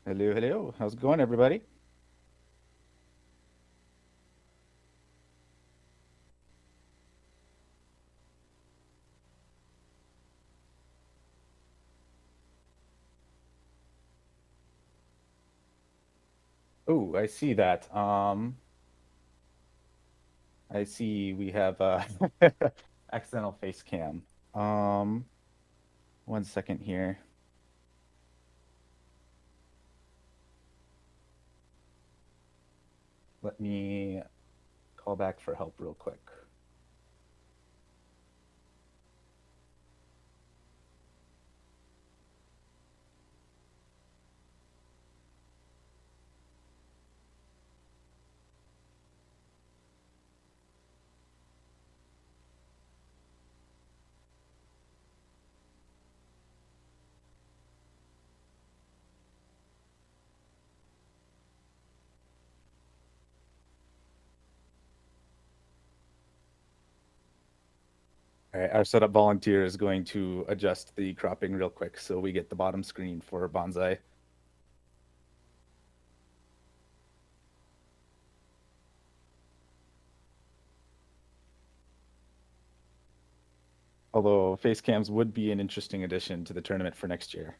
Hello, hello. How's it going, everybody? Oh, I see that. I see we have accidental face cam. Um, 1 second here. Let me call back for help real quick. All right, our setup volunteer is going to adjust the cropping real quick so we get the bottom screen for Bonsai. Although face cams would be an interesting addition to the tournament for next year.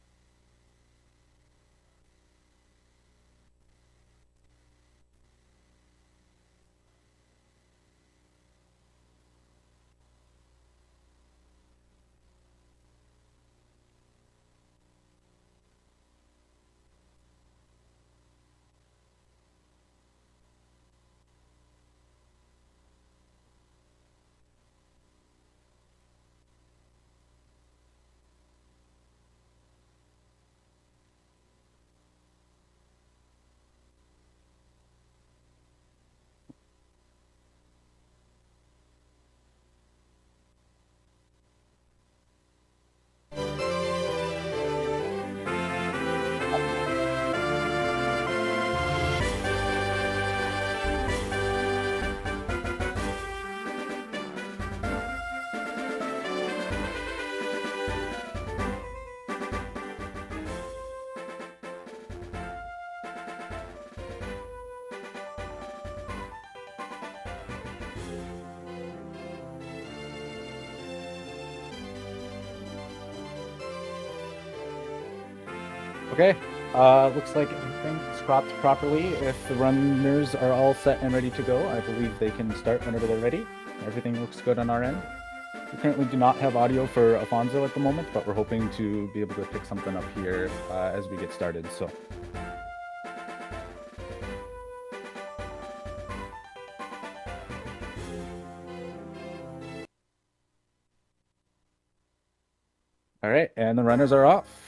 Okay, looks like everything's cropped properly. If the runners are all set and ready to go, I believe they can start whenever they're ready. Everything looks good on our end. We currently do not have audio for Afonso at the moment, but we're hoping to be able to pick something up here as we get started. So, all right, and the runners are off.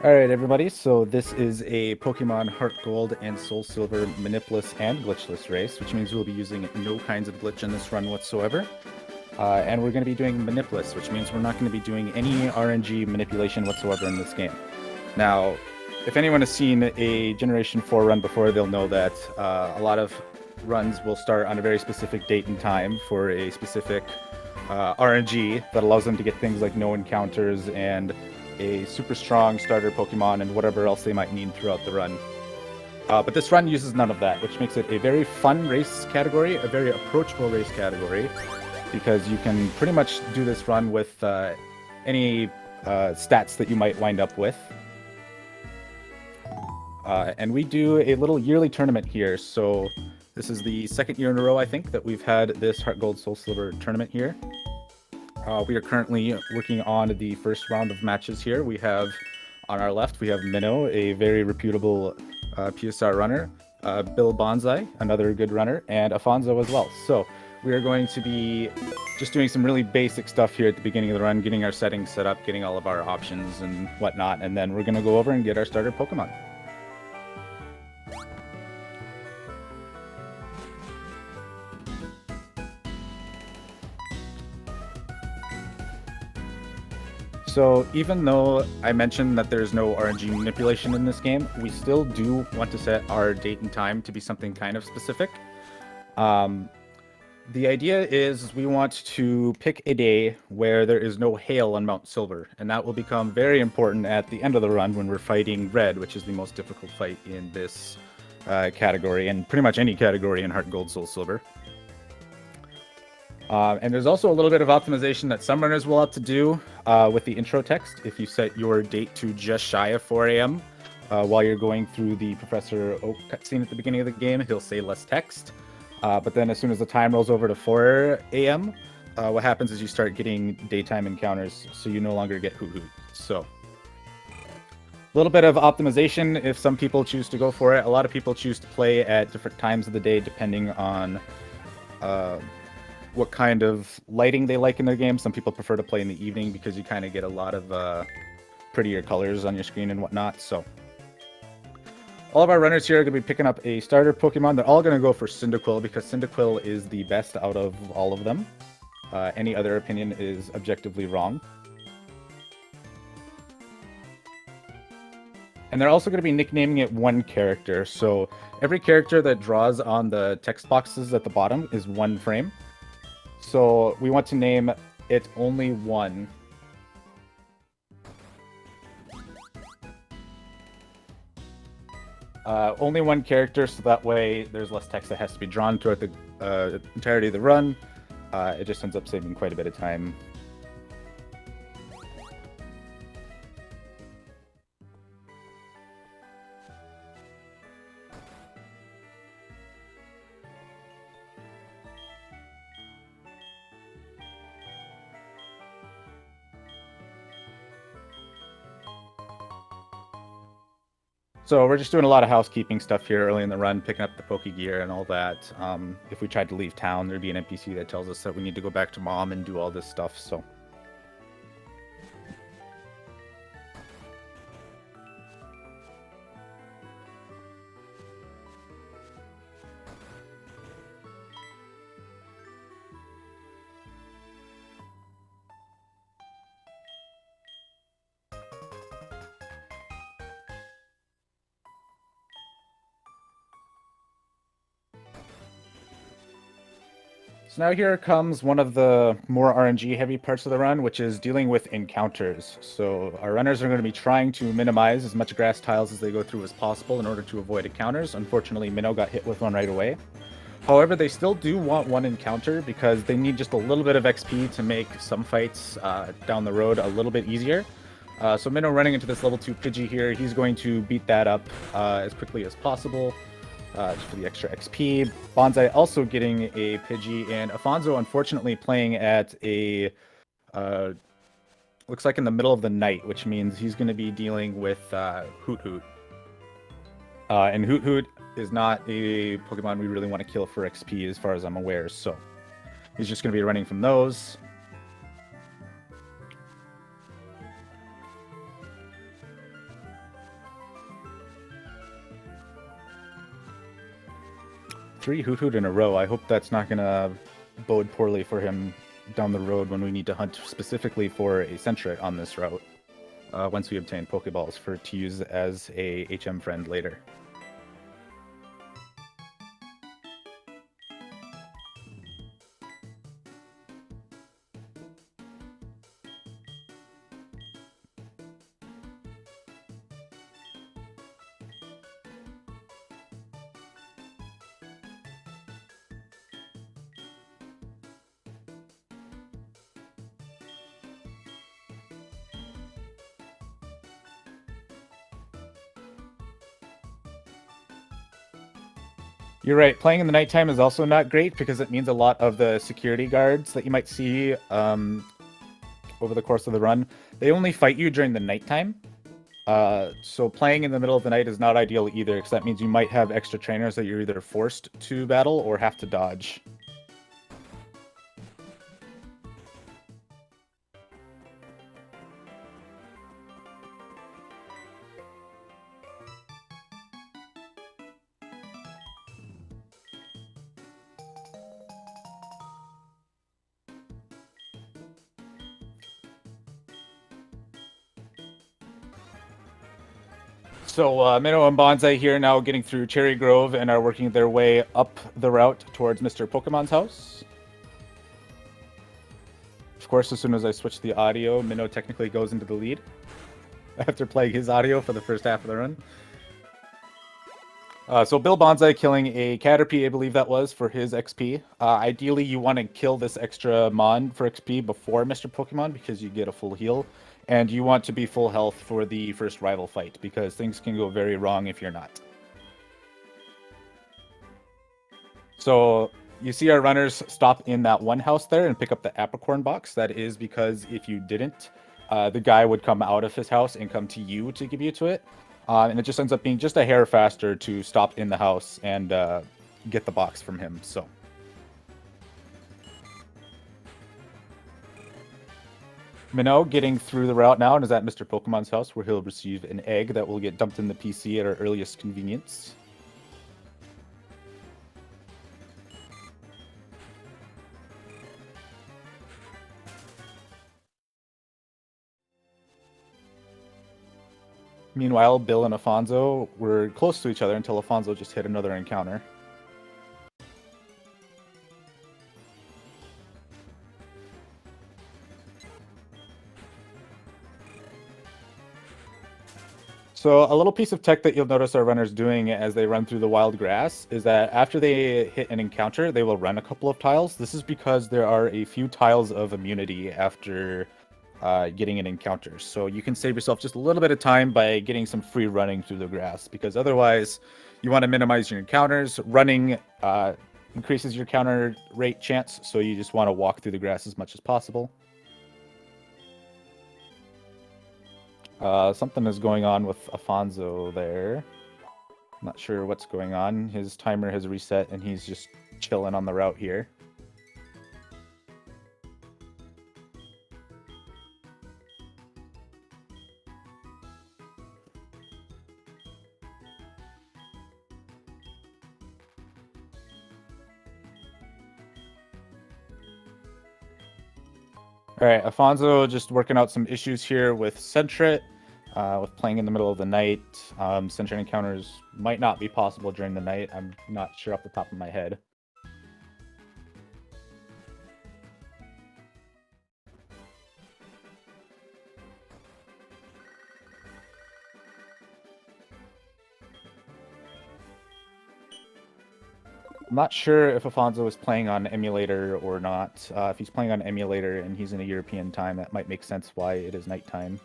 All right, everybody. So this is a Pokemon Heart Gold and Soul Silver Manipless and glitchless race, which means we'll be using no kinds of glitch in this run whatsoever. And we're going to be doing Manipless, which means we're not going to be doing any RNG manipulation whatsoever in this game. Now, if anyone has seen a Generation 4 run before, they'll know that a lot of runs will start on a very specific date and time for a specific RNG that allows them to get things like no encounters and a super strong starter Pokemon and whatever else they might need throughout the run. But this run uses none of that, which makes it a very fun race category, a very approachable race category, because you can pretty much do this run with any stats that you might wind up with. And we do a little yearly tournament here, so this is the second year in a row, I think, that we've had this Heart Gold Soul Silver tournament here. We are currently working on the first round of matches here. We have, on our left, we have Minnow, a very reputable PSR runner, BillBonzai, another good runner, and Afonso as well. So we are going to be just doing some really basic stuff here at the beginning of the run, getting our settings set up, getting all of our options and whatnot, and then we're going to go over and get our starter Pokemon. So even though I mentioned that there's no RNG manipulation in this game, we still do want to set our date and time to be something kind of specific. The idea is we want to pick a day where there is no hail on Mount Silver, and that will become very important at the end of the run when we're fighting Red, which is the most difficult fight in this category, and pretty much any category in Heart Gold, Soul Silver. And there's also a little bit of optimization that some runners will have to do with the intro text. If you set your date to just shy of 4 a.m. While you're going through the Professor Oak cutscene at the beginning of the game, he'll say less text. But then as soon as the time rolls over to 4 a.m., what happens is you start getting daytime encounters, so you no longer get hoot hoot. So a little bit of optimization if some people choose to go for it. A lot of people choose to play at different times of the day depending on what kind of lighting they like in their game. Some people prefer to play in the evening because you kind of get a lot of prettier colors on your screen and whatnot. So all of our runners here are going to be picking up a starter Pokemon. They're all going to go for Cyndaquil because Cyndaquil is the best out of all of them. Any other opinion is objectively wrong. And they're also going to be nicknaming it one character. So every character that draws on the text boxes at the bottom is one frame. So we want to name it only one. Only one character, so that way there's less text that has to be drawn throughout the entirety of the run. It just ends up saving quite a bit of time. So we're just doing a lot of housekeeping stuff here early in the run, picking up the Poke Gear and all that. If we tried to leave town, there'd be an NPC that tells us that we need to go back to Mom and do all this stuff, so. So now here comes one of the more RNG heavy parts of the run, which is dealing with encounters. So our runners are going to be trying to minimize as much grass tiles as they go through as possible in order to avoid encounters. Unfortunately, Minnow got hit with one right away. However, they still do want one encounter because they need just a little bit of XP to make some fights down the road a little bit easier. So Minnow running into this level 2 Pidgey here, he's going to beat that up as quickly as possible. Just for the extra XP. Bonzai also getting a Pidgey, and Afonso unfortunately playing at a looks like in the middle of the night, which means he's going to be dealing with Hoot Hoot. And Hoot Hoot is not a Pokemon we really want to kill for XP as far as I'm aware, so he's just going to be running from those. Three Hoot Hoot in a row. I hope that's not going to bode poorly for him down the road when we need to hunt specifically for a Sentret on this route. Once we obtain Pokeballs to use as a HM friend later. You're right. Playing in the nighttime is also not great because it means a lot of the security guards that you might see over the course of the run, they only fight you during the nighttime. So playing in the middle of the night is not ideal either, because that means you might have extra trainers that you're either forced to battle or have to dodge. So Minnow and Bonsai here now getting through Cherry Grove and are working their way up the route towards Mr. Pokemon's house. Of course, as soon as I switch the audio, Minnow technically goes into the lead after playing his audio for the first half of the run. So BillBonzai killing a Caterpie, I believe that was, for his XP. Ideally, you want to kill this extra Mon for XP before Mr. Pokemon because you get a full heal. And you want to be full health for the first rival fight because things can go very wrong if you're not. So you see our runners stop in that one house there and pick up the apricorn box. That is because if you didn't, the guy would come out of his house and come to you to give you to it. And it just ends up being just a hair faster to stop in the house and get the box from him. So Minnow getting through the route now and is at Mr. Pokemon's house where he'll receive an egg that will get dumped in the PC at our earliest convenience. Meanwhile, Bill and Afonso were close to each other until Afonso just hit another encounter. So a little piece of tech that you'll notice our runners doing as they run through the wild grass is that after they hit an encounter, they will run a couple of tiles. This is because there are a few tiles of immunity after getting an encounter. So you can save yourself just a little bit of time by getting some free running through the grass, because otherwise you want to minimize your encounters. Running increases your counter rate chance, so you just want to walk through the grass as much as possible. Something is going on with Afonso there. Not sure what's going on. His timer has reset and he's just chilling on the route here. All right, Afonso just working out some issues here with Sentret, with playing in the middle of the night. Sentret encounters might not be possible during the night. I'm not sure off the top of my head. I'm not sure if Afonso is playing on emulator or not. If he's playing on emulator and he's in a European time, that might make sense why it is nighttime.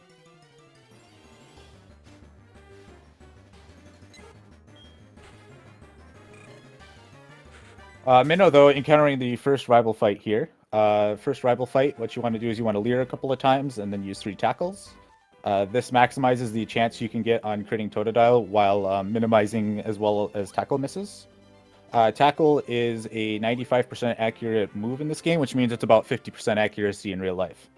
Minnow, though, encountering the first rival fight here. First rival fight, what you want to do is you want to leer a couple of times and then use 3 tackles. This maximizes the chance you can get on critting Totodile while minimizing as well as tackle misses. Tackle is a 95% accurate move in this game, which means it's about 50% accuracy in real life.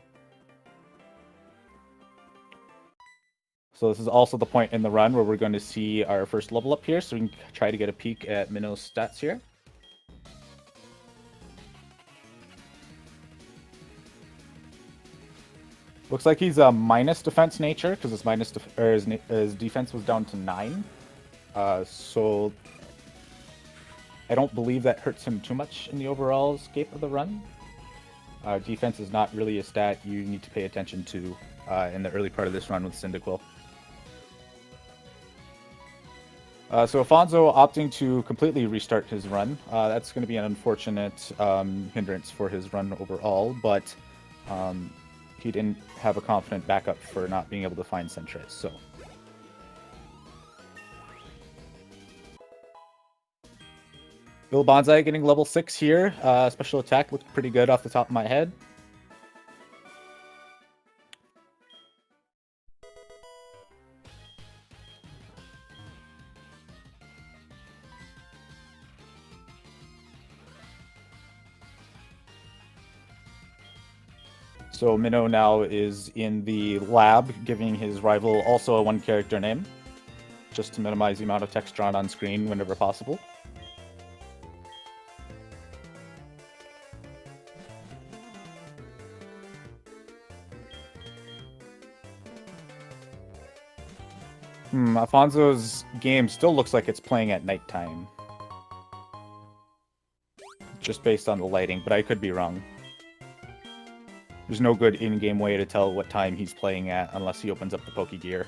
So this is also the point in the run where we're going to see our first level up here, so we can try to get a peek at Minnow's stats here. Looks like he's a minus defense nature because his defense was down to 9. So I don't believe that hurts him too much in the overall scape of the run. Defense is not really a stat you need to pay attention to in the early part of this run with Cyndaquil. So Afonso opting to completely restart his run. That's going to be an unfortunate hindrance for his run overall, but he didn't have a confident backup for not being able to find Sentret, so. BillBonzai getting level 6 here. Special attack looked pretty good off the top of my head. So Minnow now is in the lab, giving his rival also a 1-character name, just to minimize the amount of text drawn on screen whenever possible. Afonso's game still looks like it's playing at nighttime. Just based on the lighting, but I could be wrong. There's no good in-game way to tell what time he's playing at unless he opens up the Poke Gear.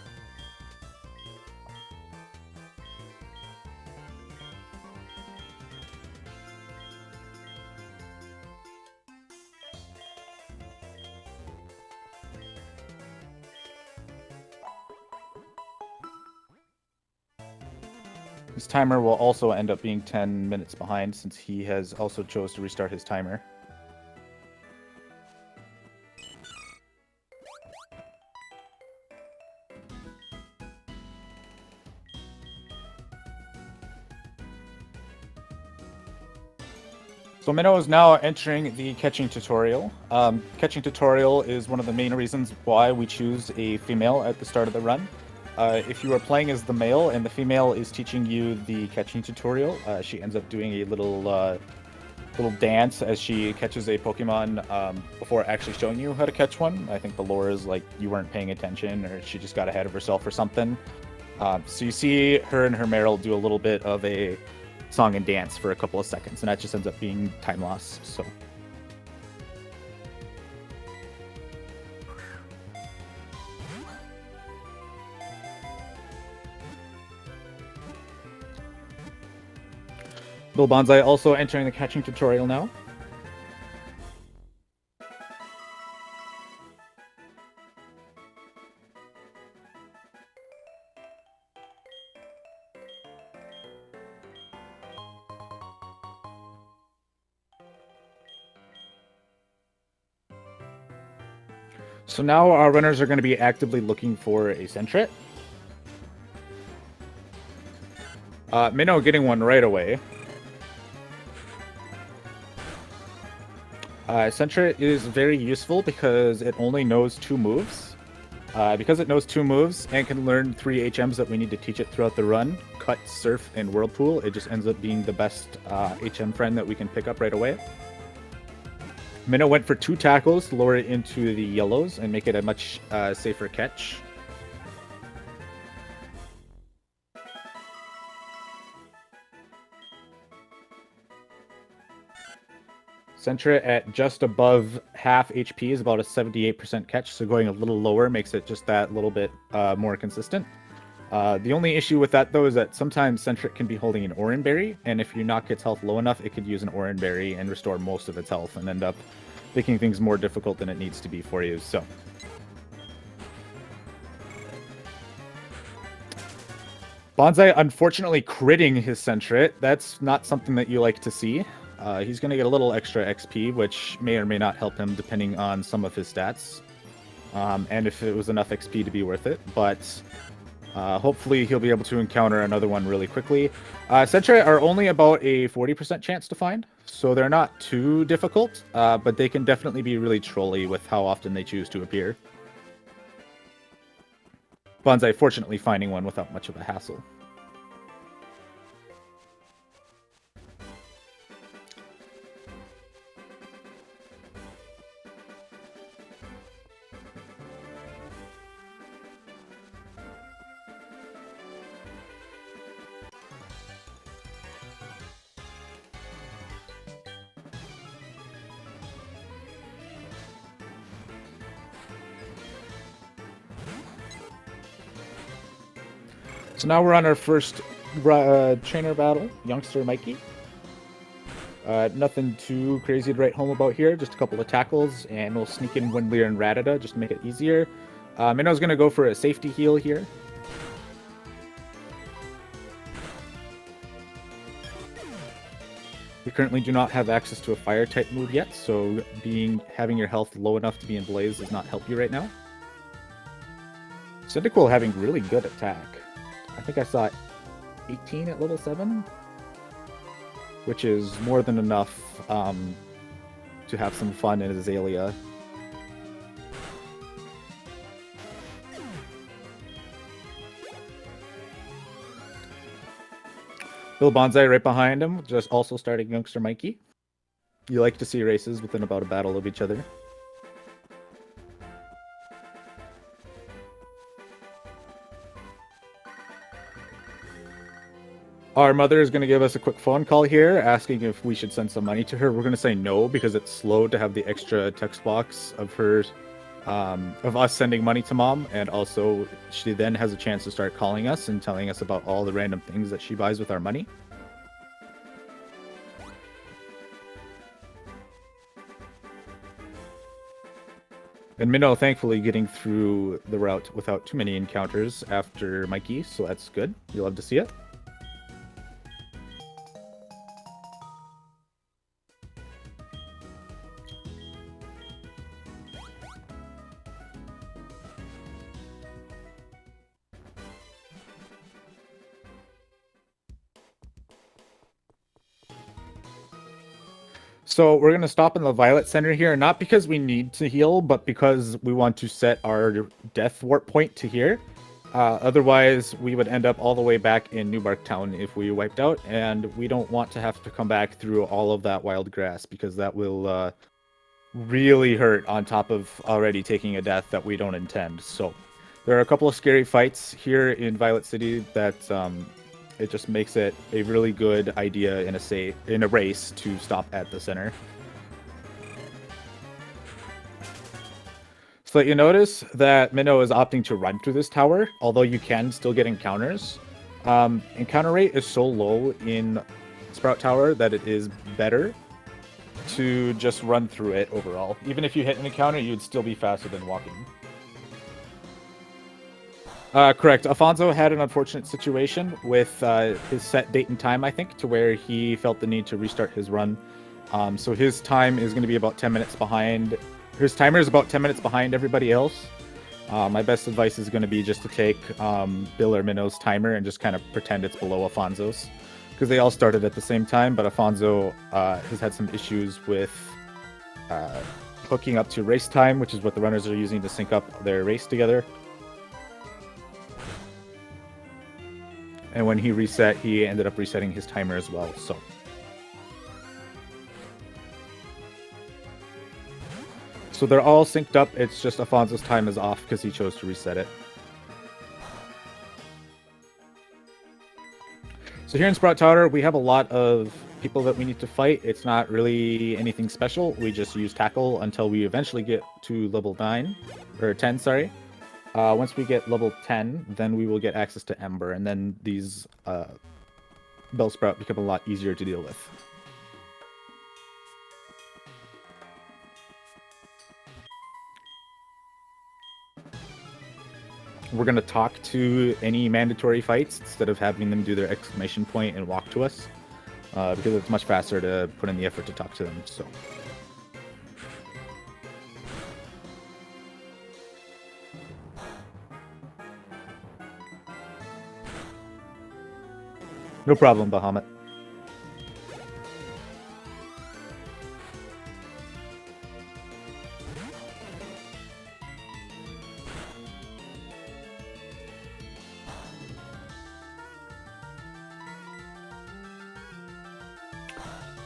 His timer will also end up being 10 minutes behind since he has also chose to restart his timer. So Minnow is now entering the catching tutorial. Catching tutorial is one of the main reasons why we choose a female at the start of the run. If you are playing as the male and the female is teaching you the catching tutorial, she ends up doing a little dance as she catches a Pokemon before actually showing you how to catch one. I think the lore is like you weren't paying attention or she just got ahead of herself or something. So you see her and her Meryl do a little bit of a song and dance for a couple of seconds, and that just ends up being time loss. So BillBonzai also entering the catching tutorial now. So now our runners are going to be actively looking for a Sentret. Minnow getting one right away. Sentret is very useful because it only knows 2 moves. Because it knows 2 moves and can learn 3 HMs that we need to teach it throughout the run, Cut, Surf, and Whirlpool, it just ends up being the best HM friend that we can pick up right away. Minnow went for 2 tackles to lower it into the yellows and make it a much safer catch. Sentret at just above half HP is about a 78% catch, so going a little lower makes it just that little bit more consistent. The only issue with that, though, is that sometimes Sentret can be holding an Oran Berry, and if you knock its health low enough, it could use an Oran Berry and restore most of its health and end up making things more difficult than it needs to be for you. So Bonzai unfortunately critting his Sentret. That's not something that you like to see. He's going to get a little extra XP, which may or may not help him depending on some of his stats. And if it was enough XP to be worth it. But hopefully he'll be able to encounter another one really quickly. Sentret are only about a 40% chance to find, so they're not too difficult, but they can definitely be really trolly with how often they choose to appear. Bonzai fortunately finding one without much of a hassle. So now we're on our first trainer battle, Youngster Mikey. Nothing too crazy to write home about here, just a couple of tackles, and we'll sneak in Windleer and Rattata just to make it easier. Minnow's going to go for a safety heal here. You currently do not have access to a fire-type move yet, so having your health low enough to be in Blaze does not help you right now. Cyndaquil having really good attack. I think I saw 18 at level 7, which is more than enough to have some fun in Azalea. BillBonzai right behind him, just also starting Youngster Mikey. You like to see races within about a battle of each other. Our mother is going to give us a quick phone call here, asking if we should send some money to her. We're going to say no because it's slow to have the extra text box of her, of us sending money to mom, and also she then has a chance to start calling us and telling us about all the random things that she buys with our money. And Minnow, thankfully, getting through the route without too many encounters after Mikey, so that's good. You'll love to see it. So we're going to stop in the Violet Center here, not because we need to heal, but because we want to set our death warp point to here. Otherwise, we would end up all the way back in Newbark Town if we wiped out, and we don't want to have to come back through all of that wild grass, because that will really hurt on top of already taking a death that we don't intend. So there are a couple of scary fights here in Violet City that it just makes it a really good idea in a race to stop at the center. So you notice that Minnow is opting to run through this tower, although you can still get encounters. Encounter rate is so low in Sprout Tower that it is better to just run through it overall. Even if you hit an encounter, you'd still be faster than walking. Correct. Afonso had an unfortunate situation with his set date and time, I think, to where he felt the need to restart his run. So his time is going to be about 10 minutes behind. His timer is about 10 minutes behind everybody else. My best advice is going to be just to take Bill or Minnow's timer and just kind of pretend it's below Afonso's. Because they all started at the same time, but Afonso has had some issues with hooking up to race time, which is what the runners are using to sync up their race together. And when he reset, he ended up resetting his timer as well, So they're all synced up, it's just Afonso's time is off because he chose to reset it. So here in Sprout Tower, we have a lot of people that we need to fight. It's not really anything special. We just use Tackle until we eventually get to level 9, or 10, sorry. Once we get level 10, then we will get access to Ember, and then these Bellsprout become a lot easier to deal with. We're going to talk to any mandatory fights instead of having them do their exclamation point and walk to us, because it's much faster to put in the effort to talk to them. So. No problem, Bahamut.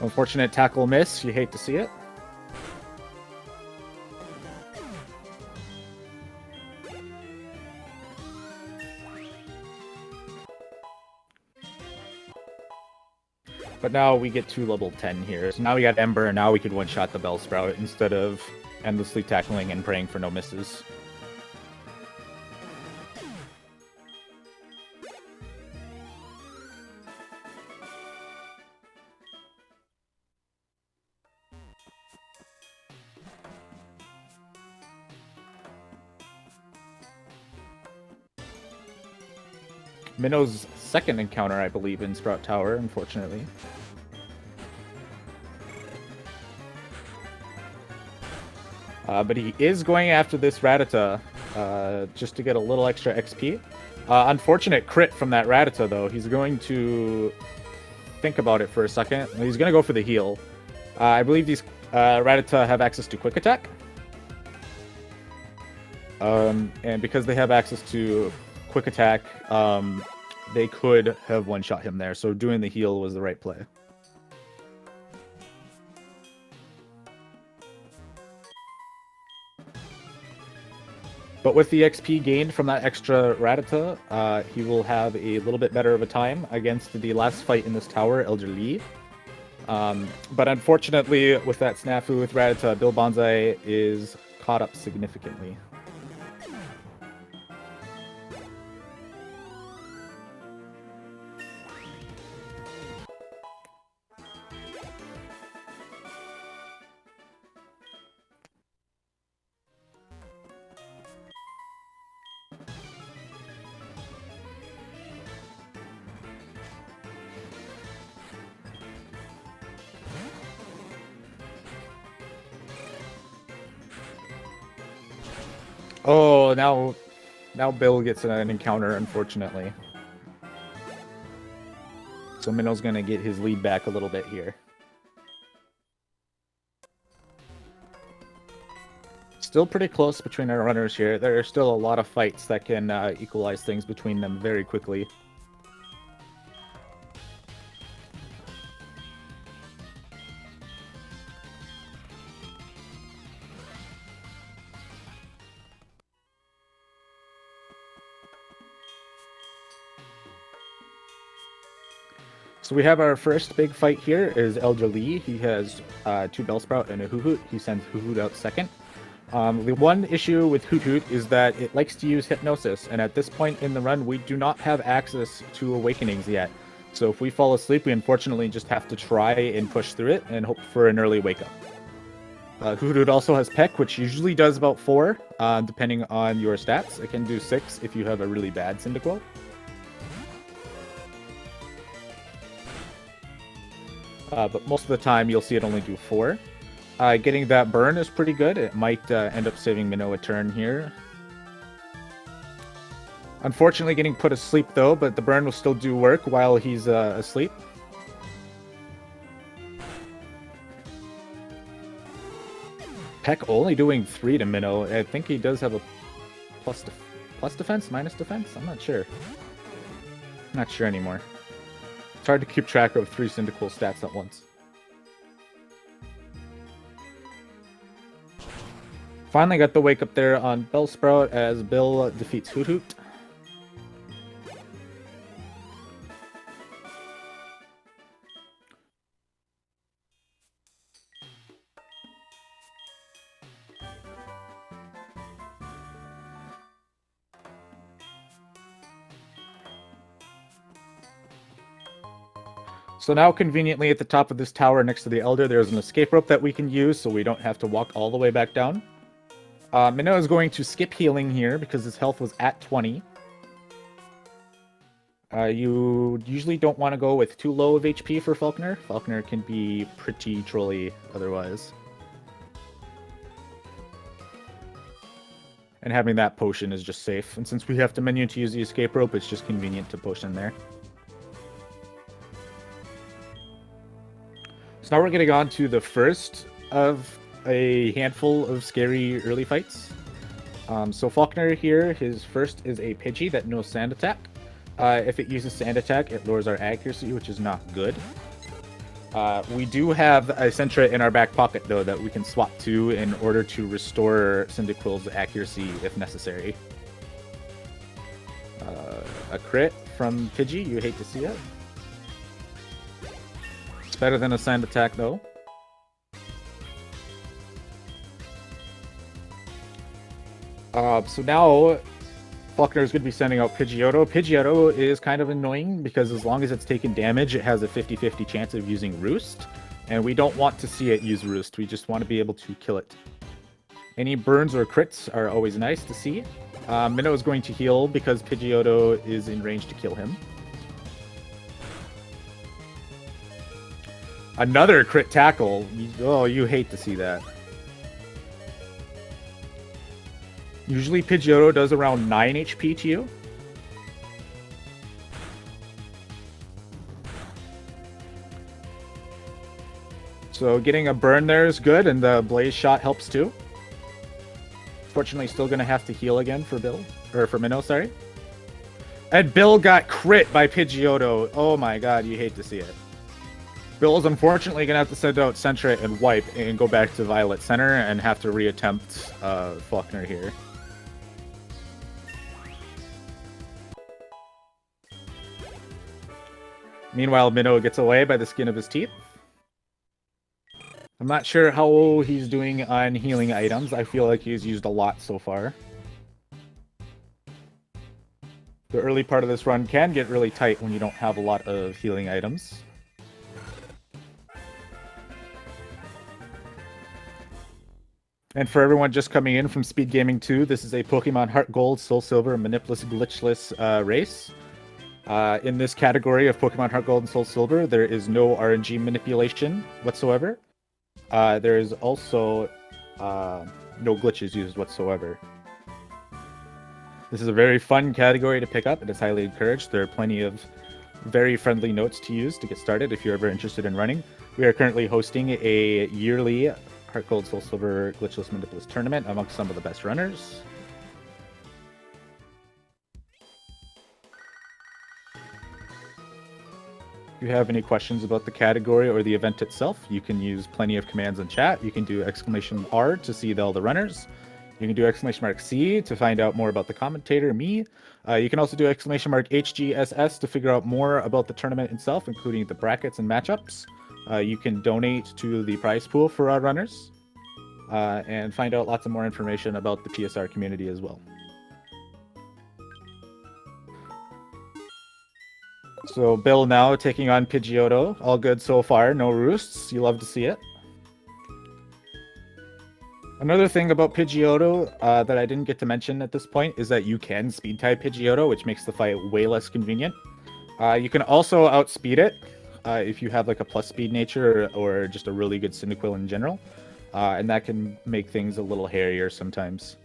Unfortunate tackle miss. You hate to see it. But now we get to level 10 here. So now we got Ember, and now we could one-shot the Bellsprout instead of endlessly tackling and praying for no misses. Minnow's second encounter, I believe, in Sprout Tower, unfortunately. But he is going after this Rattata just to get a little extra XP. Unfortunate crit from that Rattata, though. He's going to think about it for a second. He's going to go for the heal. I believe these Rattata have access to Quick Attack. And because they have access to Quick Attack, they could have one-shot him there. So doing the heal was the right play. But with the XP gained from that extra Ratata, he will have a little bit better of a time against the last fight in this tower, Elder Lee. But unfortunately, with that snafu with Ratata, BillBonzai is caught up significantly. Oh, now Bill gets an encounter, unfortunately. So Minnow's gonna get his lead back a little bit here. Still pretty close between our runners here. There are still a lot of fights that can equalize things between them very quickly. So we have our first big fight here is Elder Lee. He has 2 Bellsprout and a Hoot. He sends Hoot out second. The one issue with Hoot is that it likes to use Hypnosis, and at this point in the run, we do not have access to Awakenings yet. So if we fall asleep, we unfortunately just have to try and push through it and hope for an early wake-up. Hoot also has Peck, which usually does about 4, depending on your stats. It can do 6 if you have a really bad Cyndaquil. But most of the time, you'll see it only do 4. Getting that burn is pretty good. It might end up saving Minnow a turn here. Unfortunately, getting put asleep, though, but the burn will still do work while he's asleep. Peck only doing 3 to Minnow. I think he does have a plus defense, minus defense? I'm not sure. Not sure anymore. It's hard to keep track of 3 Cyndaquil stats at once. Finally got the wake up there on Bellsprout as Bill defeats Hoot. So now, conveniently, at the top of this tower next to the Elder, there's an escape rope that we can use, so we don't have to walk all the way back down. Minnow is going to skip healing here because his health was at 20. You usually don't want to go with too low of HP for Falconer. Falconer can be pretty trolly otherwise. And having that potion is just safe. And since we have to menu to use the escape rope, it's just convenient to potion there. So now we're getting on to the first of a handful of scary early fights. So Falconer here, his first is a Pidgey that knows Sand Attack. If it uses Sand Attack, it lowers our accuracy, which is not good. We do have a Sentra in our back pocket, though, that we can swap to in order to restore Cyndaquil's accuracy if necessary. A crit from Pidgey, you hate to see it. It's better than a Sand Attack, though. So now, Falconer is going to be sending out Pidgeotto. Pidgeotto is kind of annoying because as long as it's taken damage, it has a 50-50 chance of using Roost. And we don't want to see it use Roost. We just want to be able to kill it. Any burns or crits are always nice to see. Minnow is going to heal because Pidgeotto is in range to kill him. Another crit tackle. Oh, you hate to see that. Usually Pidgeotto does around 9 HP to you. So getting a burn there is good, and the Blaze Shot helps too. Fortunately, still going to have to heal again for Bill. Or for Minnow, sorry. And Bill got crit by Pidgeotto. Oh my god, you hate to see it. Bill is unfortunately going to have to send out Sentra and wipe and go back to Violet Center and have to reattempt Falconer here. Meanwhile, Minnow gets away by the skin of his teeth. I'm not sure how he's doing on healing items. I feel like he's used a lot so far. The early part of this run can get really tight when you don't have a lot of healing items. And for everyone just coming in from SpeedGaming 2, this is a Pokemon Heart Gold, Soul Silver, Manipless, glitchless race. In this category of Pokemon Heart Gold and Soul Silver, there is no RNG manipulation whatsoever. There is also no glitches used whatsoever. This is a very fun category to pick up. It is highly encouraged. There are plenty of very friendly notes to use to get started if you're ever interested in running. We are currently hosting a yearly Heart Gold, Soul Silver, Glitchless, Manipless tournament amongst some of the best runners. If you have any questions about the category or the event itself, you can use plenty of commands in chat. You can do !R to see all the runners. You can do !C to find out more about the commentator, me. You can also do !HGSS to figure out more about the tournament itself, including the brackets and matchups. You can donate to the prize pool for our runners and find out lots of more information about the PSR community as well. So Bill now taking on Pidgeotto. All good so far. No roosts. You love to see it. Another thing about Pidgeotto that I didn't get to mention at this point is that you can speed type Pidgeotto, which makes the fight way less convenient. You can also outspeed it if you have like a plus speed nature or just a really good Cyndaquil in general. And that can make things a little hairier sometimes.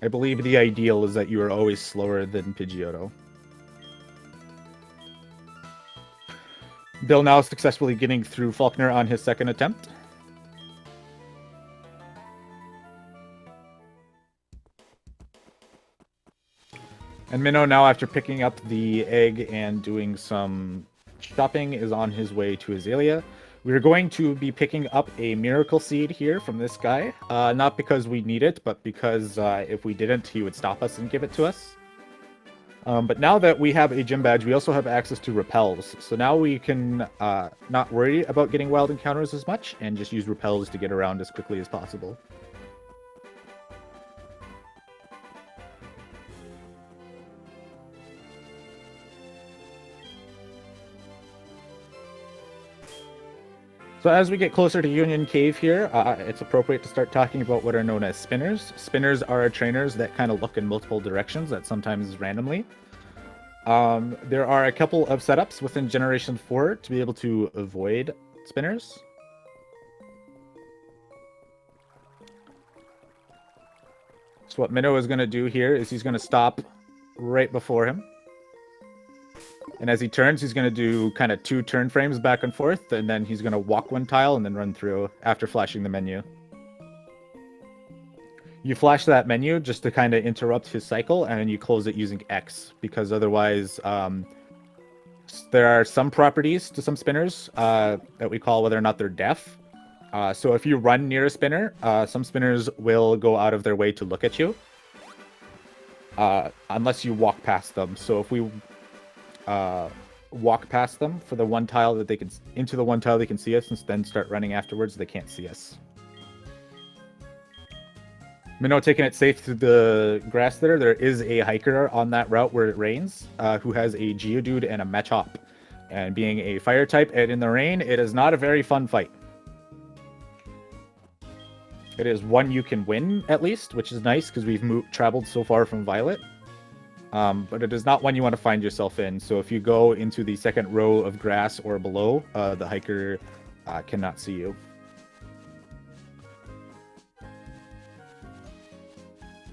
I believe the ideal is that you are always slower than Pidgeotto. Bill now successfully getting through Faulkner on his second attempt. And Minnow now, after picking up the egg and doing some shopping, is on his way to Azalea. We're going to be picking up a Miracle Seed here from this guy. Not because we need it, but because if we didn't, he would stop us and give it to us. But now that we have a gym badge, we also have access to repels. So now we can not worry about getting wild encounters as much and just use repels to get around as quickly as possible. So as we get closer to Union Cave here, it's appropriate to start talking about what are known as spinners. Spinners are trainers that kind of look in multiple directions, that sometimes randomly. There are a couple of setups within Generation 4 to be able to avoid spinners. So what Minnow is going to do here is he's going to stop right before him. And as he turns, he's going to do kind of 2 turn frames back and forth, and then he's going to walk 1 tile and then run through after flashing the menu. You flash that menu just to kind of interrupt his cycle, and you close it using X, because otherwise there are some properties to some spinners that we call whether or not they're deaf. So if you run near a spinner, some spinners will go out of their way to look at you, unless you walk past them. So if we walk past them for the 1 tile that they can into the 1 tile they can see us, and then start running afterwards, they can't see us. Minnow taking it safe through the grass there. There is a hiker on that route where it rains, who has a Geodude and a Machop. And being a fire type and in the rain, it is not a very fun fight. It is one you can win, at least, which is nice because we've traveled so far from Violet. But it is not one you want to find yourself in. So if you go into the second row of grass or below, the hiker cannot see you.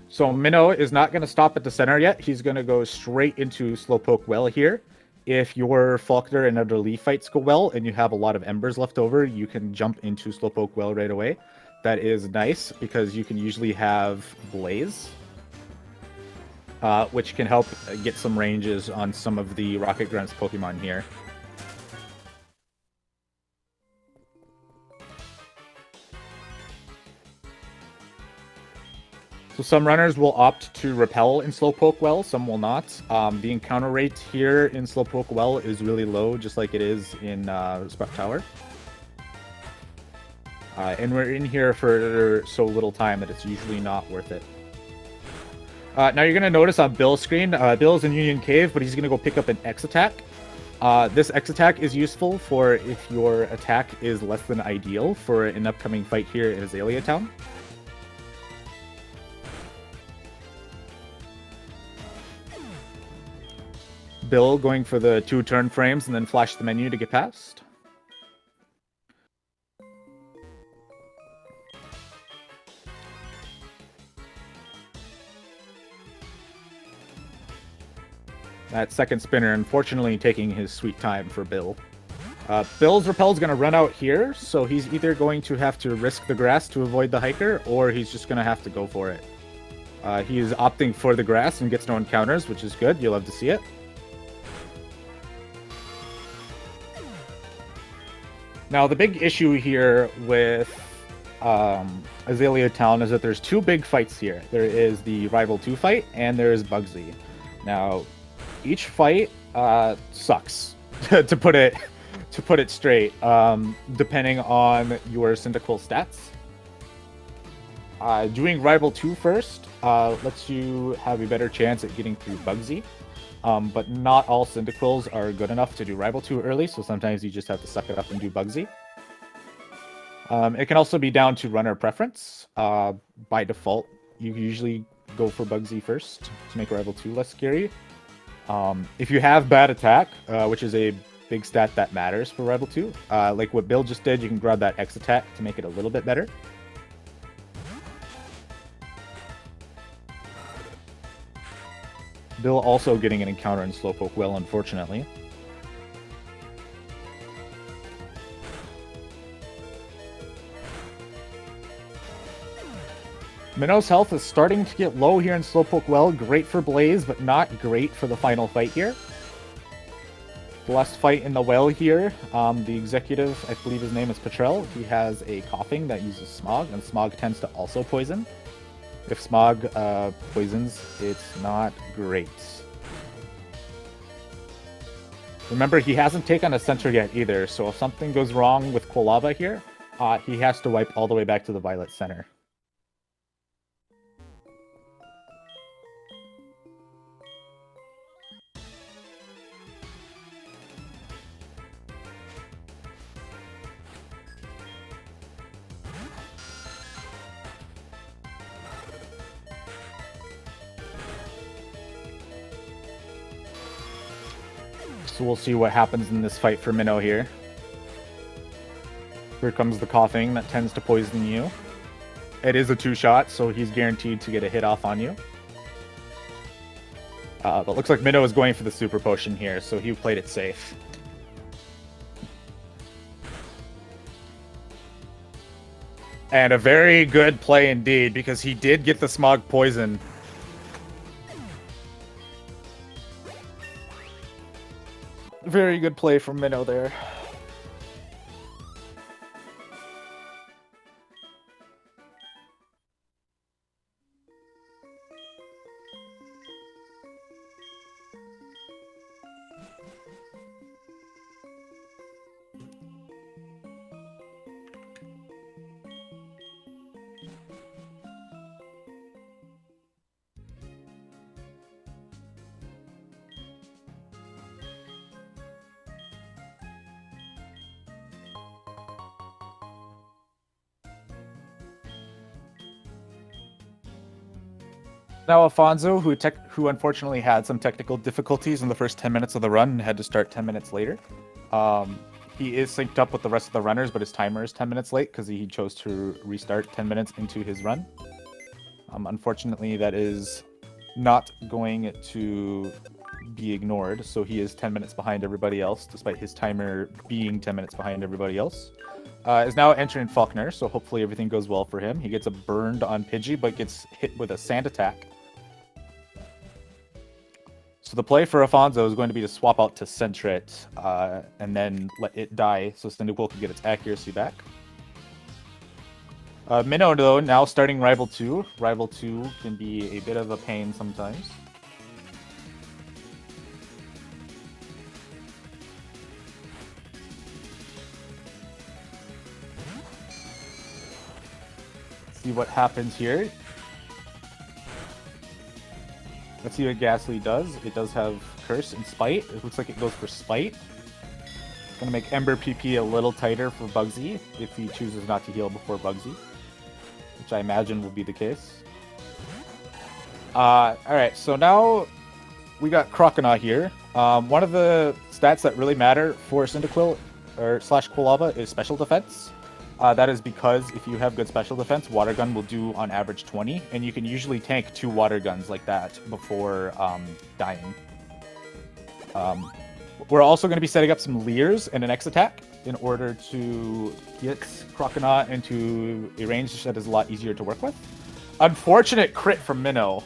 So Minnow is not going to stop at the center yet. He's going to go straight into Slowpoke Well here. If your Faulkner and other Leaf fights go well and you have a lot of embers left over, you can jump into Slowpoke Well right away. That is nice because you can usually have Blaze, which can help get some ranges on some of the Rocket Grunts Pokemon here. So some runners will opt to repel in Slowpoke Well, some will not. The encounter rate here in Slowpoke Well is really low, just like it is in Sprout Tower. And we're in here for so little time that it's usually not worth it. Now you're going to notice on Bill's screen, Bill's in Union Cave, but he's going to go pick up an X attack. This X attack is useful for if your attack is less than ideal for an upcoming fight here in Azalea Town. Bill going for the 2 turn frames and then flash the menu to get past. That second spinner, unfortunately, taking his sweet time for Bill. Bill's repel is going to run out here, so he's either going to have to risk the grass to avoid the hiker, or he's just going to have to go for it. He is opting for the grass and gets no encounters, which is good. You'll love to see it. Now, the big issue here with Azalea Town is that there's 2 big fights here. There is the Rival 2 fight, and there is Bugsy. Now, each fight sucks, to put it straight, depending on your syndical stats. Doing Rival 2 first lets you have a better chance at getting through Bugsy. But not all syndicals are good enough to do Rival 2 early, so sometimes you just have to suck it up and do Bugsy. It can also be down to runner preference. By default, you usually go for Bugsy first to make Rival 2 less scary. If you have bad attack, which is a big stat that matters for Rival 2, like what Bill just did, you can grab that X attack to make it a little bit better. Bill also getting an encounter in Slowpoke Well, unfortunately. Minnow's health is starting to get low here in Slowpoke Well. Great for Blaze, but not great for the final fight here. The last fight in the well here, the executive, I believe his name is Petrel, he has a coughing that uses Smog, and Smog tends to also poison. If Smog poisons, it's not great. Remember, he hasn't taken a center yet either, so if something goes wrong with Quilava here, he has to wipe all the way back to the Violet Center. So we'll see what happens in this fight for Minnow here. Here comes the coughing that tends to poison you. It is a 2-shot, so he's guaranteed to get a hit off on you. But looks like Minnow is going for the super potion here, so he played it safe. And a very good play indeed, because he did get the Smog poison. Very good play from Minnow there. Now Afonso, who unfortunately had some technical difficulties in the first 10 minutes of the run and had to start 10 minutes later. He is synced up with the rest of the runners, but his timer is 10 minutes late because he chose to restart 10 minutes into his run. Unfortunately, that is not going to be ignored, so he is 10 minutes behind everybody else, despite his timer being 10 minutes behind everybody else. Is now entering Faulkner, so hopefully everything goes well for him. He gets a burned on Pidgey, but gets hit with a sand attack. So the play for Afonso is going to be to swap out to Sentret, and then let it die so Cyndaquil can get its accuracy back. Minnow, though, now starting Rival 2. Rival 2 can be a bit of a pain sometimes. See what happens here. Let's see what Ghastly does. It does have Curse and Spite. It looks like it goes for Spite. It's going to make Ember PP a little tighter for Bugsy if he chooses not to heal before Bugsy, which I imagine will be the case. Alright, so now we got Croconaw here. One of the stats that really matter for Cyndaquil or slash Quilava is special defense. That is because if you have good special defense, Water Gun will do on average 20, and you can usually tank 2 Water Guns like that before dying. We're also going to be setting up some Leers and an X attack in order to get Croconaw into a range that is a lot easier to work with. Unfortunate crit from Minnow.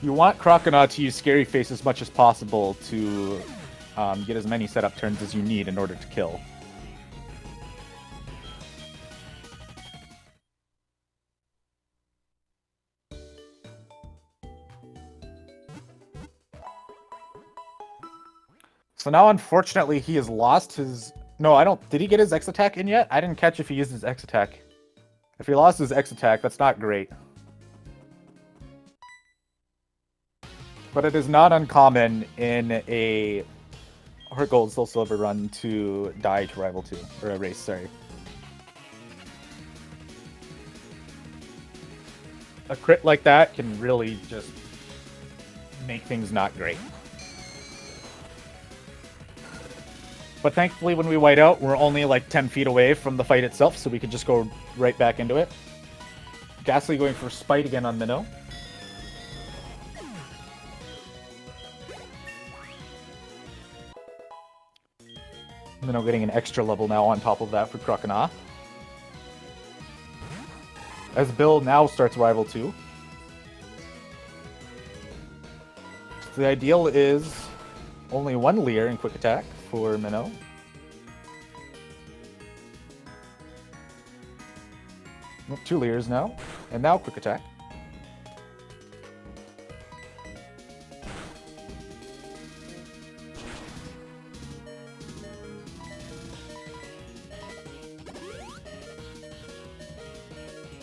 You want Croconaw to use Scary Face as much as possible to get as many setup turns as you need in order to kill. So now, unfortunately, he has lost his... No, I don't... Did he get his X attack in yet? I didn't catch if he used his X attack. If he lost his X attack, that's not great. But it is not uncommon in a Heart Gold Soul Silver run to die to Rival 2. Or a race, sorry. A crit like that can really just make things not great. But thankfully, when we white out, we're only like 10 feet away from the fight itself, so we can just go right back into it. Ghastly going for Spite again on Minnow. Minnow getting an extra level now on top of that for Croconaw. As Bill now starts Rival 2. So the ideal is only 1 Leer in Quick Attack for Minnow. Nope, 2 Leers now. And now Quick Attack.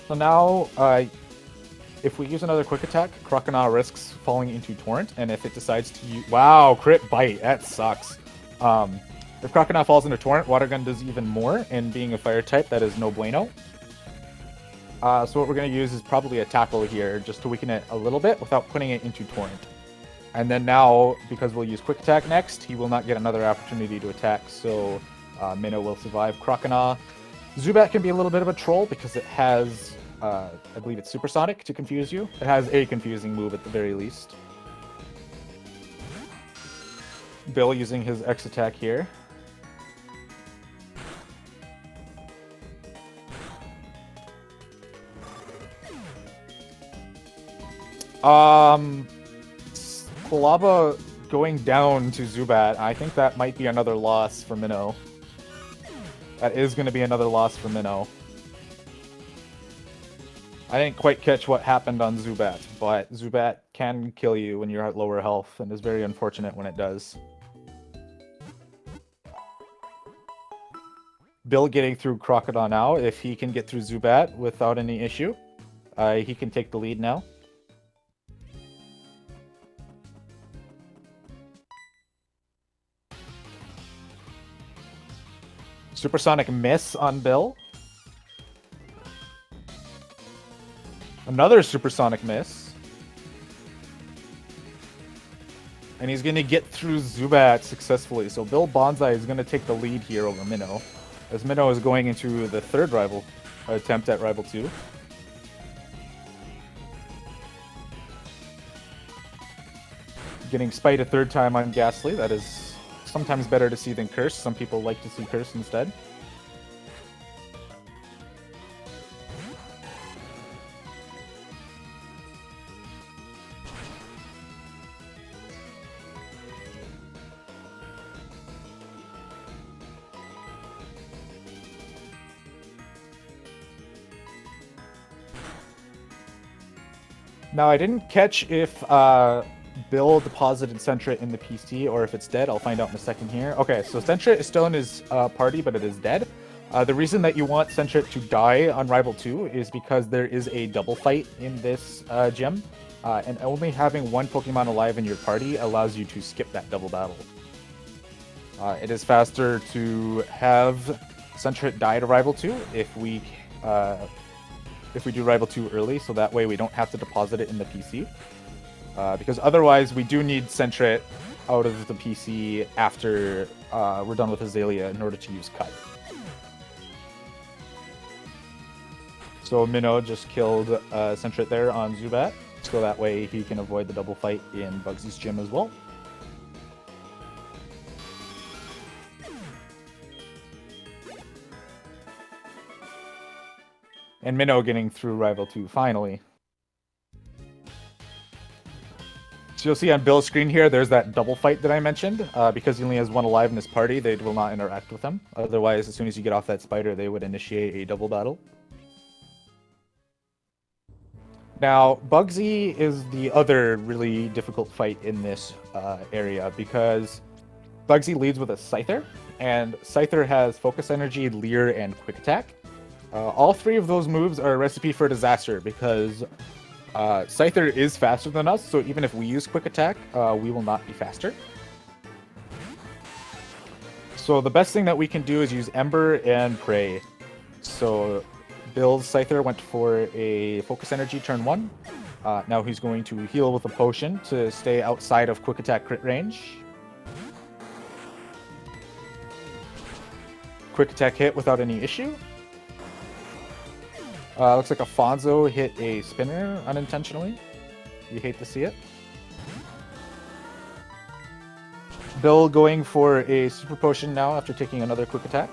So now, if we use another Quick Attack, Croconaw risks falling into Torrent, and if it decides to use... Wow, crit bite, that sucks. If Croconaw falls into Torrent, Water Gun does even more, and being a Fire type, that is no bueno. So what we're going to use is probably a Tackle here, just to weaken it a little bit without putting it into Torrent. And then now, because we'll use Quick Attack next, he will not get another opportunity to attack, so Minnow will survive Croconaw. Zubat can be a little bit of a troll because it has, I believe it's Supersonic to confuse you. It has a confusing move at the very least. Bill using his X attack here. Quilava going down to Zubat. I think that might be another loss for Minnow. That is going to be another loss for Minnow. I didn't quite catch what happened on Zubat, but Zubat can kill you when you're at lower health, and is very unfortunate when it does. Bill getting through Crocodile now. If he can get through Zubat without any issue, he can take the lead now. Supersonic miss on Bill. Another supersonic miss. And he's going to get through Zubat successfully. So BillBonzai is going to take the lead here over Minnow, as Minnow is going into the third rival attempt at Rival 2. Getting Spite a third time on Ghastly. That is sometimes better to see than Curse. Some people like to see Curse instead. Now, I didn't catch if Bill deposited Centra in the PC or if it's dead. I'll find out in a second here. Okay, so Centra is still in his party, but it is dead. The reason that you want Centra to die on Rival 2 is because there is a double fight in this gym, and only having one Pokemon alive in your party allows you to skip that double battle. It is faster to have Centra die to Rival 2 if we do Rival 2 early, so that way we don't have to deposit it in the PC. Because otherwise we do need Centret out of the PC after we're done with Azalea in order to use Cut. So Minnow just killed Centret there on Zubat, so that way he can avoid the double fight in Bugsy's gym as well. And Minnow getting through Rival 2 finally. So you'll see on Bill's screen here, there's that double fight that I mentioned. Because he only has one alive in his party, they will not interact with him. Otherwise, as soon as you get off that spider, they would initiate a double battle. Now, Bugsy is the other really difficult fight in this area because Bugsy leads with a Scyther, and Scyther has Focus Energy, Leer, and Quick Attack. All three of those moves are a recipe for disaster because Scyther is faster than us, so even if we use Quick Attack, we will not be faster. So the best thing that we can do is use Ember and Prey. So Bill's Scyther went for a Focus Energy turn 1. Now he's going to heal with a potion to stay outside of Quick Attack crit range. Quick Attack hit without any issue. Looks like Afonso hit a spinner unintentionally. You hate to see it. Bill going for a Super Potion now after taking another Quick Attack.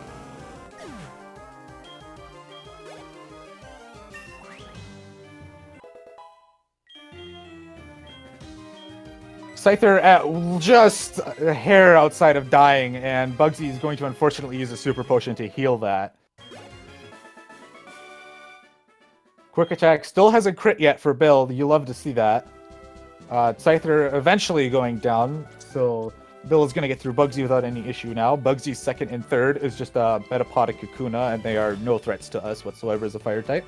Scyther at just a hair outside of dying, and Bugsy is going to unfortunately use a Super Potion to heal that. Quick Attack still hasn't crit yet for Bill. You love to see that. Scyther eventually going down, so Bill is going to get through Bugsy without any issue now. Bugsy's second and third is just a Metapod Kakuna, and they are no threats to us whatsoever as a fire type.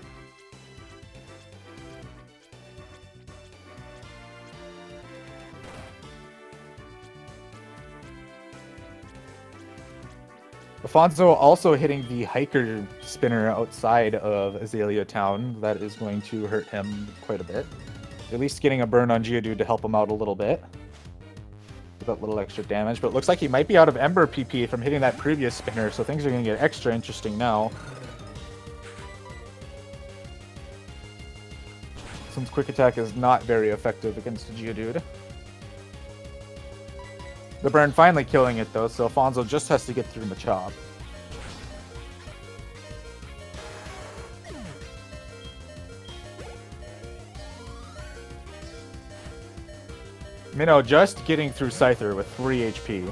Afonso also hitting the hiker spinner outside of Azalea Town. That is going to hurt him quite a bit. At least getting a burn on Geodude to help him out a little bit. With that little extra damage. But it looks like he might be out of Ember PP from hitting that previous spinner, so things are going to get extra interesting now. Since Quick Attack is not very effective against Geodude. The burn finally killing it though, so Afonso just has to get through Machop. Minnow just getting through Scyther with 3 HP.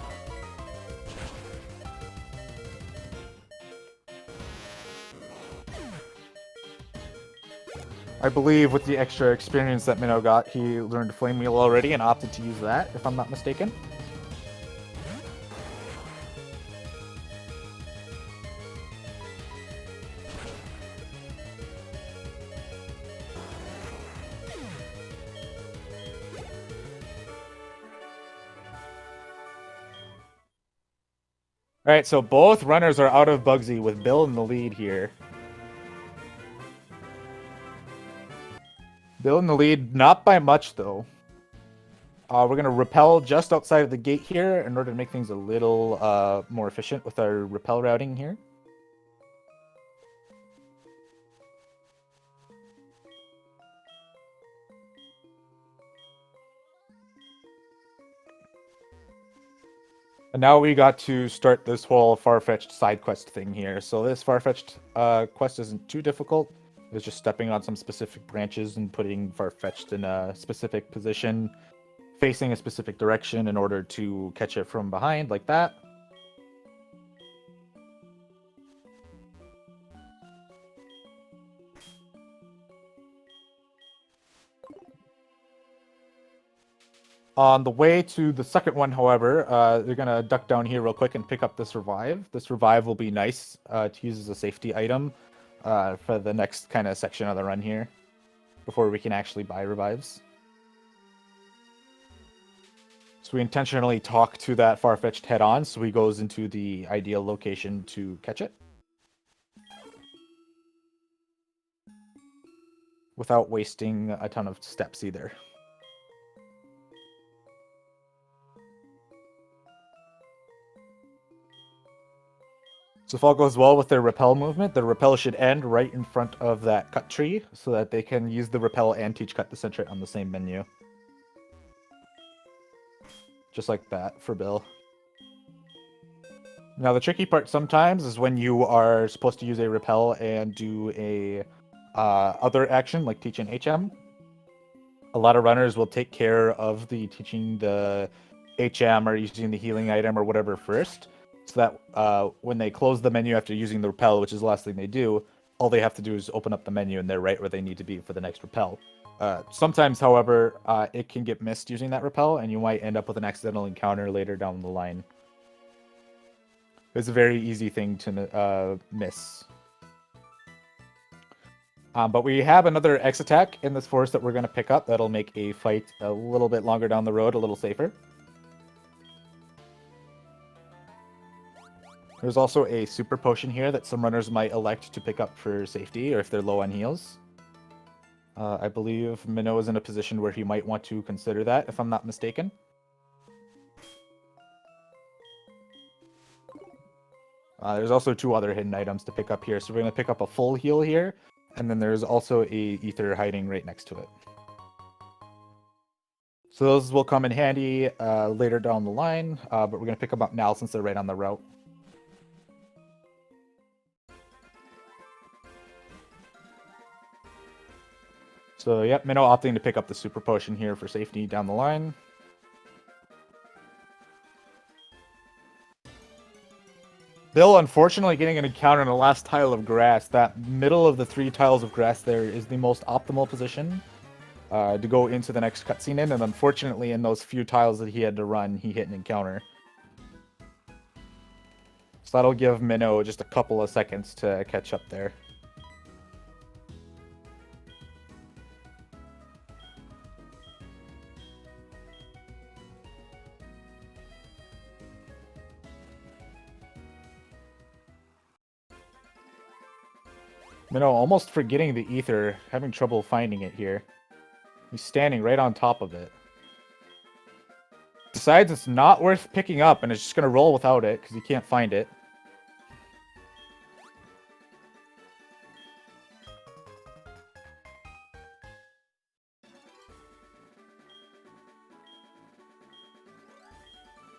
I believe with the extra experience that Minnow got, he learned Flame Wheel already and opted to use that, if I'm not mistaken. Alright, so both runners are out of Bugsy with Bill in the lead here. Bill in the lead, not by much though. We're going to repel just outside of the gate here in order to make things a little more efficient with our repel routing here. And now we got to start this whole Farfetch'd side quest thing here. So this Farfetch'd quest isn't too difficult. It's just stepping on some specific branches and putting Farfetch'd in a specific position, facing a specific direction in order to catch it from behind, like that. On the way to the second one, however, they're gonna duck down here real quick and pick up this revive. This revive will be nice to use as a safety item for the next kind of section of the run here, before we can actually buy revives. So we intentionally talk to that Farfetch'd head on, so he goes into the ideal location to catch it. Without wasting a ton of steps either. So if all goes well with their repel movement, the repel should end right in front of that cut tree so that they can use the repel and teach cut to center on the same menu. Just like that for Bill. Now the tricky part sometimes is when you are supposed to use a repel and do a other action like teach an HM. A lot of runners will take care of the teaching the HM or using the healing item or whatever first, so that when they close the menu after using the repel, which is the last thing they do, all they have to do is open up the menu and they're right where they need to be for the next repel. Sometimes, however, it can get missed using that repel, and you might end up with an accidental encounter later down the line. It's a very easy thing to miss. But we have another X attack in this forest that we're going to pick up that'll make a fight a little bit longer down the road, a little safer. There's also a super potion here that some runners might elect to pick up for safety or if they're low on heals. I believe Minnow is in a position where he might want to consider that, if I'm not mistaken. There's also two other hidden items to pick up here. So we're going to pick up a full heal here, and then there's also a ether hiding right next to it. So those will come in handy later down the line, but we're going to pick them up now since they're right on the route. So yep, Minnow opting to pick up the super potion here for safety down the line. Bill, unfortunately, getting an encounter in the last tile of grass. That middle of the 3 tiles of grass there is the most optimal position to go into the next cutscene in, and unfortunately, in those few tiles that he had to run, he hit an encounter. So that'll give Minnow just a couple of seconds to catch up there. Minnow almost forgetting the ether, having trouble finding it here. He's standing right on top of it. Decides it's not worth picking up and is just going to roll without it because he can't find it.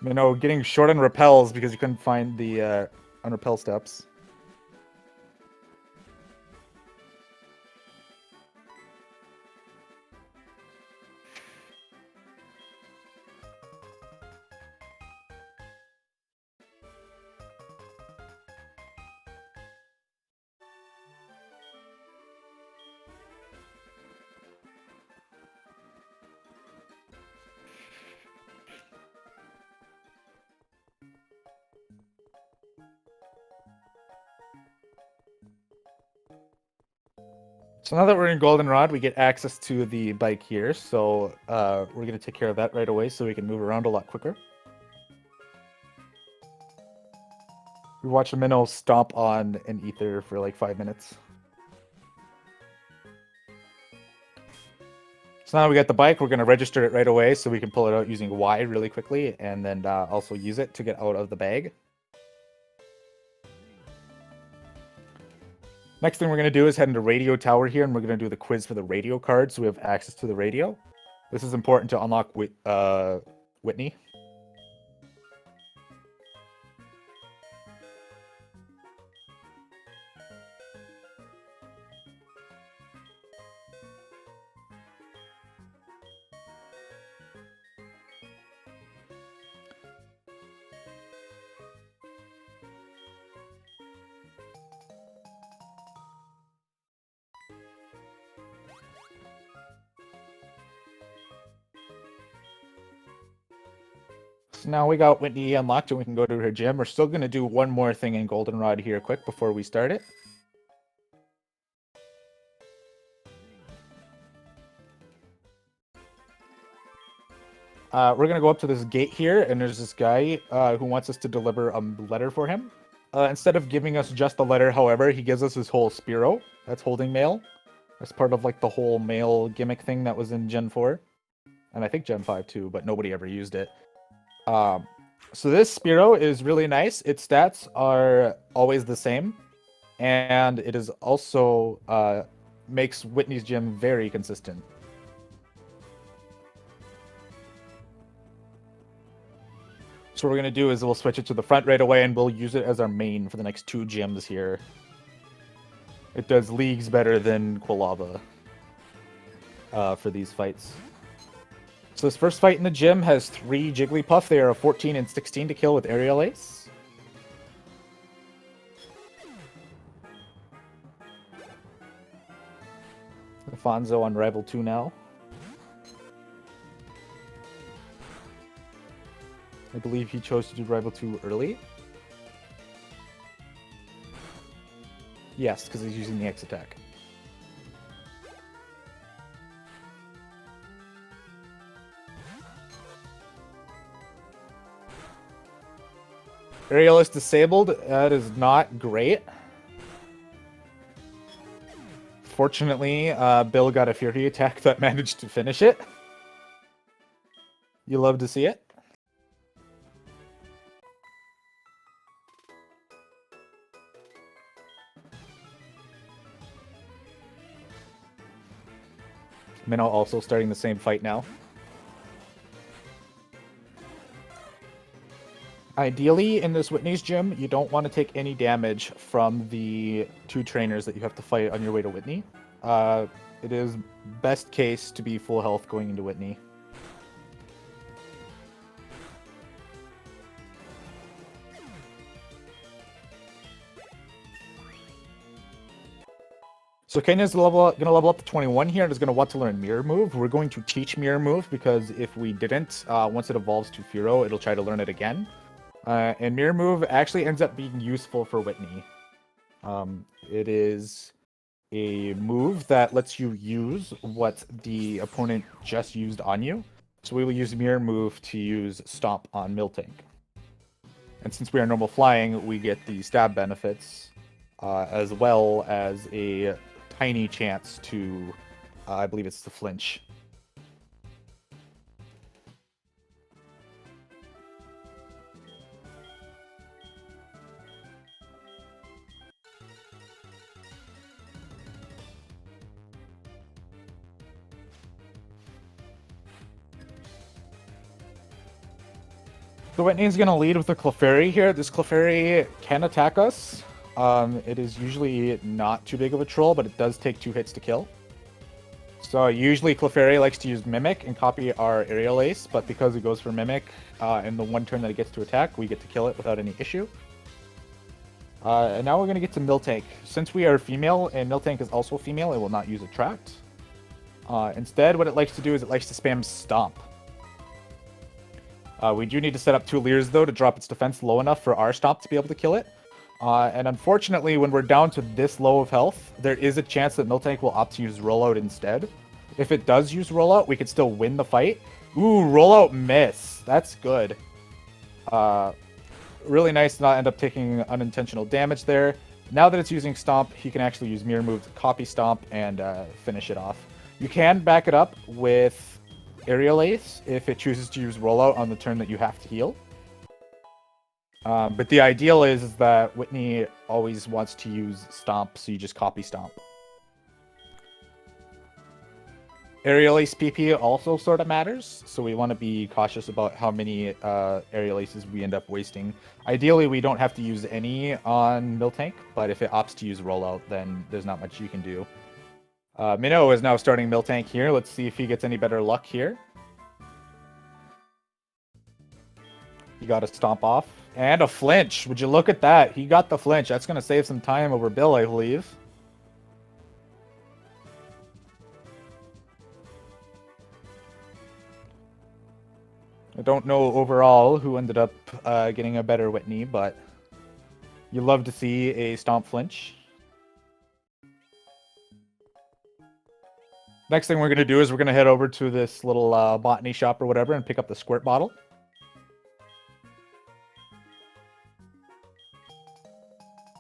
Minnow getting short on repels because he couldn't find the unrepel steps. So now that we're in Goldenrod, we get access to the bike here. So we're going to take care of that right away so we can move around a lot quicker. We watch a Minnow stomp on an ether for like 5 minutes. So now we got the bike, we're going to register it right away so we can pull it out using Y really quickly and then also use it to get out of the bag. Next thing we're going to do is head into Radio Tower here, and we're going to do the quiz for the radio card so we have access to the radio. This is important to unlock Whitney. So now we got Whitney unlocked and we can go to her gym. We're still going to do one more thing in Goldenrod here quick before we start it. We're going to go up to this gate here, and there's this guy who wants us to deliver a letter for him. Instead of giving us just a letter, however, he gives us his whole Spearow that's holding mail. That's part of like the whole mail gimmick thing that was in Gen 4. And I think Gen 5 too, but nobody ever used it. So this Spearow is really nice. Its stats are always the same. And it is also makes Whitney's gym very consistent. So what we're going to do is we'll switch it to the front right away, and we'll use it as our main for the next 2 gyms here. It does leagues better than Quilava for these fights. So this first fight in the gym has 3 Jigglypuff. They are a 14 and 16 to kill with Aerial Ace. Afonso on Rival 2 now. I believe he chose to do Rival 2 early. Yes, because he's using the X attack. Aerial is disabled. That is not great. Fortunately, Bill got a Fury attack that managed to finish it. You love to see it. Minnow also starting the same fight now. Ideally, in this Whitney's gym, you don't want to take any damage from the 2 trainers that you have to fight on your way to Whitney. It is best case to be full health going into Whitney. So Kenya's going to level up to 21 here and is going to want to learn Mirror Move. We're going to teach Mirror Move because if we didn't, once it evolves to Furo, it'll try to learn it again. And Mirror Move actually ends up being useful for Whitney. It is a move that lets you use what the opponent just used on you. So we will use Mirror Move to use Stomp on Miltank. And since we are normal flying, we get the stab benefits, as well as a tiny chance to, I believe it's the flinch. So Whitney's going to lead with the Clefairy here. This Clefairy can attack us. It is usually not too big of a troll, but it does take 2 hits to kill. So usually Clefairy likes to use Mimic and copy our Aerial Ace, but because it goes for Mimic, in the 1 turn that it gets to attack, we get to kill it without any issue. And now we're going to get to Miltank. Since we are female, and Miltank is also female, it will not use Attract. Instead, what it likes to do is it likes to spam Stomp. We do need to set up 2 Leers, though, to drop its defense low enough for our Stomp to be able to kill it. And unfortunately, when we're down to this low of health, there is a chance that Miltank will opt to use Rollout instead. If it does use Rollout, we could still win the fight. Ooh, Rollout miss. That's good. Really nice to not end up taking unintentional damage there. Now that it's using Stomp, he can actually use Mirror Move to copy Stomp and finish it off. You can back it up with Aerial Ace if it chooses to use Rollout on the turn that you have to heal. But the ideal is that Whitney always wants to use Stomp, so you just copy Stomp. Aerial Ace PP also sort of matters, so we want to be cautious about how many Aerial Aces we end up wasting. Ideally, we don't have to use any on Miltank, but if it opts to use Rollout, then there's not much you can do. Minnow is now starting Miltank here. Let's see if he gets any better luck here. He got a Stomp off. And a flinch. Would you look at that? He got the flinch. That's going to save some time over Bill, I believe. don't know overall who ended up getting a better Whitney, but you love to see a stomp flinch. Next thing we're going to do is we're going to head over to this little botany shop or whatever and pick up the squirt bottle.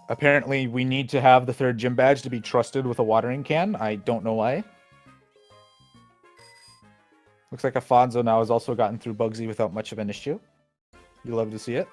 Apparently, we need to have the 3rd gym badge to be trusted with a watering can. I don't know why. Looks like Afonso now has also gotten through Bugsy without much of an issue. You love to see it.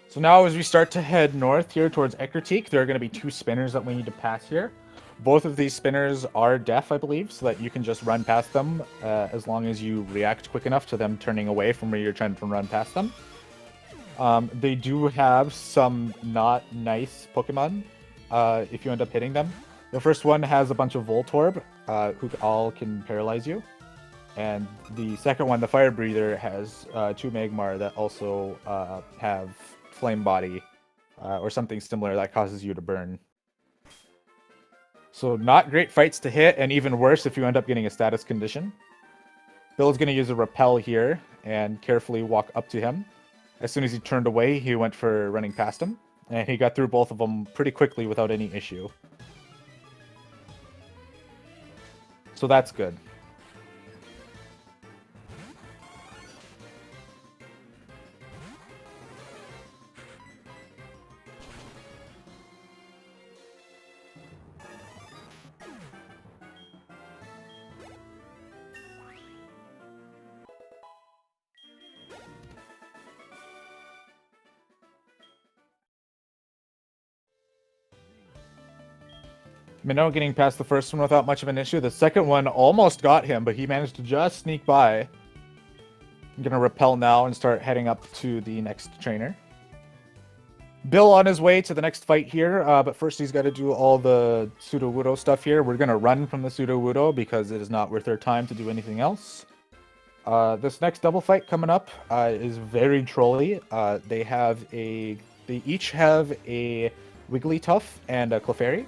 So now as we start to head north here towards Eckerteak, there are going to be 2 spinners that we need to pass here. Both of these spinners are deaf, I believe, so that you can just run past them as long as you react quick enough to them turning away from where you're trying to run past them. They do have some not nice Pokemon if you end up hitting them. The first one has a bunch of Voltorb, who all can paralyze you. And the second one, the Fire Breather, has 2 Magmar that also have Flame Body or something similar that causes you to burn. So not great fights to hit, and even worse if you end up getting a status condition. Bill's going to use a Repel here and carefully walk up to him. As soon as he turned away, he went for running past him. And he got through both of them pretty quickly without any issue. So that's good. Minnow getting past the first one without much of an issue. The second one almost got him, but he managed to just sneak by. I'm going to repel now and start heading up to the next trainer. Bill on his way to the next fight here, but first he's got to do all the Sudowoodo stuff here. We're going to run from the Sudowoodo because it is not worth their time to do anything else. This next double fight coming up is very trolly. They each have a Wigglytuff and a Clefairy.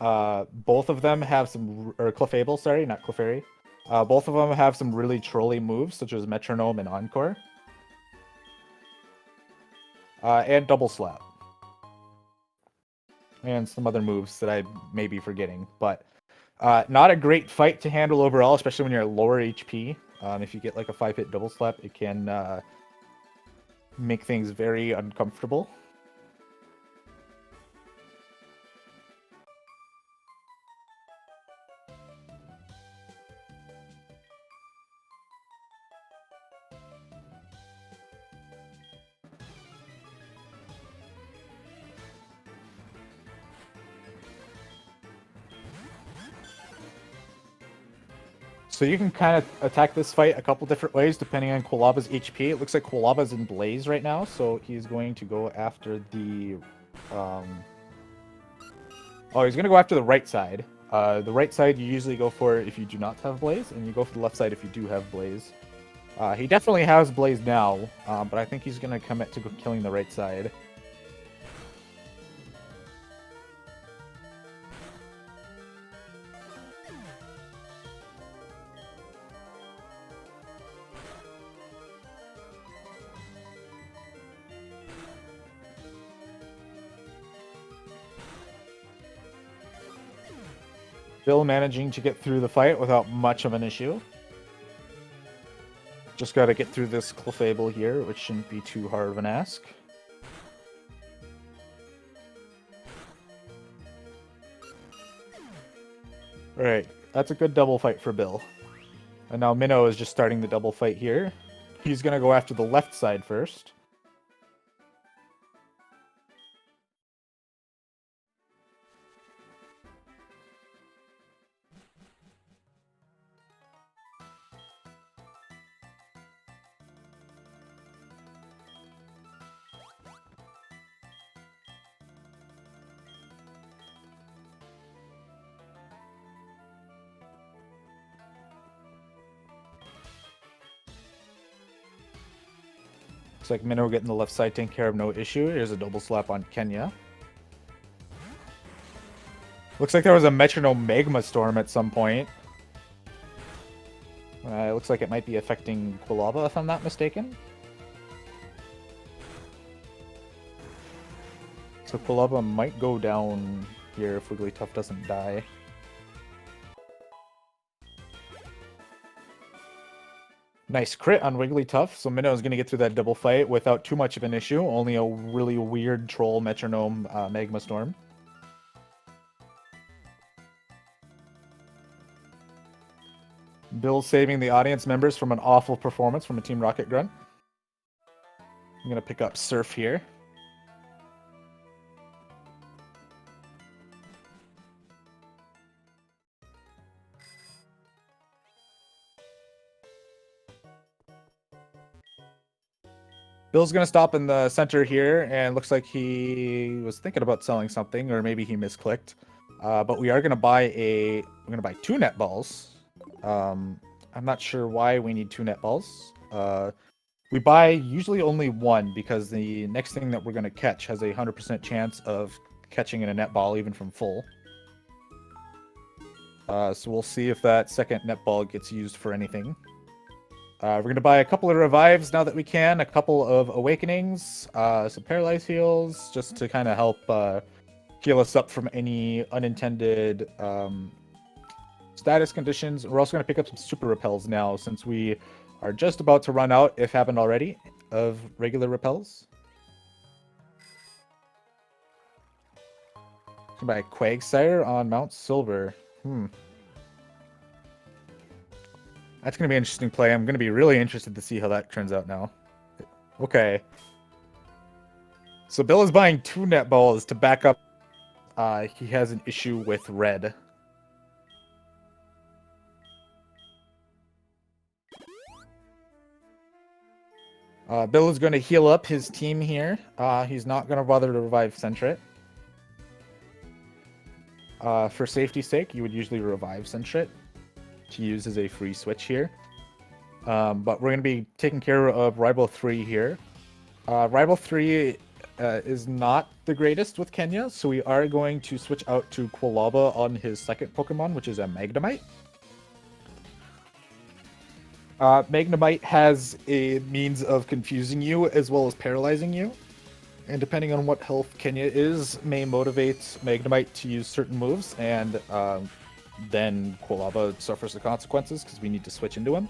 Both of them have some, or Clefable, sorry, not Clefairy. Both of them have some really trolly moves, such as Metronome and Encore. And Double Slap. And some other moves that I may be forgetting. But not a great fight to handle overall, especially when you're at lower HP. If you get like a 5-hit Double Slap, it can make things very uncomfortable. So you can kind of attack this fight a couple different ways depending on Quilaba's HP. It looks like Quilaba's in Blaze right now, so he's going to go after the... Oh, he's going to go after the right side. The right side you usually go for if you do not have Blaze, and you go for the left side if you do have Blaze. He definitely has Blaze now, but I think he's going to commit to killing the right side. Bill managing to get through the fight without much of an issue. Just got to get through this Clefable here, which shouldn't be too hard of an ask. Alright, that's a good double fight for Bill. And now Minnow is just starting the double fight here. He's going to go after the left side first. Looks like Minnow getting the left side taken care of, no issue. Here's a double slap on Kenya. Looks like there was a metronome magma storm at some point. It looks like it might be affecting Quilava, if I'm not mistaken. So Quilava might go down here if Wigglytuff doesn't die. Nice crit on Wigglytuff, so Minnow's going to get through that double fight without too much of an issue. Only a really weird troll metronome magma storm. Bill saving the audience members from an awful performance from a Team Rocket Grunt. I'm going to pick up Surf here. Bill's going to stop in the center here, and looks like he was thinking about selling something, or maybe he misclicked. But we are going to buy we're going to buy 2 net balls. I'm not sure why we need 2 net balls. We buy usually only 1 because the next thing that we're going to catch has a 100% chance of catching in a net ball even from full. So we'll see if that second net ball gets used for anything. We're going to buy a couple of revives now that we can, a couple of awakenings, some paralyze heals, just to kind of help heal us up from any unintended status conditions. We're also going to pick up some super repels now, since we are just about to run out, if haven't already, of regular repels. Going to buy Quagsire on Mount Silver. That's going to be an interesting play. I'm going to be really interested to see how that turns out now. Okay. So Bill is buying 2 net balls to back up. He has an issue with red. Bill is going to heal up his team here. He's not going to bother to revive Sentret. For safety's sake, you would usually revive Sentret to use as a free switch here. But we're going to be taking care of Rival 3 here. Rival 3 is not the greatest with Kenya, so we are going to switch out to Quilava on his second Pokemon, which is a Magnemite. Magnemite has a means of confusing you as well as paralyzing you. And depending on what health Kenya is, may motivate Magnemite to use certain moves, and then Quilava suffers the consequences because we need to switch into him.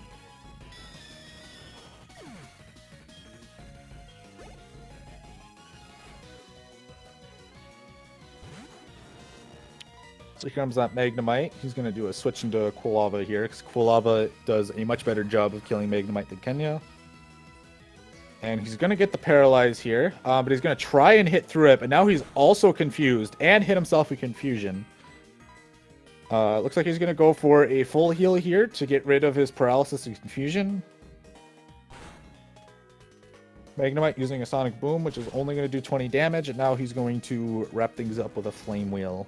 So here comes that Magnemite. He's going to do a switch into Quilava here, because Quilava does a much better job of killing Magnemite than Kenya. And he's going to get the Paralyze here, but he's going to try and hit through it, but now he's also confused and hit himself with Confusion. Looks like he's going to go for a full heal here to get rid of his paralysis and confusion. Magnemite using a Sonic Boom, which is only going to do 20 damage, and now he's going to wrap things up with a Flame Wheel.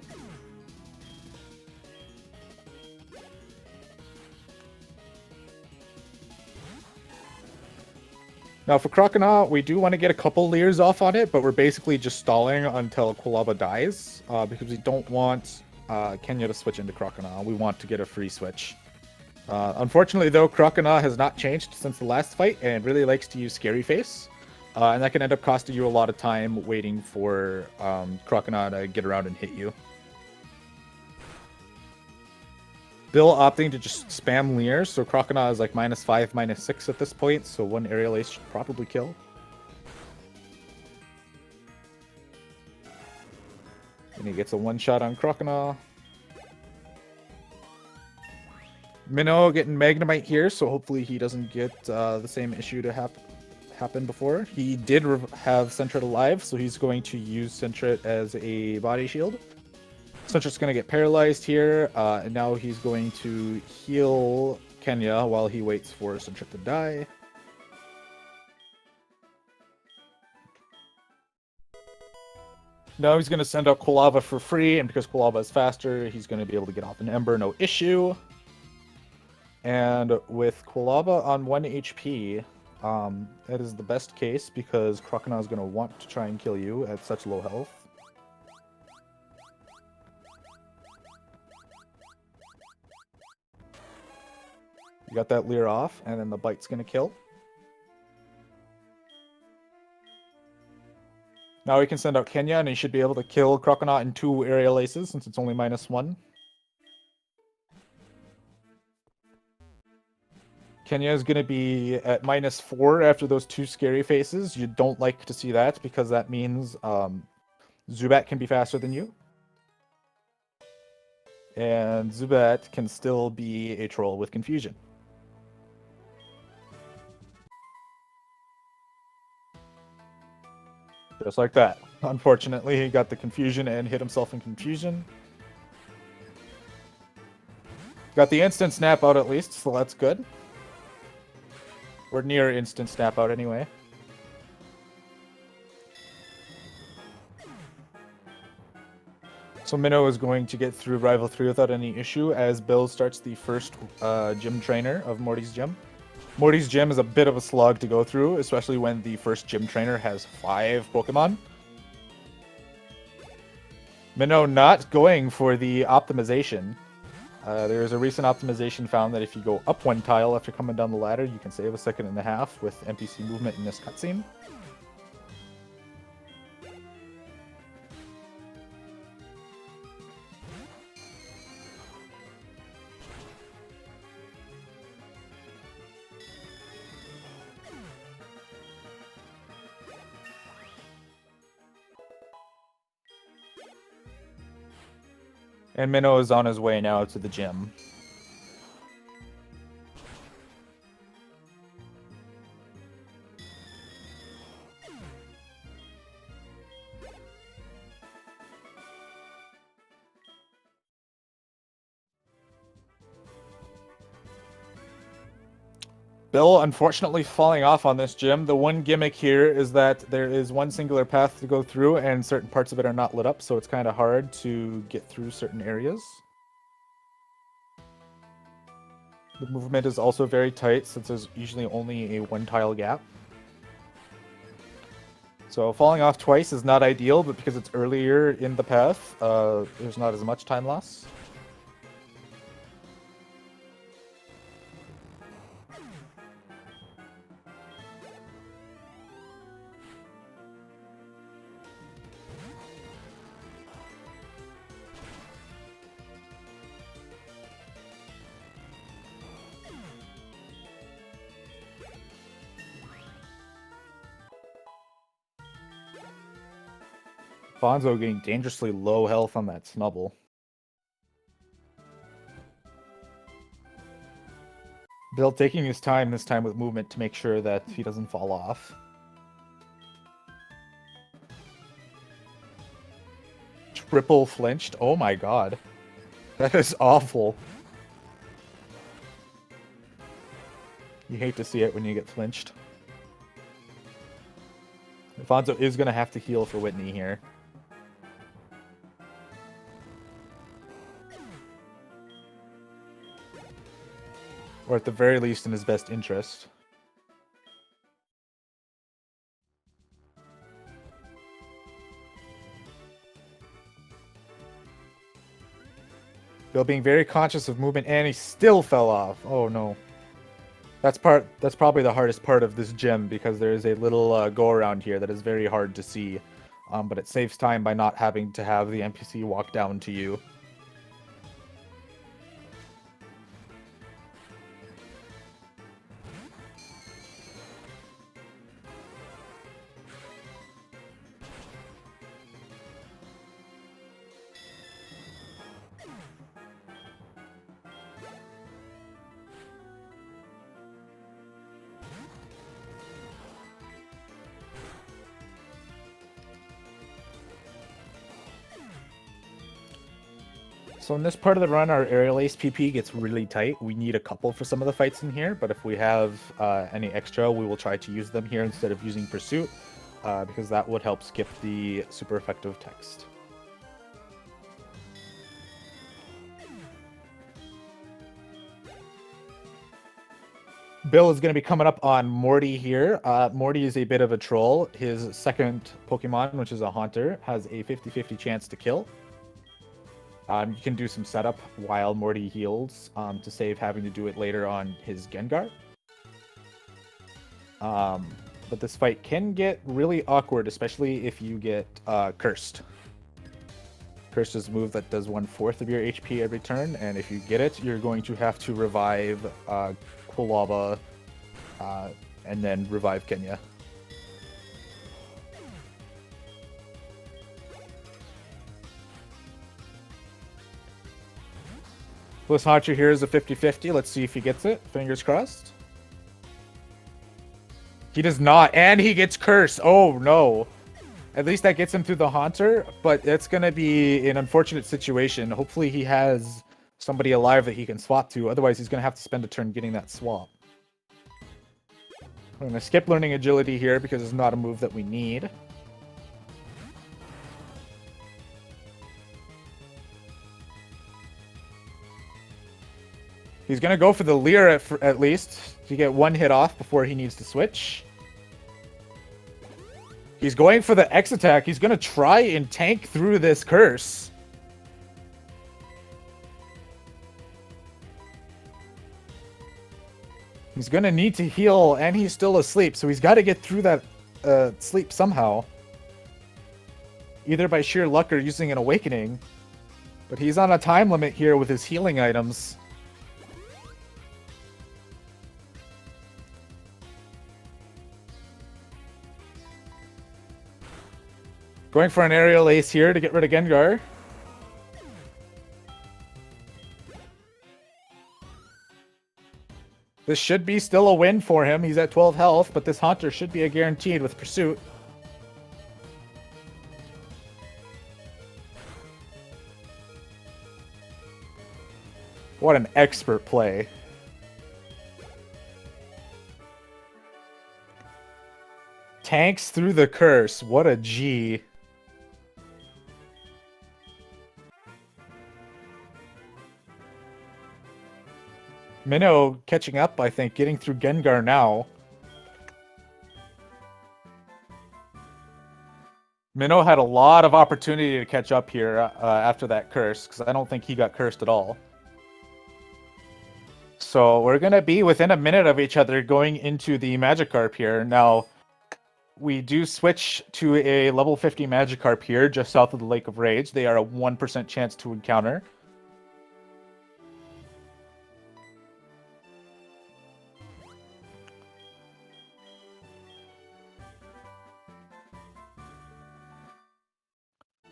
Now for Croconaw, we do want to get a couple Leers off on it, but we're basically just stalling until Quilava dies, because we don't want Kenya to switch into Croconaw. We want to get a free switch. Unfortunately, though, Croconaw has not changed since the last fight and really likes to use Scary Face. And that can end up costing you a lot of time waiting for Croconaw to get around and hit you. Bill opting to just spam Leer, so Croconaw is like -5, -6 at this point, so 1 Aerial Ace should probably kill. And he gets a 1-shot on Croconaw. Minnow getting Magnemite here, so hopefully he doesn't get the same issue to happen before. He did have Sentret alive, so he's going to use Sentret as a body shield. Sentret's going to get paralyzed here, and now he's going to heal Kenya while he waits for Sentret to die. Now he's going to send out Quilava for free, and because Quilava is faster, he's going to be able to get off an Ember, no issue. And with Quilava on 1 HP, That is the best case because Crocodile is going to want to try and kill you at such low health. You got that leer off, and then the bite's going to kill. Now we can send out Kenya, and he should be able to kill Croconaut in 2 aerial aces since it's only -1. Kenya is going to be at -4 after those 2 scary faces. You don't like to see that because that means Zubat can be faster than you. And Zubat can still be a troll with confusion. Just like that. Unfortunately, he got the confusion and hit himself in confusion. Got the instant snap out at least, so that's good. We're near instant snap out anyway. So Minnow is going to get through Rival 3 without any issue as Bill starts the first gym trainer of Morty's gym. Morty's gym is a bit of a slog to go through, especially when the first gym trainer has 5 Pokemon. Minnow not going for the optimization. There is a recent optimization found that if you go up 1 tile after coming down the ladder, you can save 1.5 seconds with NPC movement in this cutscene. And Minnow is on his way now to the gym. Bill, unfortunately, falling off on this gym. The one gimmick here is that there is one singular path to go through, and certain parts of it are not lit up, so it's kind of hard to get through certain areas. The movement is also very tight, since there's usually only a 1-tile gap. So falling off twice is not ideal, but because it's earlier in the path, there's not as much time loss. Bonzo getting dangerously low health on that Snubble. Bill taking his time this time with movement to make sure that he doesn't fall off. Triple flinched? Oh my god. That is awful. You hate to see it when you get flinched. Afonso is going to have to heal for Whitney here. Or at the very least in his best interest. Bill being very conscious of movement, and he still fell off. Oh no. That's probably the hardest part of this gym, because there is a little go around here that is very hard to see. But it saves time by not having to have the NPC walk down to you. So in this part of the run, our aerial ace PP gets really tight. We need a couple for some of the fights in here, but if we have any extra, we will try to use them here instead of using Pursuit, because that would help skip the super effective text. Bill is going to be coming up on Morty here. Morty is a bit of a troll. His second Pokemon, which is a Haunter, has a 50-50 chance to kill. You can do some setup while Morty heals to save having to do it later on his Gengar. But this fight can get really awkward, especially if you get Cursed. Cursed is a move that does 1/4 of your HP every turn, and if you get it, you're going to have to revive Quilava and then revive Kenya. Bliss Haunter here is a 50-50. Let's see if he gets it. Fingers crossed. He does not, and he gets Cursed. Oh, no. At least that gets him through the Haunter, but it's going to be an unfortunate situation. Hopefully he has somebody alive that he can swap to. Otherwise, he's going to have to spend a turn getting that swap. I'm going to skip learning agility here because it's not a move that we need. He's going to go for the Leer at least to get one hit off before he needs to switch. He's going for the X attack. He's going to try and tank through this curse. He's going to need to heal, and he's still asleep, so he's got to get through that sleep somehow. Either by sheer luck or using an awakening. But he's on a time limit here with his healing items. Going for an aerial ace here to get rid of Gengar. This should be still a win for him. He's at 12 health, but this Haunter should be a guaranteed with Pursuit. What an expert play. Tanks through the curse. What a G. Minnow catching up, I think, getting through Gengar now. Minnow had a lot of opportunity to catch up here after that curse, because I don't think he got cursed at all. So we're going to be within a minute of each other going into the Magikarp here. Now, we do switch to a level 50 Magikarp here, just south of the Lake of Rage. They are a 1% chance to encounter.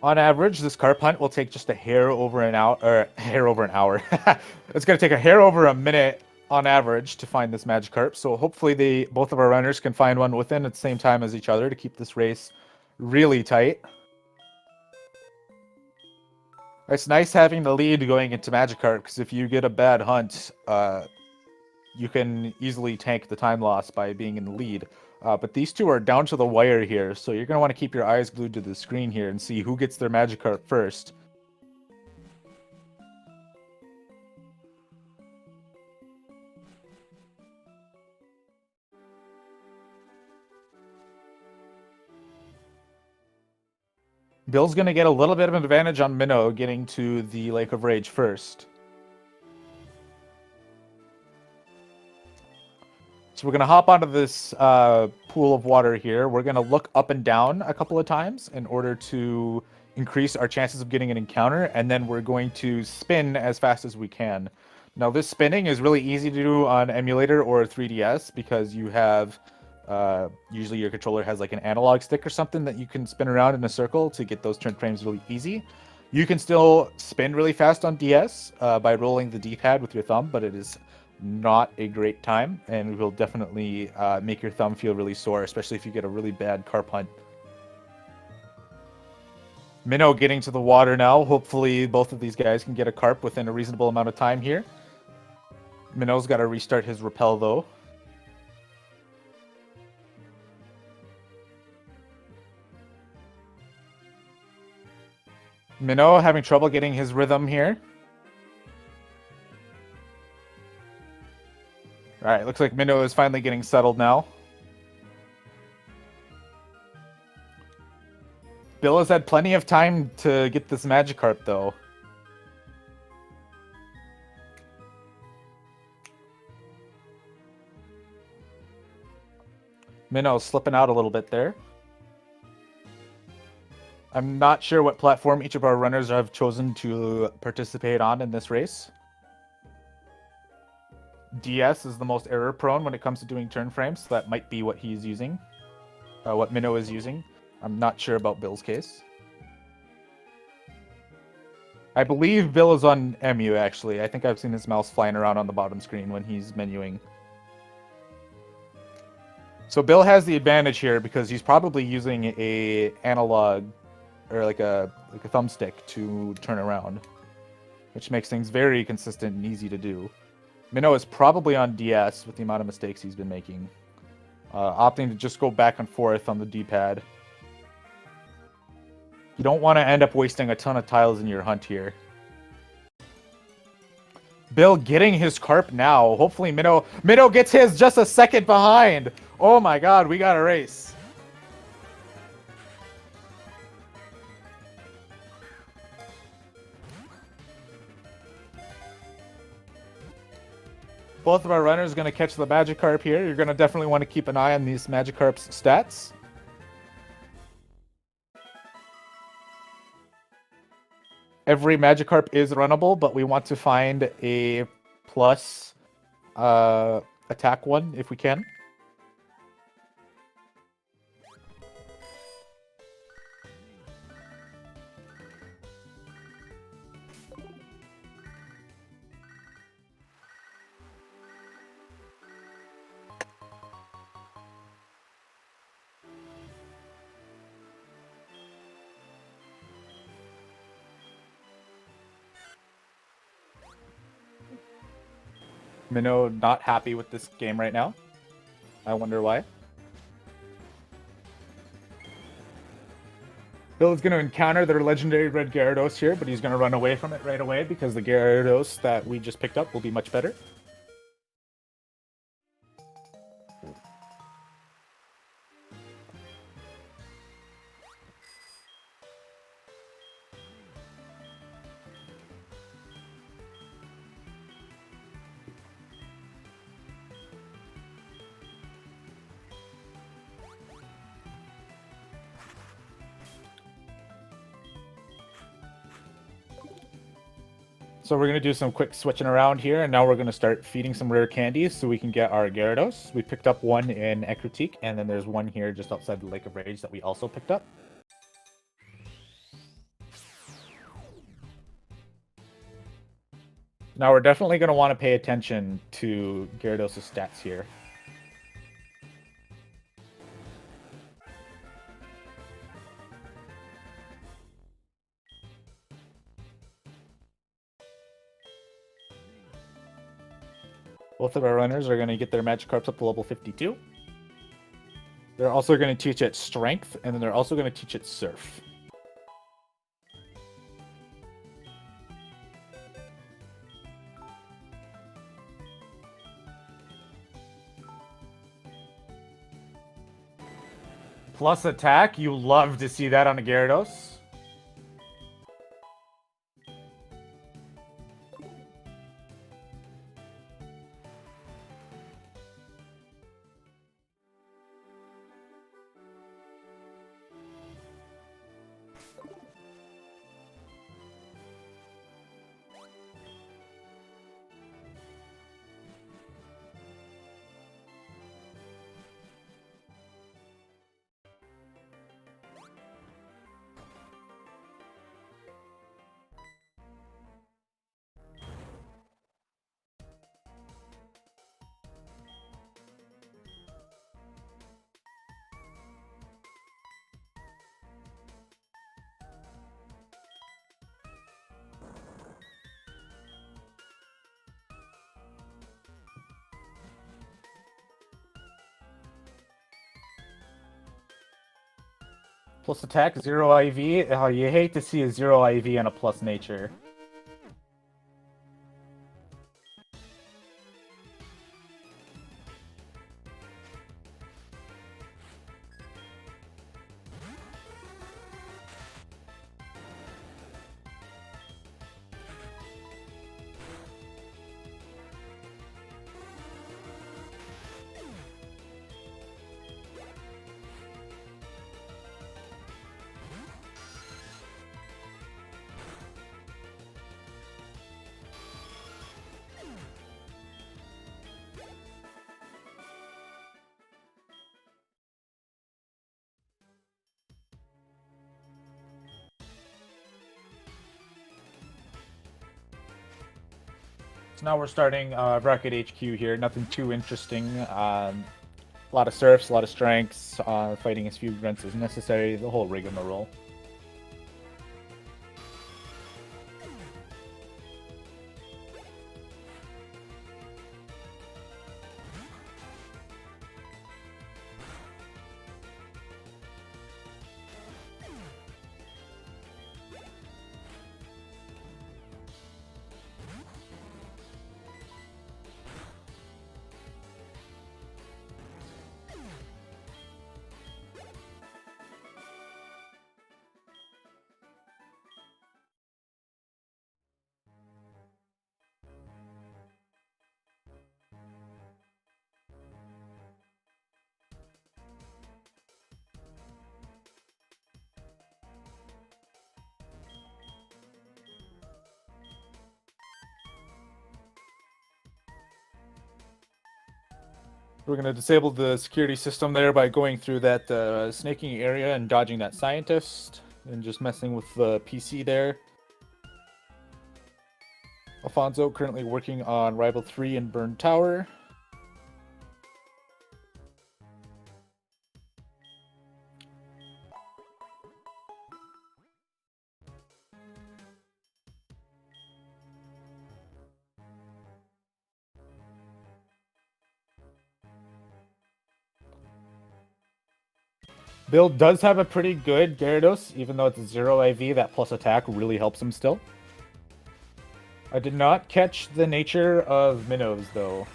On average, this carp hunt will take just a hair over an hour, or hair over an hour. It's going to take a hair over a minute on average to find this Magikarp. So hopefully both of our runners can find one within at the same time as each other to keep this race really tight. It's nice having the lead going into Magikarp, because if you get a bad hunt, you can easily tank the time loss by being in the lead. But these two are down to the wire here, so you're going to want to keep your eyes glued to the screen here and see who gets their Magikarp first. Bill's going to get a little bit of an advantage on Minnow getting to the Lake of Rage first. So we're going to hop onto this pool of water here. We're going to look up and down a couple of times in order to increase our chances of getting an encounter, and then we're going to spin as fast as we can. Now, this spinning is really easy to do on emulator or 3DS because you have, usually your controller has like an analog stick or something that you can spin around in a circle to get those turn frames really easy. You can still spin really fast on DS by rolling the D-pad with your thumb, but it is not a great time, and will definitely make your thumb feel really sore, especially if you get a really bad carp hunt. Minnow getting to the water now. Hopefully both of these guys can get a carp within a reasonable amount of time here. Minnow's got to restart his repel though. Minnow having trouble getting his rhythm here. Alright, looks like Minnow is finally getting settled now. Bill has had plenty of time to get this Magikarp, though. Minnow slipping out a little bit there. I'm not sure what platform each of our runners have chosen to participate on in this race. DS is the most error prone when it comes to doing turn frames, so that might be what he's using. What Minnow is using. I'm not sure about Bill's case. I believe Bill is on MU, actually. I think I've seen his mouse flying around on the bottom screen when he's menuing. So Bill has the advantage here because he's probably using a analog or like a thumbstick to turn around, which makes things very consistent and easy to do. Minnow is probably on DS with the amount of mistakes he's been making, opting to just go back and forth on the D-pad. You don't want to end up wasting a ton of tiles in your hunt here. Bill getting his carp now. Hopefully Minnow gets his just a second behind. Oh my god, we got a race. Both of our runners are going to catch the Magikarp here. You're going to definitely want to keep an eye on these Magikarp's stats. Every Magikarp is runnable, but we want to find a plus attack one if we can. Minnow not happy with this game right now. I wonder why. Bill is going to encounter their legendary red Gyarados here, but he's going to run away from it right away because the Gyarados that we just picked up will be much better. So we're going to do some quick switching around here, and now we're going to start feeding some rare candies so we can get our Gyarados. We picked up one in Ecruteak, and then there's one here just outside the Lake of Rage that we also picked up. Now we're definitely going to want to pay attention to Gyarados' stats here. Both of our runners are going to get their Magikarps up to level 52. They're also going to teach it Strength, and then they're also going to teach it Surf. Plus attack, you love to see that on a Gyarados. Plus attack, 0 IV. Oh, you hate to see a 0 IV and a plus nature. So now we're starting Rocket HQ here. Nothing too interesting. A lot of surfs, a lot of strengths, fighting as few grunts as necessary, the whole rigmarole. We're going to disable the security system there by going through that snaking area and dodging that scientist and just messing with the PC there. Afonso currently working on Rival 3 and Burn Tower. Bill does have a pretty good Gyarados, even though it's 0 IV, that plus attack really helps him still. I did not catch the nature of Minnows, though.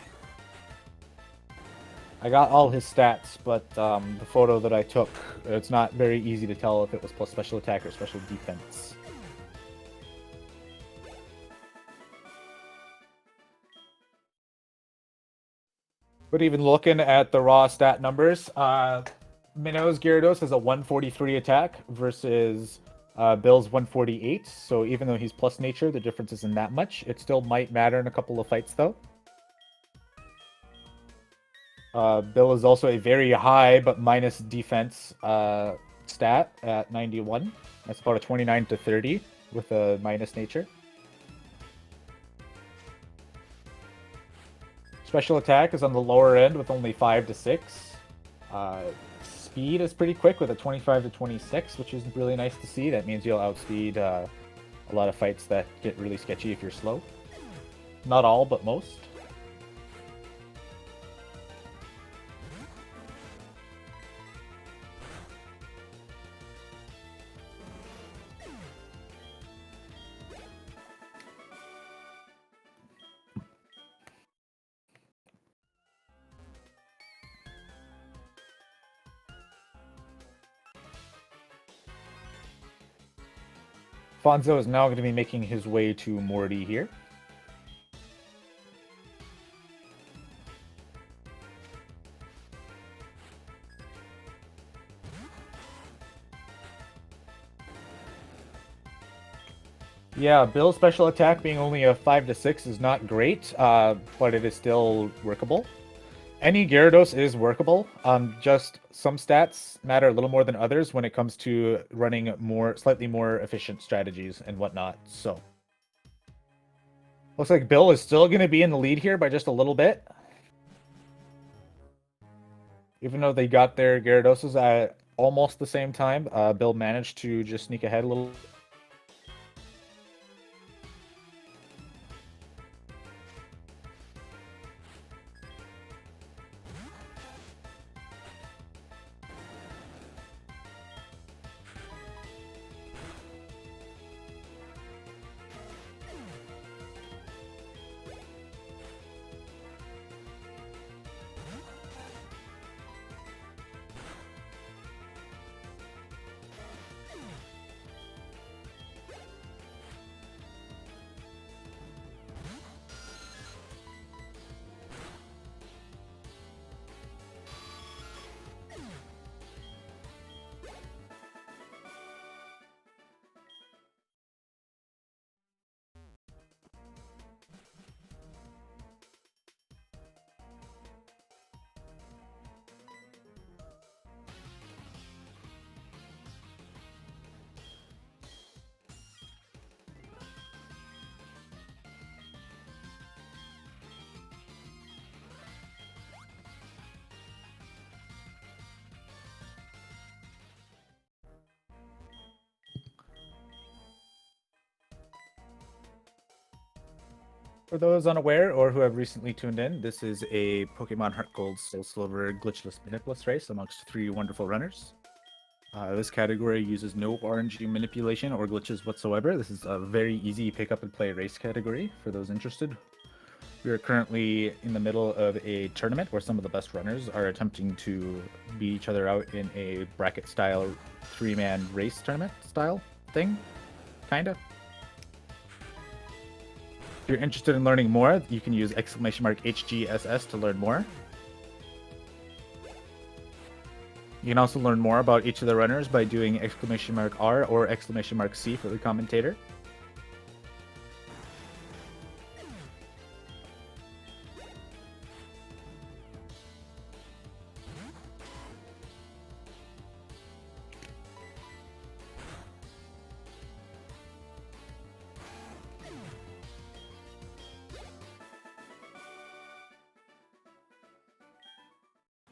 I got all his stats, but the photo that I took, it's not very easy to tell if it was plus special attack or special defense. But even looking at the raw stat numbers, Minnow's Gyarados has a 143 attack versus Bill's 148. So even though he's plus nature, the difference isn't that much. It still might matter in a couple of fights, though. Bill is also a very high but minus defense stat at 91. That's about a 29 to 30 with a minus nature. Special attack is on the lower end with only 5 to 6. Speed is pretty quick with a 25 to 26, which is really nice to see. That means you'll outspeed a lot of fights that get really sketchy if you're slow. Not all, but most. Afonso is now going to be making his way to Morty here. Yeah, Bill's special attack being only a 5 to 6 is not great, but it is still workable. Any Gyarados is workable. Just some stats matter a little more than others when it comes to running slightly more efficient strategies and whatnot. So, looks like Bill is still going to be in the lead here by just a little bit. Even though they got their Gyaradoses at almost the same time, Bill managed to just sneak ahead a little. For those unaware or who have recently tuned in, this is a Pokemon Heart Gold Soul Silver glitchless Manipless race amongst 3 wonderful runners. This category uses no RNG manipulation or glitches whatsoever. This is a very easy pick up and play race category for those interested. We are currently in the middle of a tournament where some of the best runners are attempting to beat each other out in a bracket style 3-man race tournament style thing, kinda. If you're interested in learning more, you can use !HGSS to learn more. You can also learn more about each of the runners by doing !R or !C for the commentator.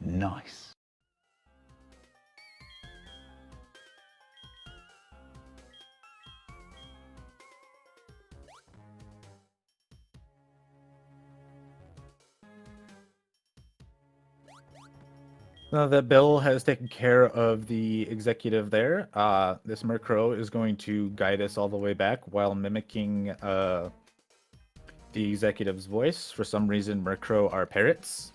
Nice. Now that Bill has taken care of the executive there, this Murkrow is going to guide us all the way back while mimicking the executive's voice. For some reason, Murkrow are parrots.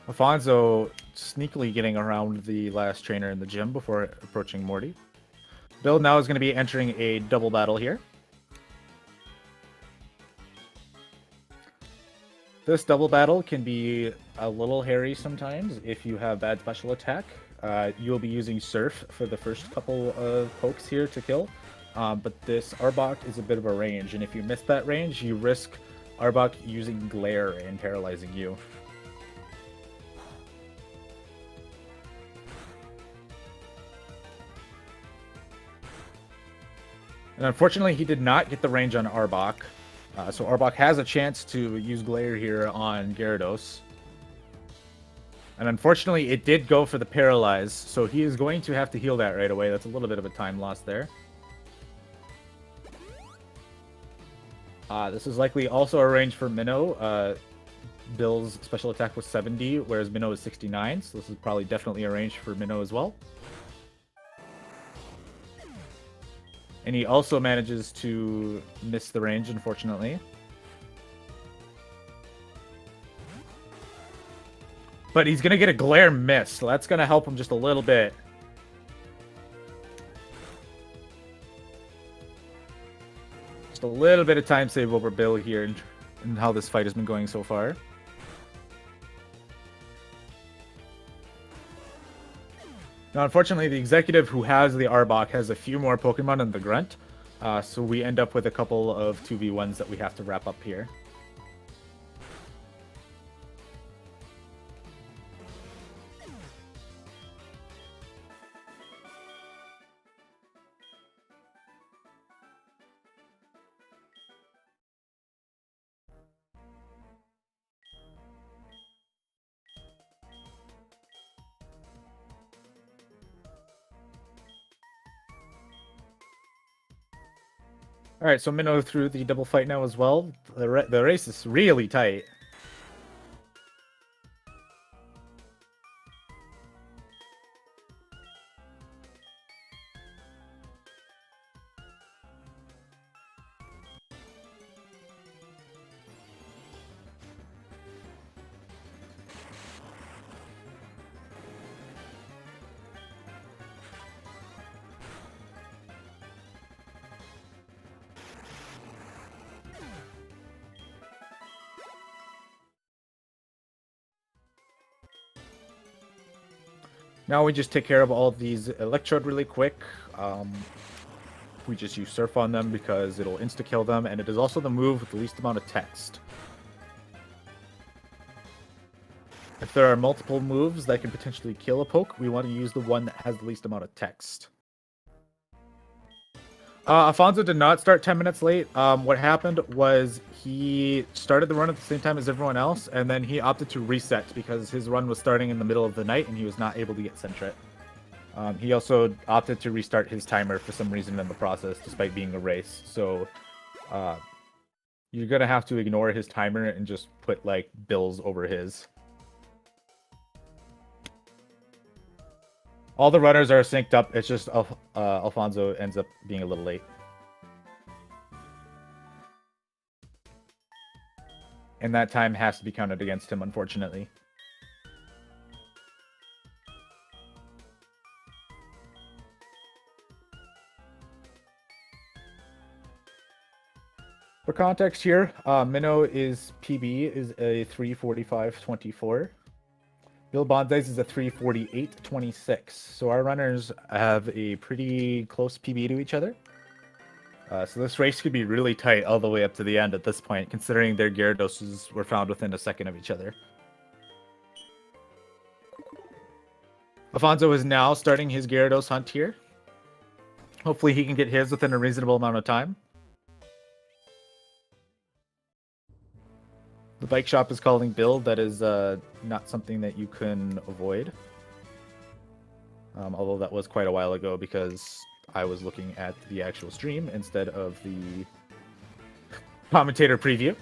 Afonso sneakily getting around the last trainer in the gym before approaching Morty. Bill now is going to be entering a double battle here. This double battle can be a little hairy sometimes if you have bad special attack. You'll be using Surf for the first couple of pokes here to kill, but this Arbok is a bit of a range, and if you miss that range, you risk Arbok using Glare and paralyzing you. And unfortunately, he did not get the range on Arbok. So Arbok has a chance to use Glare here on Gyarados. And unfortunately, it did go for the Paralyze, so he is going to have to heal that right away. That's a little bit of a time loss there. This is likely also a range for Minnow. Bill's special attack was 70, whereas Minnow is 69, so this is probably definitely a range for Minnow as well. And he also manages to miss the range, unfortunately. But he's going to get a Glare miss, so that's going to help him just a little bit. Just a little bit of time save over Bill here and how this fight has been going so far. Now, unfortunately, the executive who has the Arbok has a few more Pokemon than the Grunt, so we end up with a couple of 2v1s that we have to wrap up here. All right, so Minnow through the double fight now as well. The race is really tight. Now we just take care of all of these electrode really quick. We just use surf on them because it'll insta-kill them, and it is also the move with the least amount of text. If there are multiple moves that can potentially kill a poke, we want to use the one that has the least amount of text. Afonso did not start 10 minutes late. What happened was he started the run at the same time as everyone else, and then he opted to reset because his run was starting in the middle of the night and he was not able to get Sentret. He also opted to restart his timer for some reason in the process, despite being a race. So you're going to have to ignore his timer and just put, like, Bill's over his. All the runners are synced up. It's just Afonso ends up being a little late. And that time has to be counted against him, unfortunately. For context here, Minnow is PB is a 3:45.24. BillBonzai's is a 3:48.26. So our runners have a pretty close PB to each other. So this race could be really tight all the way up to the end at this point, considering their Gyarados were found within a second of each other. Afonso is now starting his Gyarados hunt here. Hopefully he can get his within a reasonable amount of time. The bike shop is calling Bill. That is not something that you can avoid. Although that was quite a while ago because I was looking at the actual stream instead of the commentator preview.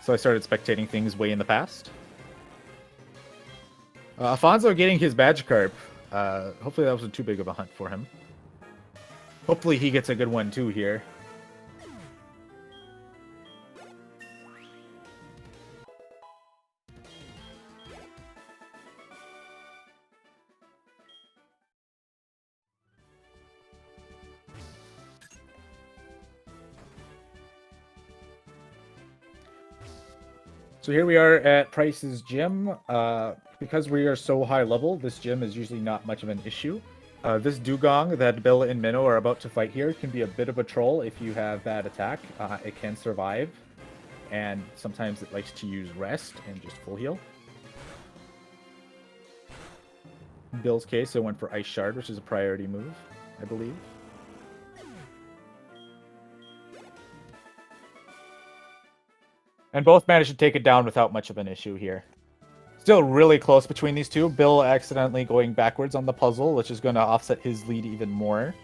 So I started spectating things way in the past. Afonso getting his Magikarp. Hopefully that wasn't too big of a hunt for him. Hopefully he gets a good one too here. So here we are at Price's gym. Because we are so high level, this gym is usually not much of an issue. This Dugong that Bill and Minnow are about to fight here can be a bit of a troll if you have bad attack. It can survive, and sometimes it likes to use rest and just full heal. In Bill's case, it went for Ice Shard, which is a priority move, I believe. And both managed to take it down without much of an issue here. Still really close between these two. Bill accidentally going backwards on the puzzle, which is going to offset his lead even more.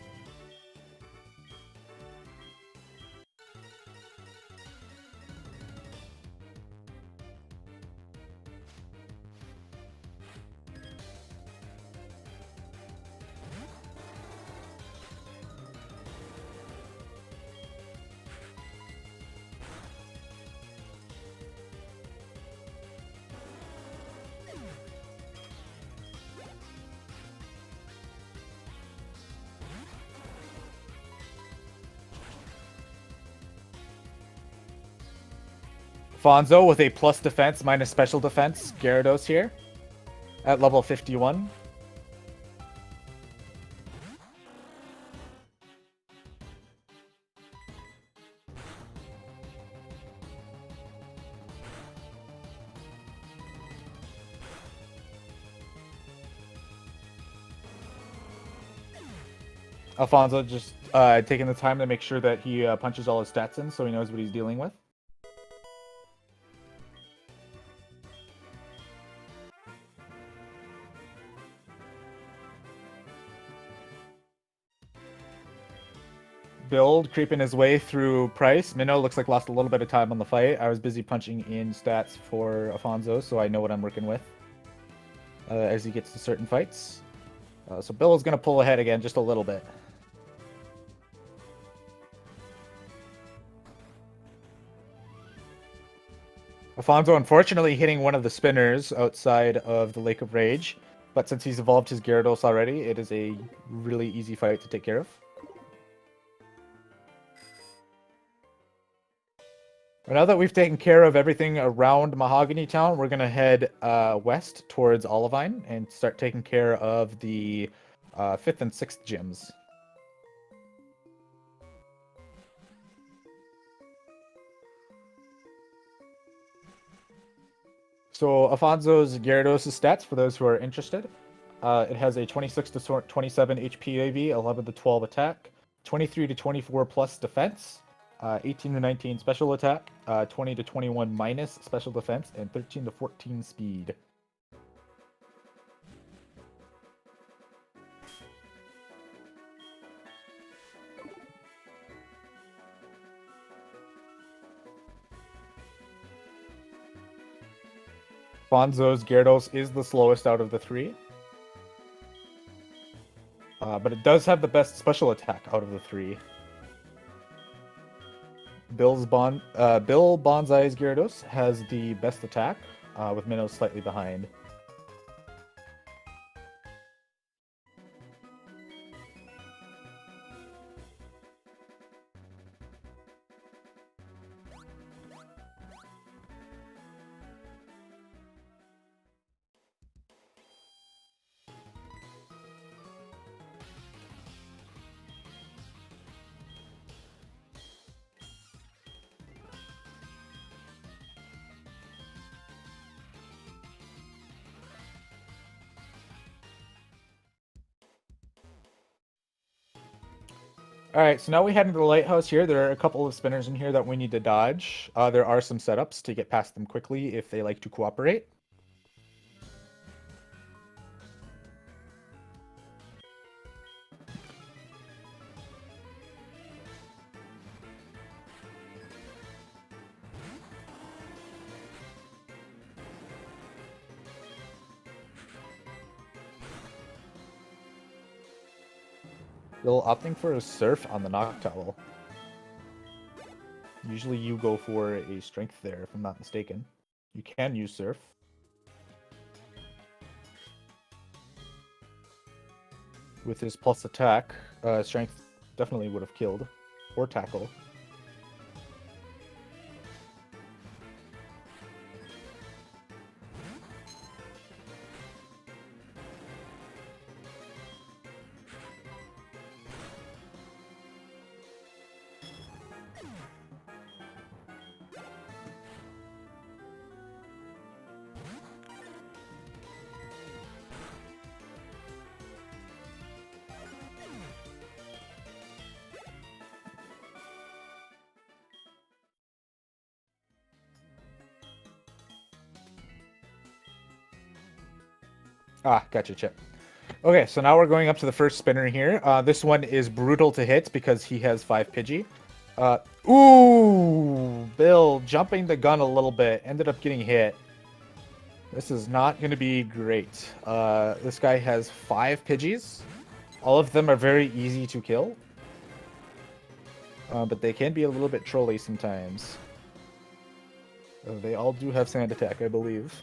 Afonso with a plus defense, minus special defense. Gyarados here at level 51. Afonso just taking the time to make sure that he punches all his stats in so he knows what he's dealing with. Build creeping his way through Price. Minnow looks like lost a little bit of time on the fight. I was busy punching in stats for Afonso, so I know what I'm working with as he gets to certain fights. So Bill is going to pull ahead again just a little bit. Afonso unfortunately hitting one of the spinners outside of the Lake of Rage, but since he's evolved his Gyarados already, it is a really easy fight to take care of. Now that we've taken care of everything around Mahogany Town, we're gonna head west towards Olivine and start taking care of the 5th and 6th gyms. So Afonso's Gyarados' stats, for those who are interested. It has a 26 to 27 HP AV, 11 to 12 attack, 23 to 24 plus defense, 18 to 19 special attack, 20 to 21 minus special defense, and 13 to 14 speed. Bonzo's Gyarados is the slowest out of the three. But it does have the best special attack out of the three. BillBonzai's Gyarados has the best attack, with Minnow slightly behind. Alright, so now we head into the lighthouse here. There are a couple of spinners in here that we need to dodge. There are some setups to get past them quickly if they like to cooperate. Bill opting for a surf on the Noctowl. Usually you go for a strength there, if I'm not mistaken. You can use surf. With his plus attack, strength definitely would have killed. Or tackle. Ah, gotcha, Chip. Okay, so now we're going up to the first spinner here. This one is brutal to hit because he has 5 Pidgey. Ooh, Bill jumping the gun a little bit. Ended up getting hit. This is not going to be great. This guy has 5 Pidgeys. All of them are very easy to kill. But they can be a little bit trolly sometimes. They all do have sand attack, I believe.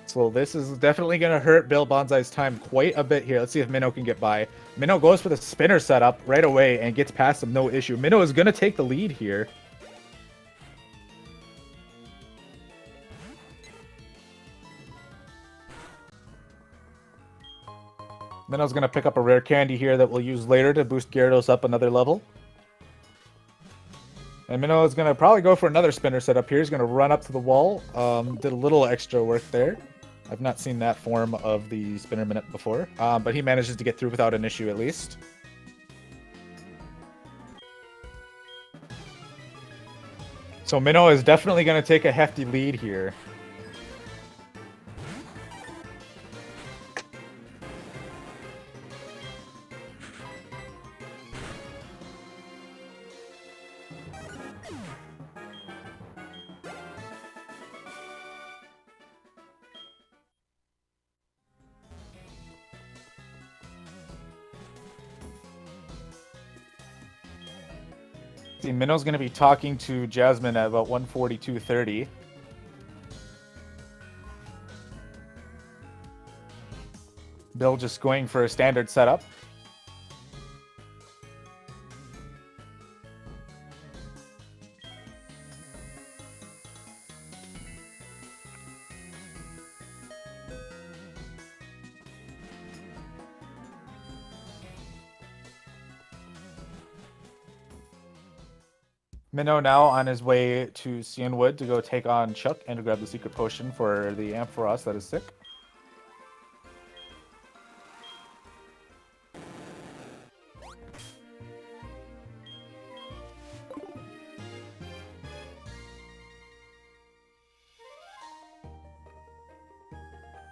So this is definitely going to hurt BillBonzai's time quite a bit here. Let's see if Minnow can get by. Minnow goes for the spinner setup right away and gets past him, no issue. Minnow is going to take the lead here. Minnow's going to pick up a rare candy here that we'll use later to boost Gyarados up another level. And Minnow is going to probably go for another spinner setup here. He's going to run up to the wall. Did a little extra work there. I've not seen that form of the spinner minute before. But he manages to get through without an issue at least. So Minnow is definitely going to take a hefty lead here. See, Minnow's going to be talking to Jasmine at about 142.30. Bill just going for a standard setup. Minnow now on his way to Cianwood to go take on Chuck and to grab the secret potion for the Ampharos that is sick.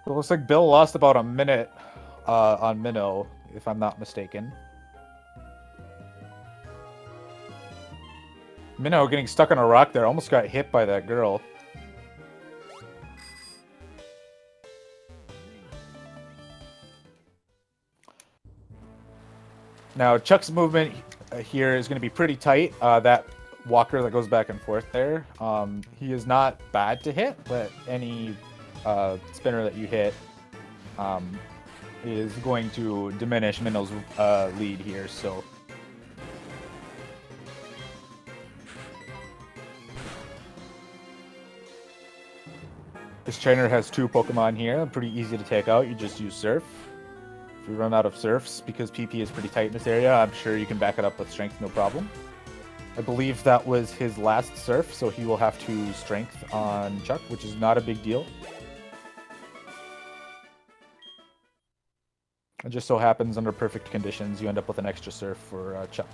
So it looks like Bill lost about a minute on Minnow, if I'm not mistaken. Minnow getting stuck on a rock there, almost got hit by that girl. Now, Chuck's movement here is going to be pretty tight. That walker that goes back and forth there, he is not bad to hit, but any spinner that you hit is going to diminish Minnow's lead here, so... This trainer has 2 Pokemon here, pretty easy to take out. You just use Surf. If you run out of Surfs, because PP is pretty tight in this area, I'm sure you can back it up with Strength, no problem. I believe that was his last Surf, so he will have to Strength on Chuck, which is not a big deal. It just so happens under perfect conditions, you end up with an extra Surf for Chuck.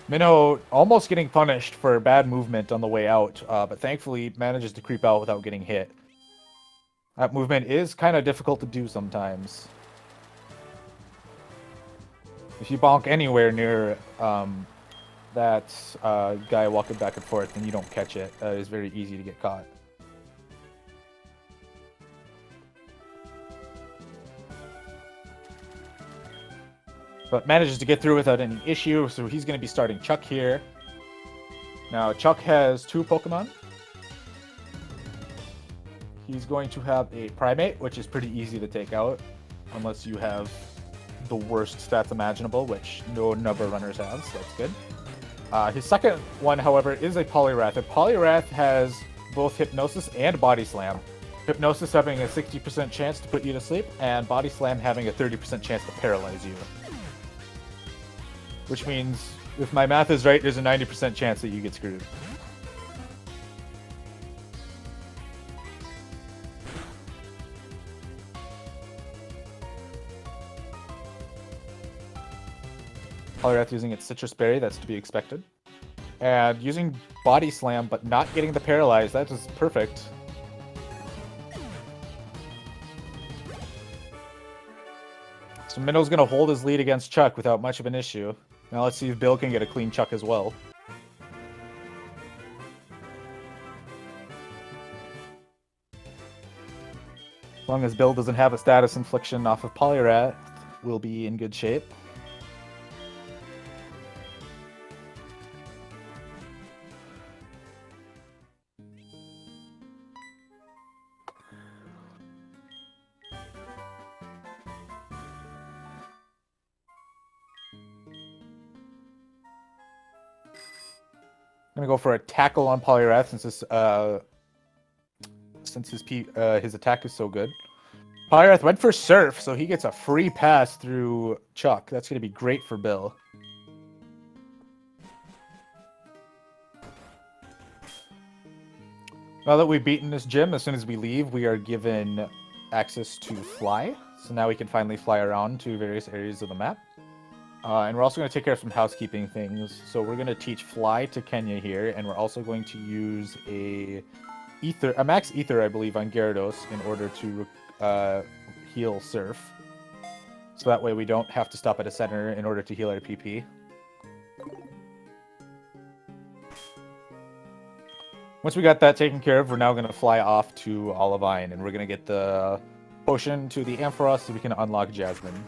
Minnow almost getting punished for bad movement on the way out, but thankfully manages to creep out without getting hit. That movement is kind of difficult to do sometimes. If you bonk anywhere near that guy walking back and forth and you don't catch it, it's very easy to get caught. But manages to get through without any issue, so he's going to be starting Chuck here. Now, Chuck has 2 Pokemon. He's going to have a Primate, which is pretty easy to take out, unless you have the worst stats imaginable, which no number of runners have, so that's good. His second one, however, is a Poliwrath. A Poliwrath has both Hypnosis and Body Slam. Hypnosis having a 60% chance to put you to sleep, and Body Slam having a 30% chance to paralyze you. Which means, if my math is right, there's a 90% chance that you get screwed. Poliwrath using its Citrus Berry, that's to be expected. And using Body Slam, but not getting the Paralyze, that is perfect. So Minnow's going to hold his lead against Chuck without much of an issue. Now let's see if Bill can get a clean Chuck as well. As long as Bill doesn't have a status infliction off of Poliwrath, we'll be in good shape. I'm gonna go for a tackle on Poliwrath since his attack is so good. Poliwrath went for Surf, so he gets a free pass through Chuck. That's gonna be great for Bill. Now that we've beaten this gym, as soon as we leave, we are given access to fly. So now we can finally fly around to various areas of the map. And we're also going to take care of some housekeeping things. So we're going to teach Fly to Kenya here, and we're also going to use a max Ether, I believe, on Gyarados in order to heal Surf. So that way we don't have to stop at a center in order to heal our PP. Once we got that taken care of, we're now going to fly off to Olivine, and we're going to get the potion to the Ampharos so we can unlock Jasmine.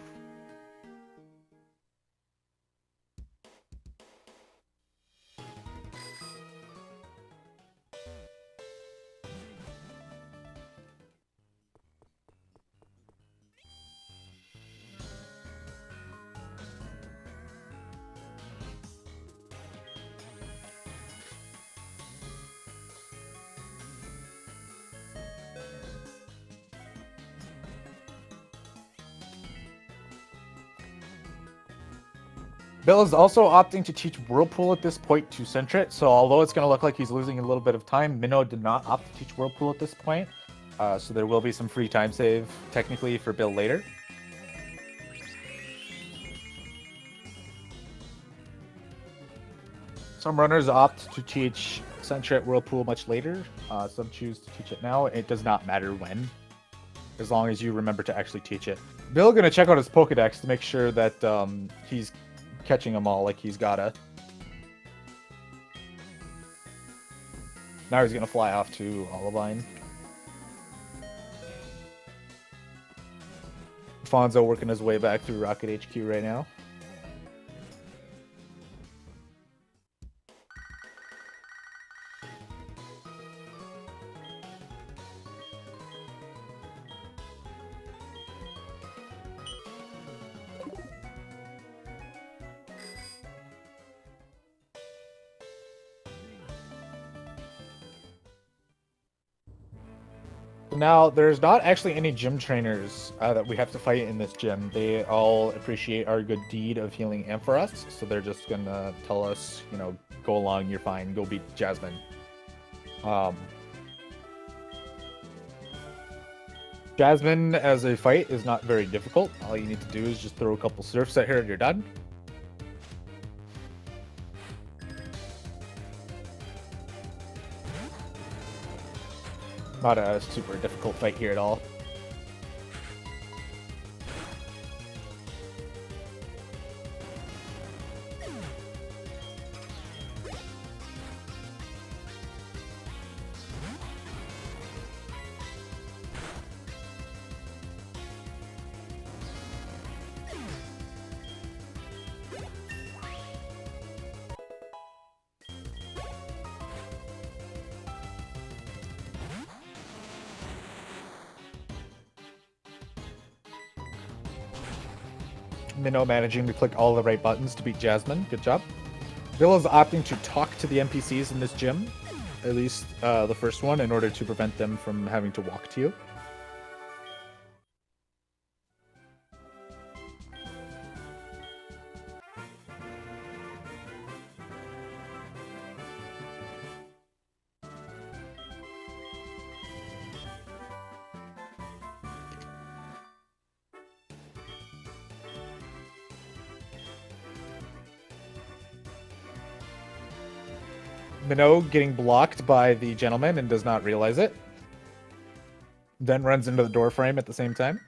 Bill is also opting to teach Whirlpool at this point to Centret, so although it's going to look like he's losing a little bit of time, Minnow did not opt to teach Whirlpool at this point, so there will be some free time save, technically, for Bill later. Some runners opt to teach Centret Whirlpool much later, some choose to teach it now. It does not matter when, as long as you remember to actually teach it. Bill going to check out his Pokedex to make sure that he's catching them all like he's gotta. Now he's gonna fly off to Olivine. Afonso working his way back through Rocket HQ right now. Now, there's not actually any gym trainers that we have to fight in this gym. They all appreciate our good deed of healing Ampharos, so they're just gonna tell us, you know, go along, you're fine, go beat Jasmine. Jasmine as a fight is not very difficult. All you need to do is just throw a couple surfs at her and you're done. Not a super difficult fight here at all. Minnow managing to click all the right buttons to beat Jasmine. Good job. Bill is opting to talk to the NPCs in this gym, at least the first one, in order to prevent them from having to walk to you. Minnow getting blocked by the gentleman and does not realize it. Then runs into the door frame at the same time.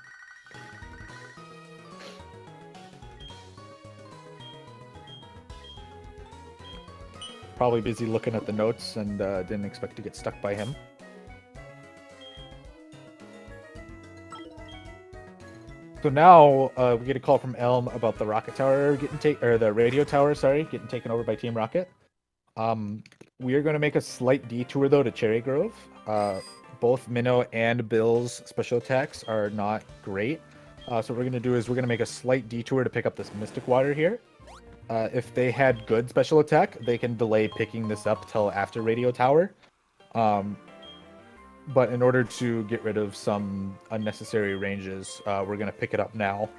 Probably busy looking at the notes and didn't expect to get stuck by him. So now we get a call from Elm about the rocket tower the radio tower, sorry, getting taken over by Team Rocket. We are going to make a slight detour, though, to Cherry Grove. Both Minnow and Bill's special attacks are not great. So what we're going to do is we're going to make a slight detour to pick up this Mystic Water here. If they had good special attack, they can delay picking this up till after Radio Tower. But in order to get rid of some unnecessary ranges, we're going to pick it up now.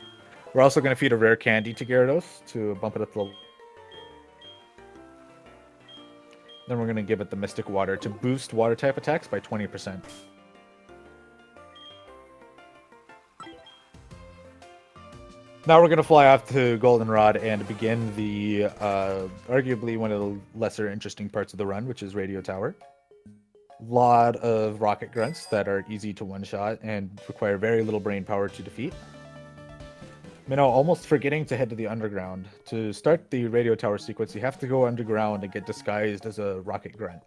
We're also going to feed a rare candy to Gyarados to bump it up to the... Then we're going to give it the Mystic Water to boost Water-type attacks by 20%. Now we're going to fly off to Goldenrod and begin the, arguably one of the lesser interesting parts of the run, which is Radio Tower. Lot of rocket grunts that are easy to one-shot and require very little brain power to defeat. Minnow almost forgetting to head to the underground. To start the radio tower sequence, you have to go underground and get disguised as a rocket grunt.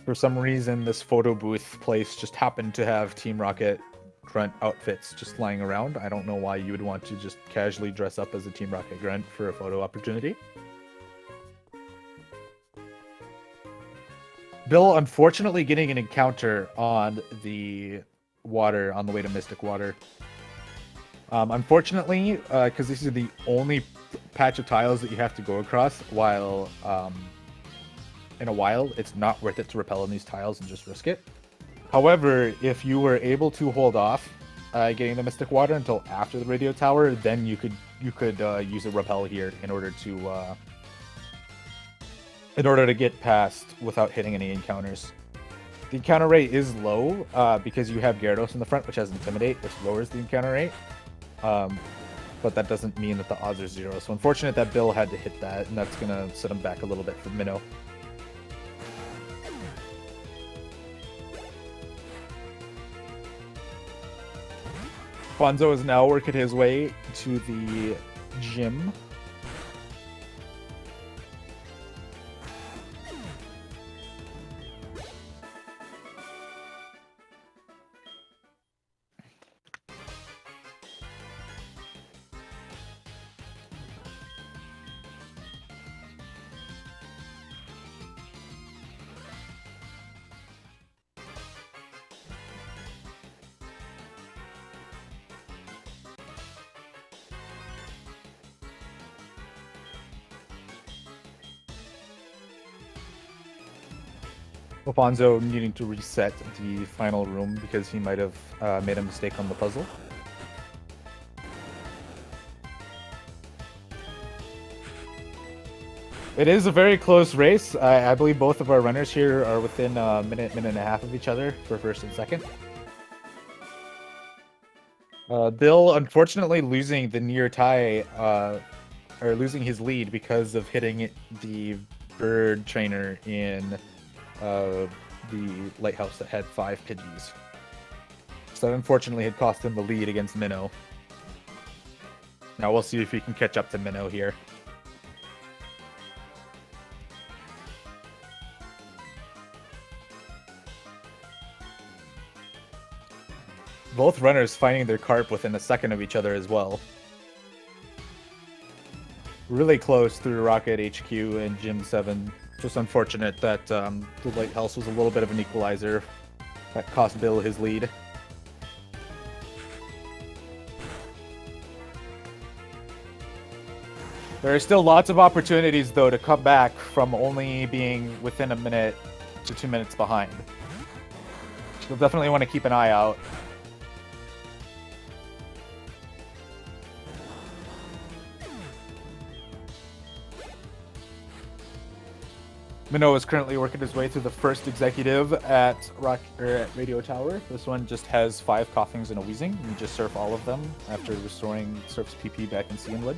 For some reason, this photo booth place just happened to have Team Rocket grunt outfits just lying around. I don't know why you would want to just casually dress up as a Team Rocket grunt for a photo opportunity. Bill, unfortunately, getting an encounter on the water on the way to Mystic Water. Unfortunately, because this is the only patch of tiles that you have to go across while in a wild, it's not worth it to repel on these tiles and just risk it. However, if you were able to hold off getting the Mystic Water until after the radio tower, then you could use a repel here in order to get past without hitting any encounters. The encounter rate is low because you have Gyarados in the front, which has Intimidate, which lowers the encounter rate. But that doesn't mean that the odds are 0. So unfortunate that Bill had to hit that, and that's going to set him back a little bit for Minnow. Afonso is now working his way to the gym. Afonso needing to reset the final room because he might have made a mistake on the puzzle. It is a very close race. I believe both of our runners here are within a minute and a half of each other for first and second. Bill, unfortunately, losing the near tie, or losing his lead because of hitting the bird trainer in the lighthouse that had 5 Pidgeys. So that unfortunately had cost him the lead against Minnow. Now we'll see if he can catch up to Minnow here. Both runners finding their carp within a second of each other as well. Really close through Rocket HQ and Gym 7. Just unfortunate that the Lighthouse was a little bit of an equalizer that cost Bill his lead. There are still lots of opportunities, though, to come back from only being within a minute to 2 minutes behind. You'll definitely want to keep an eye out. Minnow is currently working his way through the first executive at Radio Tower. This one just has 5 coughings and a wheezing. You just surf all of them after restoring Surf's PP back in Cianwood.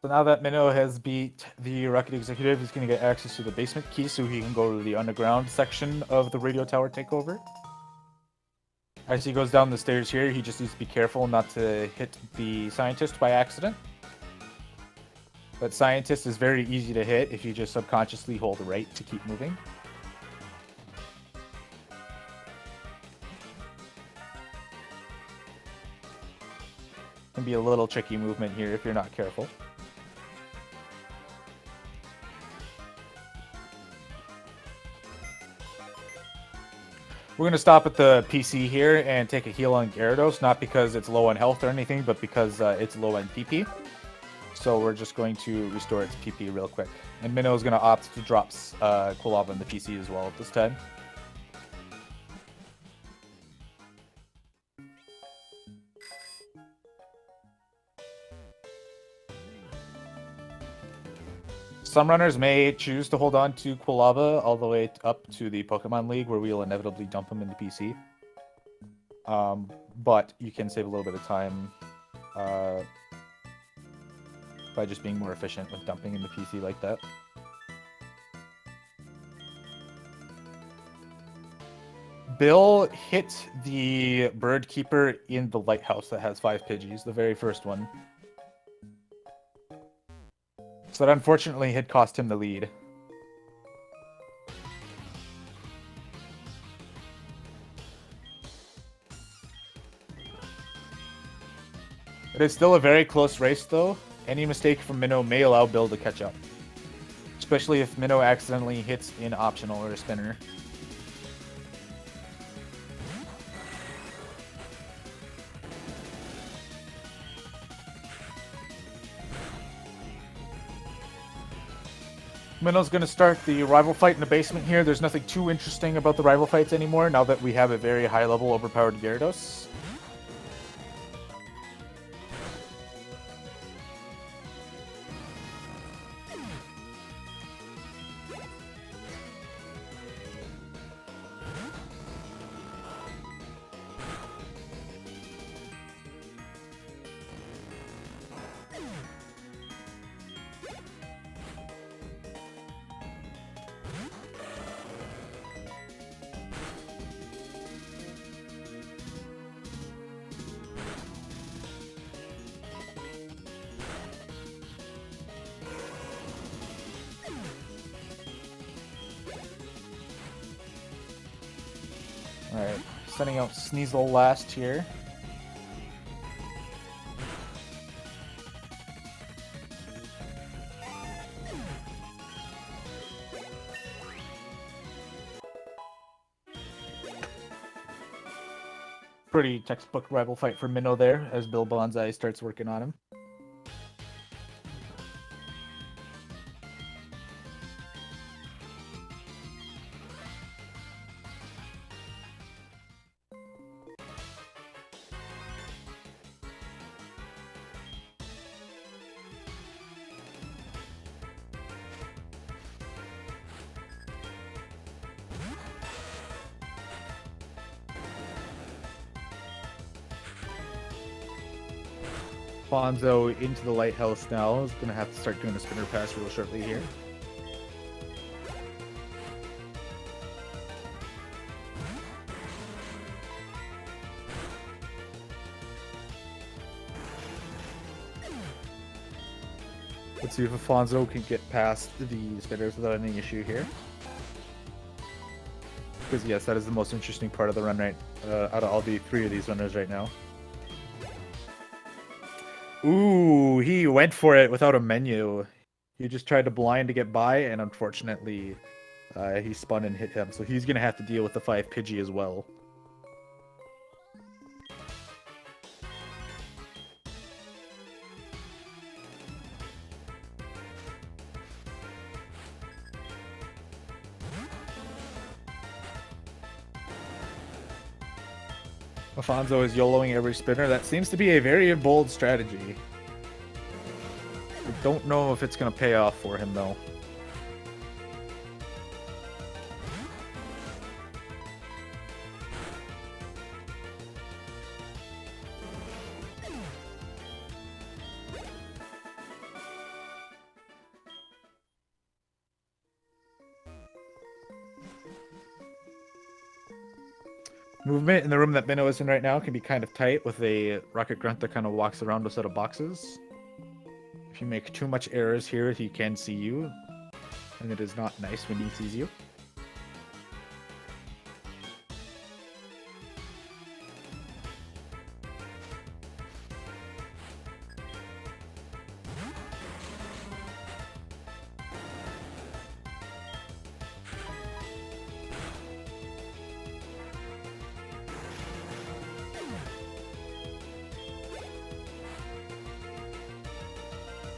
So now that Minnow has beat the Rocket Executive, he's going to get access to the basement key so he can go to the underground section of the Radio Tower takeover. As he goes down the stairs here, he just needs to be careful not to hit the Scientist by accident. But Scientist is very easy to hit if you just subconsciously hold right to keep moving. Can be a little tricky movement here if you're not careful. We're going to stop at the PC here and take a heal on Gyarados, not because it's low on health or anything, but because it's low on PP. So we're just going to restore its PP real quick. And Minnow is going to opt to drop Quilava in the PC as well at this time. Some runners may choose to hold on to Quilava all the way up to the Pokemon League, where we'll inevitably dump him in the PC. But you can save a little bit of time by just being more efficient with dumping in the PC like that. Bill hit the bird keeper in the lighthouse that has 5 Pidgeys, the very first one. So that unfortunately had cost him the lead. It is still a very close race, though. Any mistake from Minnow may allow Bill to catch up. Especially if Minnow accidentally hits in optional or a spinner. Minnow's going to start the rival fight in the basement here. There's nothing too interesting about the rival fights anymore now that we have a very high-level overpowered Gyarados. Alright, sending out Sneasel last here. Pretty textbook rival fight for Minnow there, as BillBonzai starts working on him. Afonso into the lighthouse now. Is going to have to start doing a spinner pass real shortly here. Let's see if Afonso can get past the spinners without any issue here. Because yes, that is the most interesting part of the run right out of all the 3 of these runners right now. Ooh, he went for it without a menu. He just tried to blind to get by, and unfortunately, he spun and hit him. So he's going to have to deal with the 5 Pidgey as well. Afonso is YOLOing every spinner. That seems to be a very bold strategy. I don't know if it's going to pay off for him, though. Movement in the room that Minnow is in right now can be kind of tight with a Rocket Grunt that kind of walks around a set of boxes. If you make too much errors here, he can see you, and it is not nice when he sees you.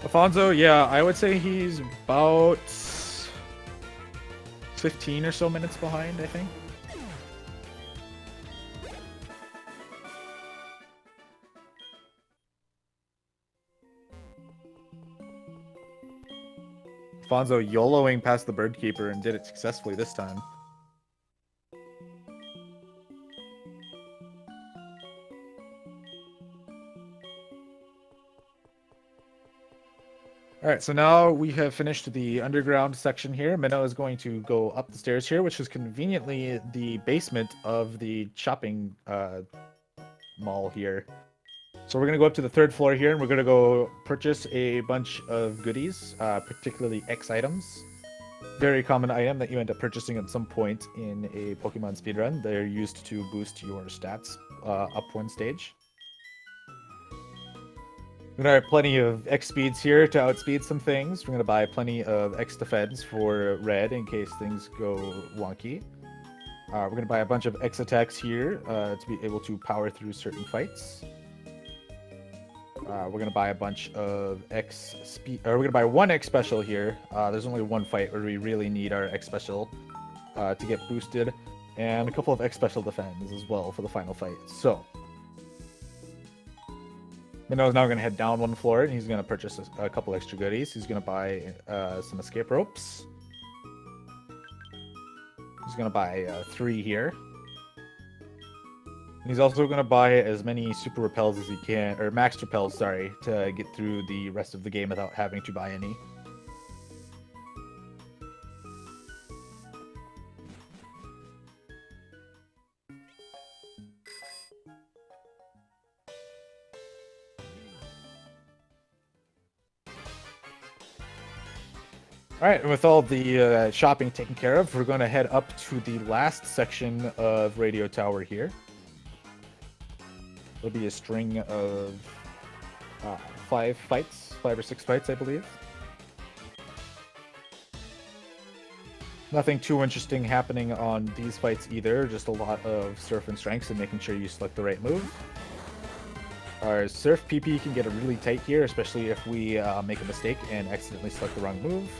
Afonso, yeah, I would say he's about 15 or so minutes behind, I think. Afonso YOLOing past the bird keeper and did it successfully this time. All right, so now we have finished the underground section here. Minnow is going to go up the stairs here, which is conveniently the basement of the shopping mall here. So we're going to go up to the third floor here, and we're going to go purchase a bunch of goodies, particularly X items. Very common item that you end up purchasing at some point in a Pokemon speedrun. They're used to boost your stats up one stage. We're gonna have plenty of X speeds here to outspeed some things. We're gonna buy plenty of X defense for red in case things go wonky. We're gonna buy a bunch of X attacks here to be able to power through certain fights. We're gonna buy a bunch of X speed, or we're gonna buy one X special here. There's only one fight where we really need our X special to get boosted, and a couple of X special defense as well for the final fight. So. Minnow's now going to head down one floor, and he's going to purchase a couple extra goodies. He's going to buy some escape ropes. He's going to buy 3 here. And he's also going to buy as many super repels as he can, or max repels, sorry, to get through the rest of the game without having to buy any. All right, and with all the shopping taken care of, we're going to head up to the last section of Radio Tower here. There'll be a string of 5 or 6 fights, I believe. Nothing too interesting happening on these fights either, just a lot of surf and strengths and making sure you select the right move. Our surf PP can get really tight here, especially if we make a mistake and accidentally select the wrong move.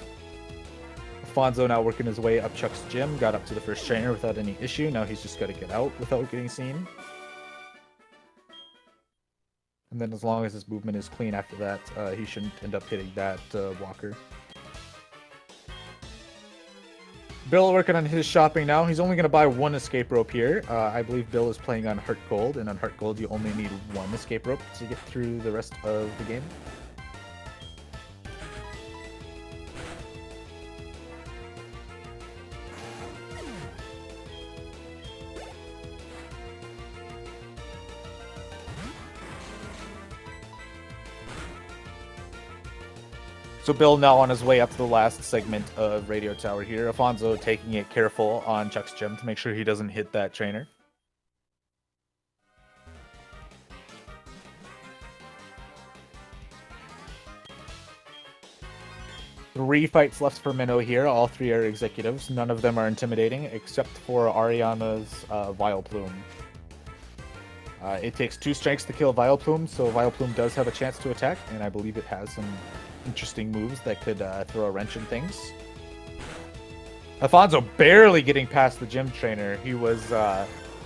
Afonso now working his way up Chuck's gym, got up to the first trainer without any issue. Now he's just got to get out without getting seen. And then as long as his movement is clean after that, he shouldn't end up hitting that walker. Bill working on his shopping now. He's only going to buy 1 escape rope here. I believe Bill is playing on Heart Gold, and on Heart Gold you only need 1 escape rope to get through the rest of the game. So Bill now on his way up to the last segment of Radio Tower here. Afonso taking it careful on Chuck's gym to make sure he doesn't hit that trainer. Three fights left for Minnow here. All 3 are executives. None of them are intimidating except for Ariana's Vileplume. It takes 2 strengths to kill Vileplume, so Vileplume does have a chance to attack, and I believe it has some interesting moves that could throw a wrench in things. Afonso barely getting past the gym trainer. He was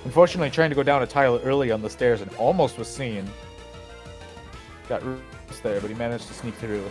unfortunately trying to go down a tile early on the stairs and almost was seen. Got roots there, but he managed to sneak through.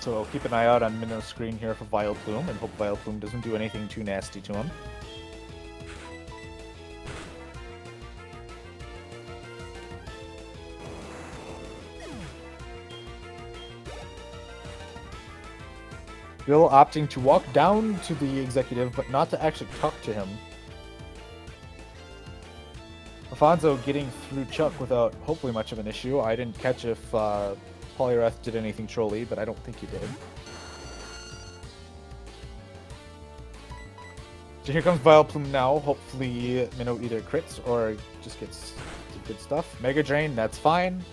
So keep an eye out on Minnow's screen here for Vileplume, and hope Vileplume doesn't do anything too nasty to him. Bill opting to walk down to the executive, but not to actually talk to him. Afonso getting through Chuck without hopefully much of an issue. I didn't catch if Polyrath did anything trolly, but I don't think he did. So here comes Vileplume now. Hopefully Minnow either crits or just gets some good stuff. Mega Drain, that's fine.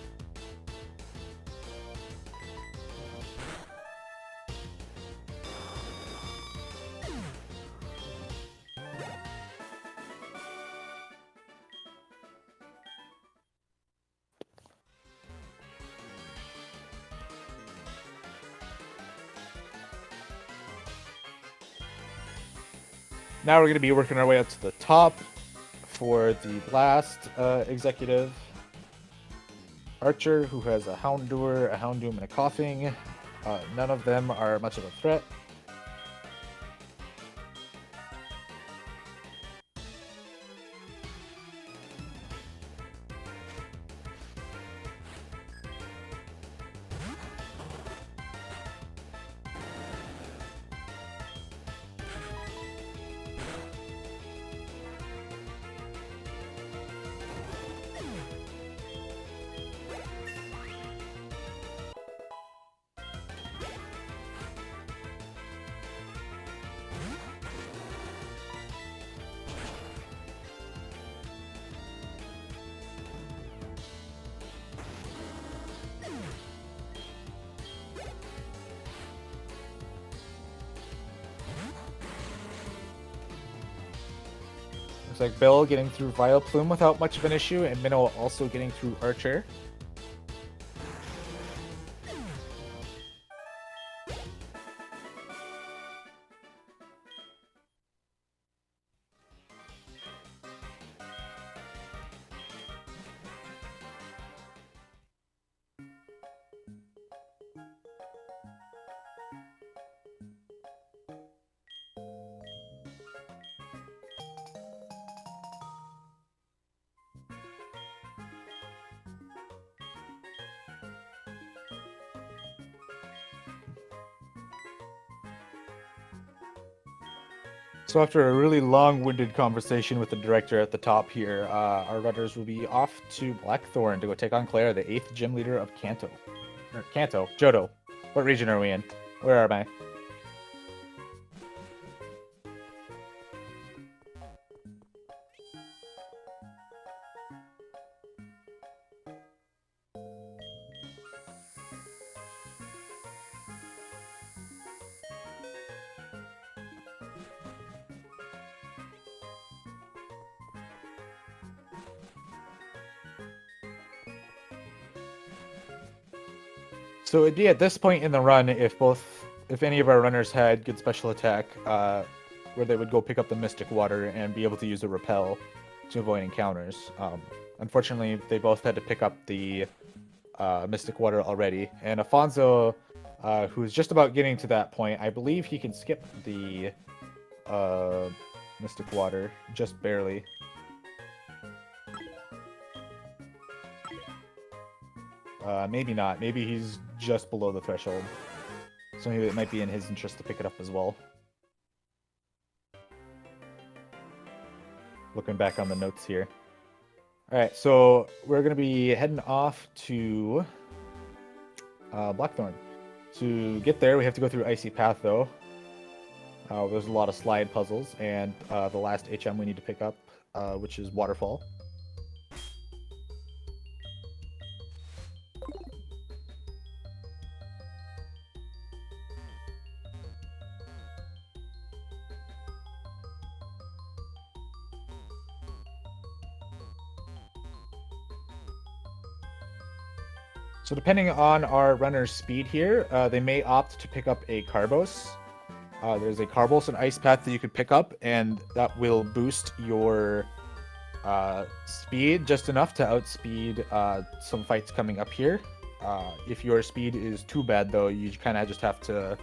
Now we're going to be working our way up to the top for the last executive. Archer, who has a Houndour, a Houndoom, and a Coughing. None of them are much of a threat. Looks like Bill getting through Vileplume without much of an issue, and Minnow also getting through Archer. So after a really long-winded conversation with the director at the top here, our runners will be off to Blackthorn to go take on Claire, the 8th gym leader of Kanto. Johto. What region are we in? Where am I? So it'd be at this point in the run if any of our runners had good special attack, where they would go pick up the Mystic Water and be able to use a repel to avoid encounters. Unfortunately, they both had to pick up the Mystic Water already, and Afonso, who's just about getting to that point, I believe he can skip the Mystic Water just barely. Maybe not. Maybe he's just below the threshold. So maybe it might be in his interest to pick it up as well. Looking back on the notes here. Alright, so we're going to be heading off to Blackthorn. To get there, we have to go through Icy Path, though. There's a lot of slide puzzles, and the last HM we need to pick up, which is Waterfall. So depending on our runner's speed here, they may opt to pick up a Carbos. There's a Carbos and Ice Path that you could pick up, and that will boost your speed just enough to outspeed some fights coming up here. If your speed is too bad, though, you kind of just have to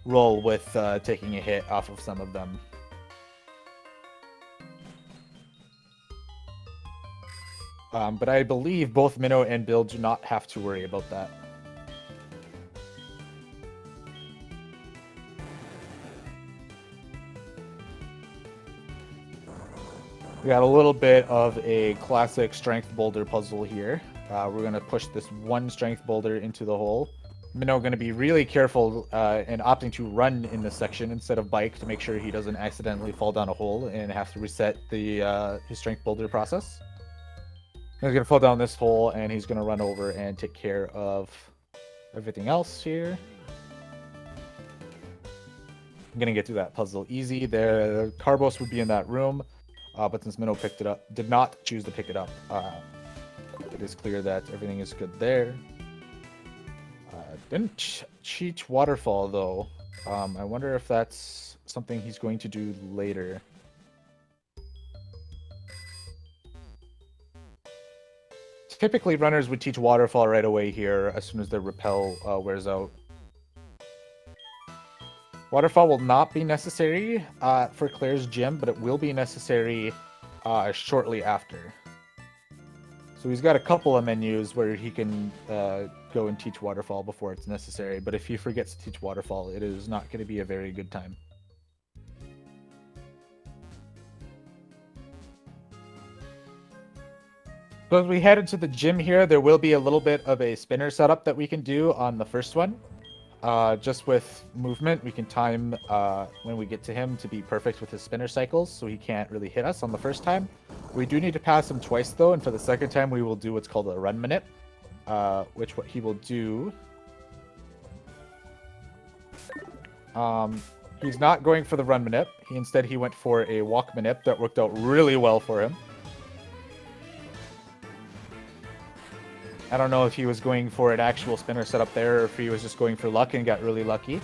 roll with taking a hit off of some of them. But I believe both Minnow and Bill do not have to worry about that. We got a little bit of a classic strength boulder puzzle here. We're going to push this one strength boulder into the hole. Minnow going to be really careful and opting to run in this section instead of bike to make sure he doesn't accidentally fall down a hole and have to reset the his strength boulder process. He's going to fall down this hole, and he's going to run over and take care of everything else here. I'm going to get through that puzzle easy. The Carbos would be in that room, but since Minnow picked it up, did not choose to pick it up, it is clear that everything is good there. Didn't cheat Waterfall, though. I wonder if that's something he's going to do later. Typically, runners would teach waterfall right away here as soon as their repel wears out. Waterfall will not be necessary for Claire's gym, but it will be necessary shortly after. So he's got a couple of menus where he can go and teach waterfall before it's necessary, but if he forgets to teach waterfall, it is not going to be a very good time. So as we head into the gym here, there will be a little bit of a spinner setup that we can do on the first one. Just with movement, we can time when we get to him to be perfect with his spinner cycles, so he can't really hit us on the first time. We do need to pass him twice, though, and for the second time, we will do what's called a run manip, which what he will do... he's not going for the run manip. Instead, he went for a walk manip that worked out really well for him. I don't know if he was going for an actual spinner setup there or if he was just going for luck and got really lucky.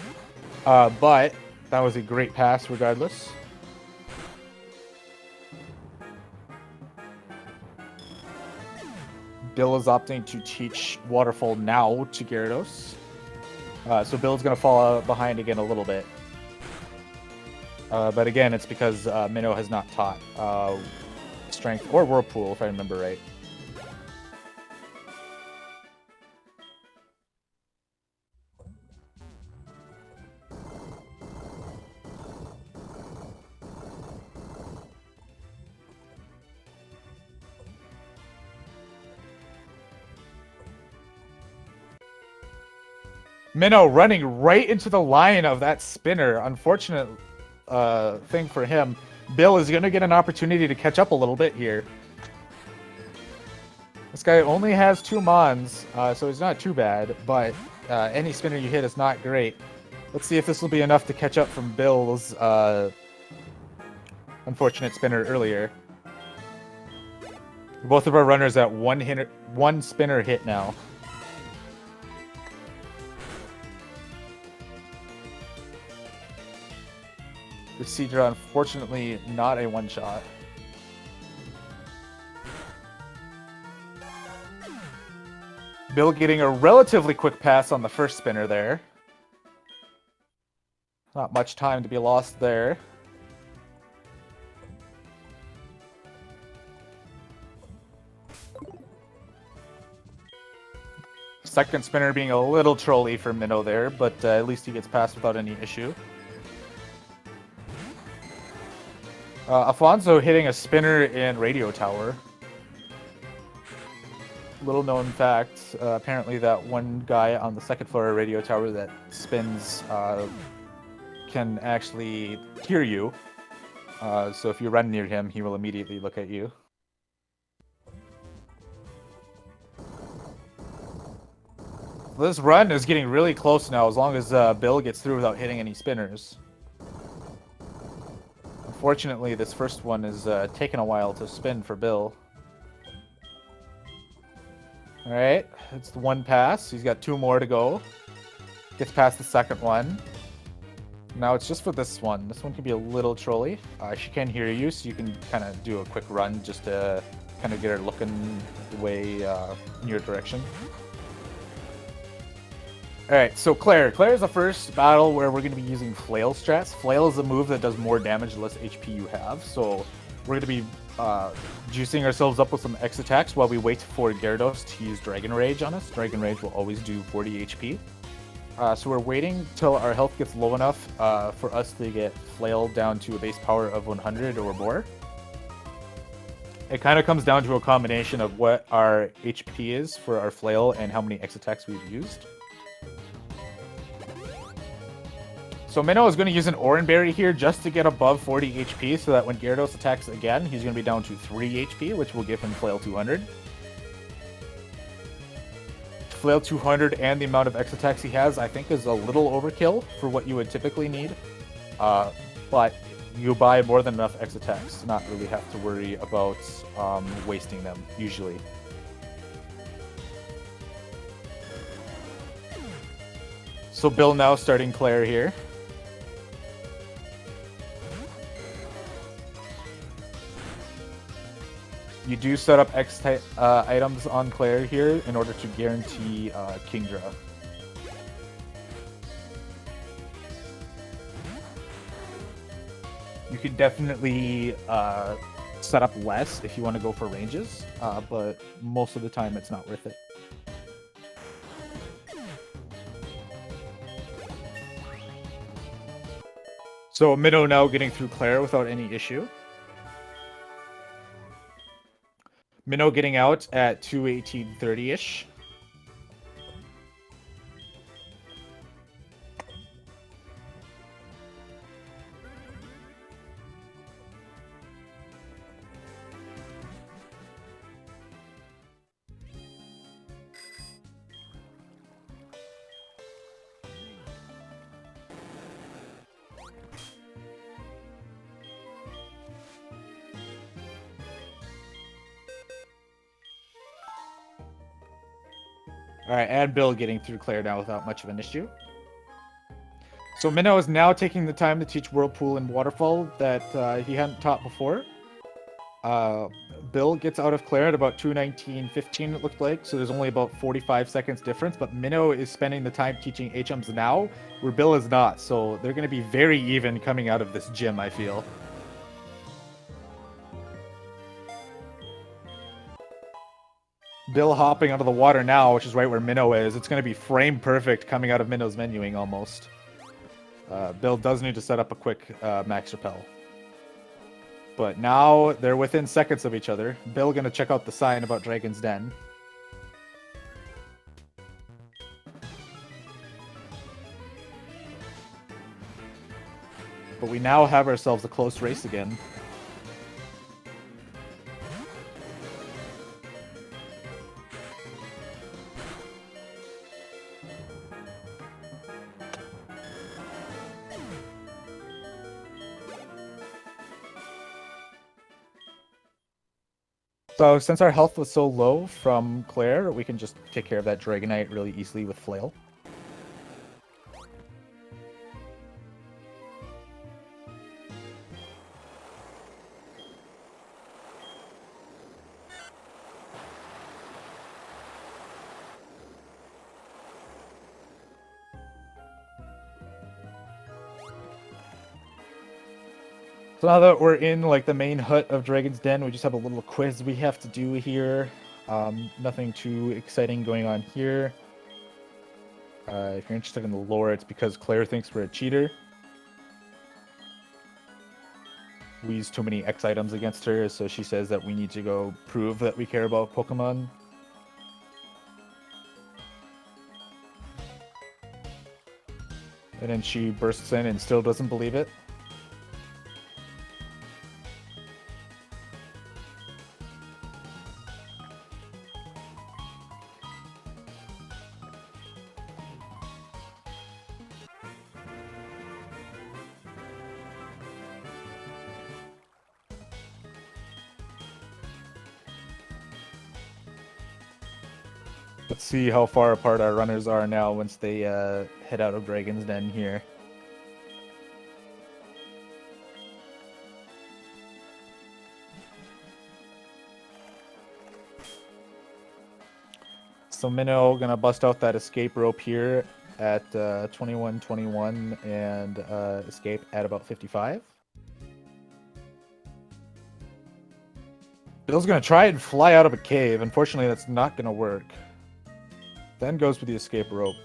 But that was a great pass regardless. Bill is opting to teach Waterfall now to Gyarados. So Bill's going to fall behind again a little bit. But again, it's because Minnow has not taught Strength or Whirlpool, if I remember right. Minnow running right into the line of that spinner. Unfortunate thing for him. Bill is going to get an opportunity to catch up a little bit here. This guy only has 2 Mons, so he's not too bad, but any spinner you hit is not great. Let's see if this will be enough to catch up from Bill's unfortunate spinner earlier. Both of our runners at one spinner hit now. The Seedra, unfortunately, not a one-shot. Bill getting a relatively quick pass on the first spinner there. Not much time to be lost there. Second spinner being a little trolly for Minnow there, but at least he gets past without any issue. Afonso hitting a spinner in Radio Tower. Little known fact, apparently that one guy on the second floor of Radio Tower that spins can actually hear you. So if you run near him, he will immediately look at you. This run is getting really close now, as long as Bill gets through without hitting any spinners. Unfortunately, this first one is taking a while to spin for Bill. Alright, it's the one pass. He's got 2 more to go. Gets past the second one. Now it's just for this one. This one can be a little trolly. She can hear you, so you can kind of do a quick run just to kind of get her looking the way in your direction. Alright, so Claire. Claire is the first battle where we're going to be using Flail strats. Flail is a move that does more damage the less HP you have, so we're going to be juicing ourselves up with some X attacks while we wait for Gyarados to use Dragon Rage on us. Dragon Rage will always do 40 HP. So we're waiting till our health gets low enough for us to get Flail down to a base power of 100 or more. It kind of comes down to a combination of what our HP is for our Flail and how many X attacks we've used. So Minnow is going to use an Oran Berry here just to get above 40 HP so that when Gyarados attacks again, he's going to be down to 3 HP, which will give him Flail 200. Flail 200 and the amount of X attacks he has, I think, is a little overkill for what you would typically need. But you buy more than enough X attacks to not really have to worry about wasting them, usually. So Bill now starting Claire here. You do set up X type items on Claire here in order to guarantee King Draw. You could definitely set up less if you want to go for ranges, but most of the time it's not worth it. So Minnow now getting through Claire without any issue. Minnow getting out at 2:18:30-ish. All right, and Bill getting through Claire now without much of an issue. So Minnow is now taking the time to teach Whirlpool and Waterfall that he hadn't taught before. Bill gets out of Claire at about 2:19:15, it looked like, so there's only about 45 seconds difference, but Minnow is spending the time teaching HMs now, where Bill is not, so they're going to be very even coming out of this gym, I feel. Bill hopping out of the water now, which is right where Minnow is. It's going to be frame perfect coming out of Minnow's menuing almost. Bill does need to set up a quick max repel. But now they're within seconds of each other. Bill going to check out the sign about Dragon's Den. But we now have ourselves a close race again. So since our health was so low from Claire, we can just take care of that Dragonite really easily with Flail. So now that we're in like the main hut of Dragon's Den, we just have a little quiz we have to do here. Nothing too exciting going on here. If you're interested in the lore, it's because Claire thinks we're a cheater. We use too many X items against her, so she says that we need to go prove that we care about Pokemon. And then she bursts in and still doesn't believe it. Let's see how far apart our runners are now once they head out of Dragon's Den here. So Minnow gonna bust out that escape rope here at 21:21 and escape at about 55. Bill's gonna try and fly out of a cave. Unfortunately, that's not gonna work. Then goes for the escape rope.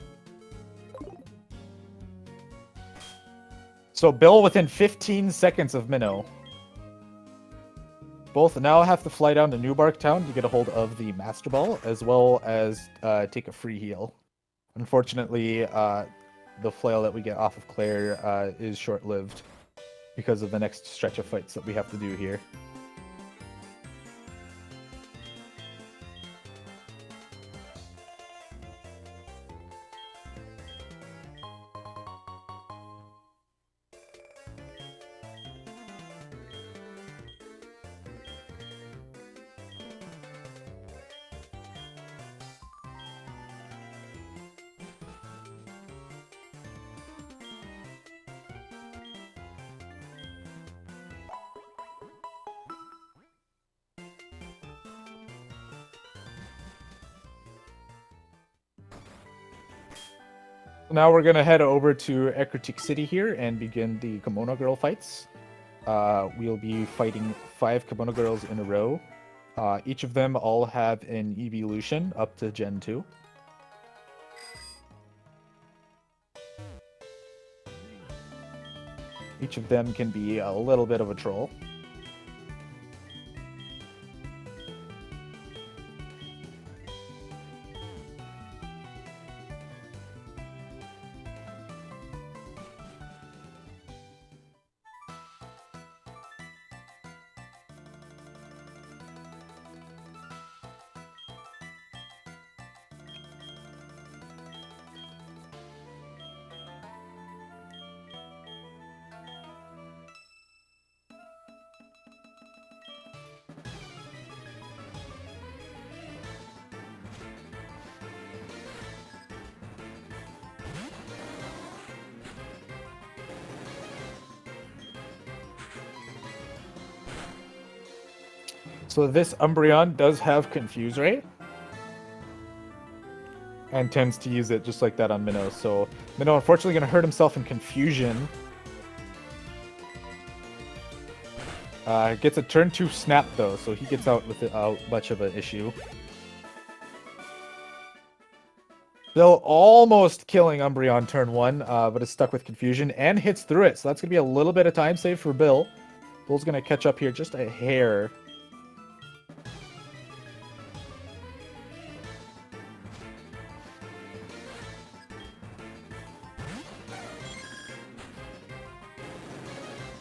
So Bill within 15 seconds of Minnow. Both now have to fly down to Newbark Town to get a hold of the Master Ball, as well as take a free heal. Unfortunately, the flail that we get off of Claire is short-lived because of the next stretch of fights that we have to do here. Now we're gonna head over to Ekritik City here and begin the Kimono Girl fights. We'll be fighting 5 Kimono Girls in a row. Each of them all have an evolution up to Gen 2. Each of them can be a little bit of a troll. So this Umbreon does have Confuse Ray. And tends to use it just like that on Minnow. So Minnow unfortunately going to hurt himself in Confusion. Gets a turn 2 snap though, so he gets out without much of an issue. Bill almost killing Umbreon turn 1, but is stuck with Confusion and hits through it. So that's going to be a little bit of time save for Bill. Bill's going to catch up here just a hair.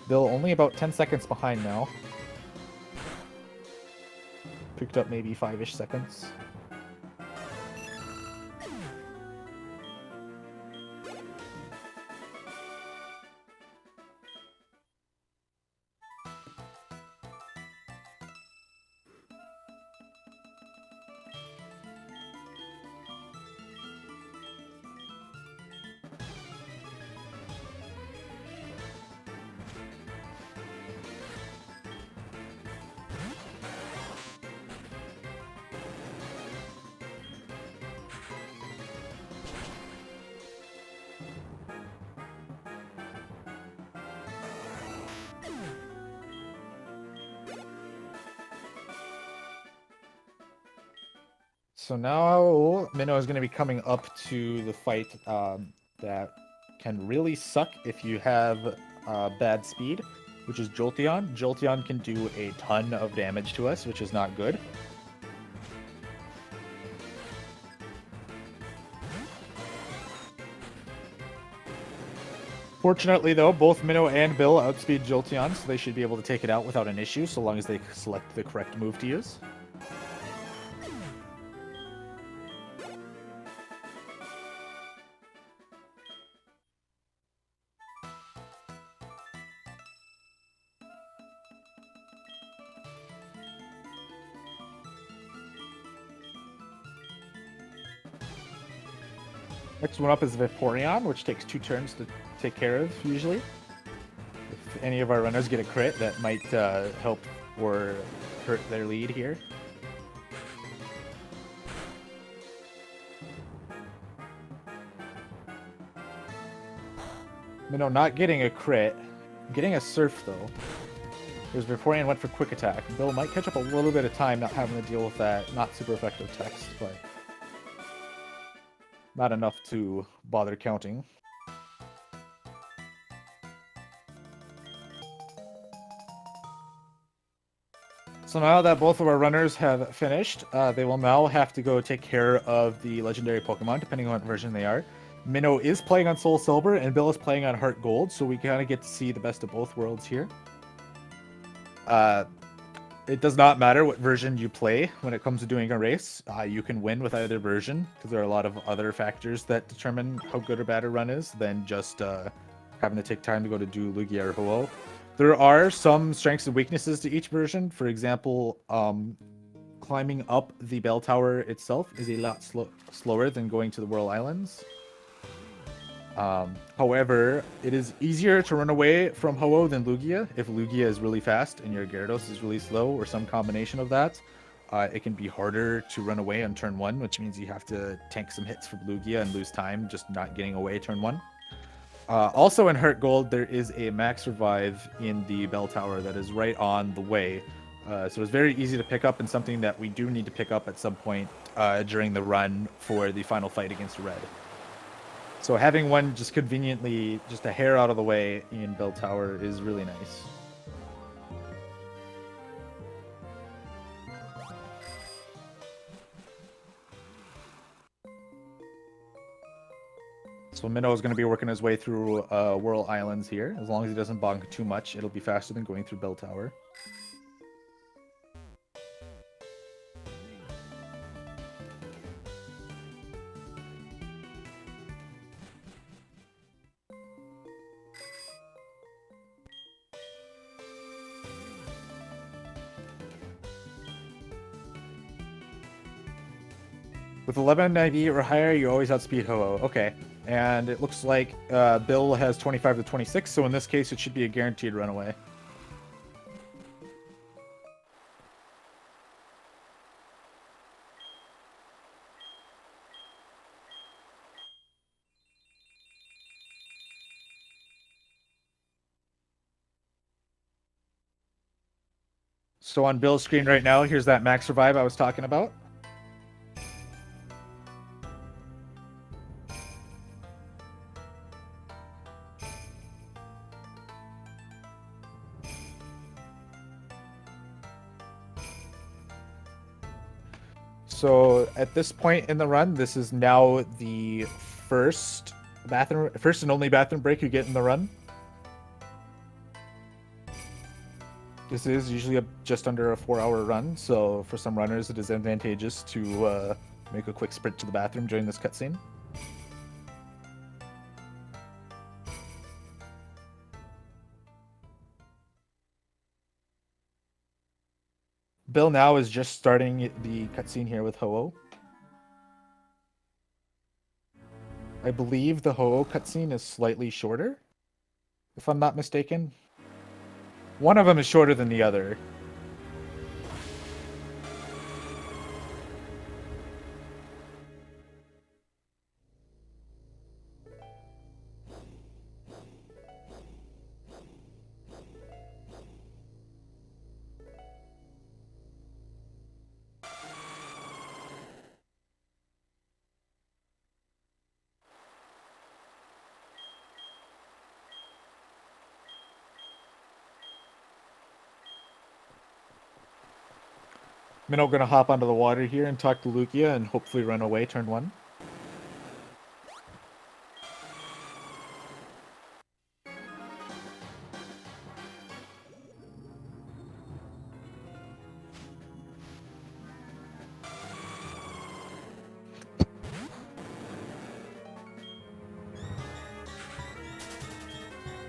Bill only about 10 seconds behind now. Picked up maybe 5-ish seconds. So now Minnow is going to be coming up to the fight that can really suck if you have bad speed, which is Jolteon. Jolteon can do a ton of damage to us, which is not good. Fortunately, though, both Minnow and Bill outspeed Jolteon, so they should be able to take it out without an issue, so long as they select the correct move to use. Next one up is Vaporeon, which takes 2 turns to take care of, usually. If any of our runners get a crit, that might help or hurt their lead here. Minnow not getting a crit. Getting a Surf, though. Whereas Vaporeon went for Quick Attack. Bill might catch up a little bit of time not having to deal with that not super effective text, but not enough to bother counting. So now that both of our runners have finished, they will now have to go take care of the legendary Pokemon, depending on what version they are. Minnow is playing on Soul Silver, and Bill is playing on Heart Gold, so we kind of get to see the best of both worlds here. It does not matter what version you play when it comes to doing a race. You can win with either version, because there are a lot of other factors that determine how good or bad a run is than just having to take time to go to do Lugia or Ho-Oh. There are some strengths and weaknesses to each version. For example, climbing up the bell tower itself is a lot slower than going to the Whirl Islands. However, it is easier to run away from Ho-Oh than Lugia if Lugia is really fast and your Gyarados is really slow, or some combination of that. it can be harder to run away on turn 1, which means you have to tank some hits for Blugia and lose time just not getting away turn 1. Also in Heart Gold, there is a max revive in the bell tower that is right on the way. So it's very easy to pick up and something that we do need to pick up at some point during the run for the final fight against Red. So having one just conveniently just a hair out of the way in bell tower is really nice. So Minnow is going to be working his way through Whirl Islands here. As long as he doesn't bonk too much, it'll be faster than going through bell tower. With 11 IV or higher, you always outspeed Ho-Oh. Okay. And it looks like Bill has 25 to 26, so in this case, it should be a guaranteed runaway. So on Bill's screen right now, here's that max revive I was talking about. So at this point in the run, this is now the first and only bathroom break you get in the run. This is usually just under a 4-hour run, so for some runners it is advantageous to make a quick sprint to the bathroom during this cutscene. Bill now is just starting the cutscene here with Ho-Oh. I believe the Ho-Oh cutscene is slightly shorter, if I'm not mistaken. One of them is shorter than the other. Minnow gonna hop onto the water here and talk to Lugia and hopefully run away turn 1.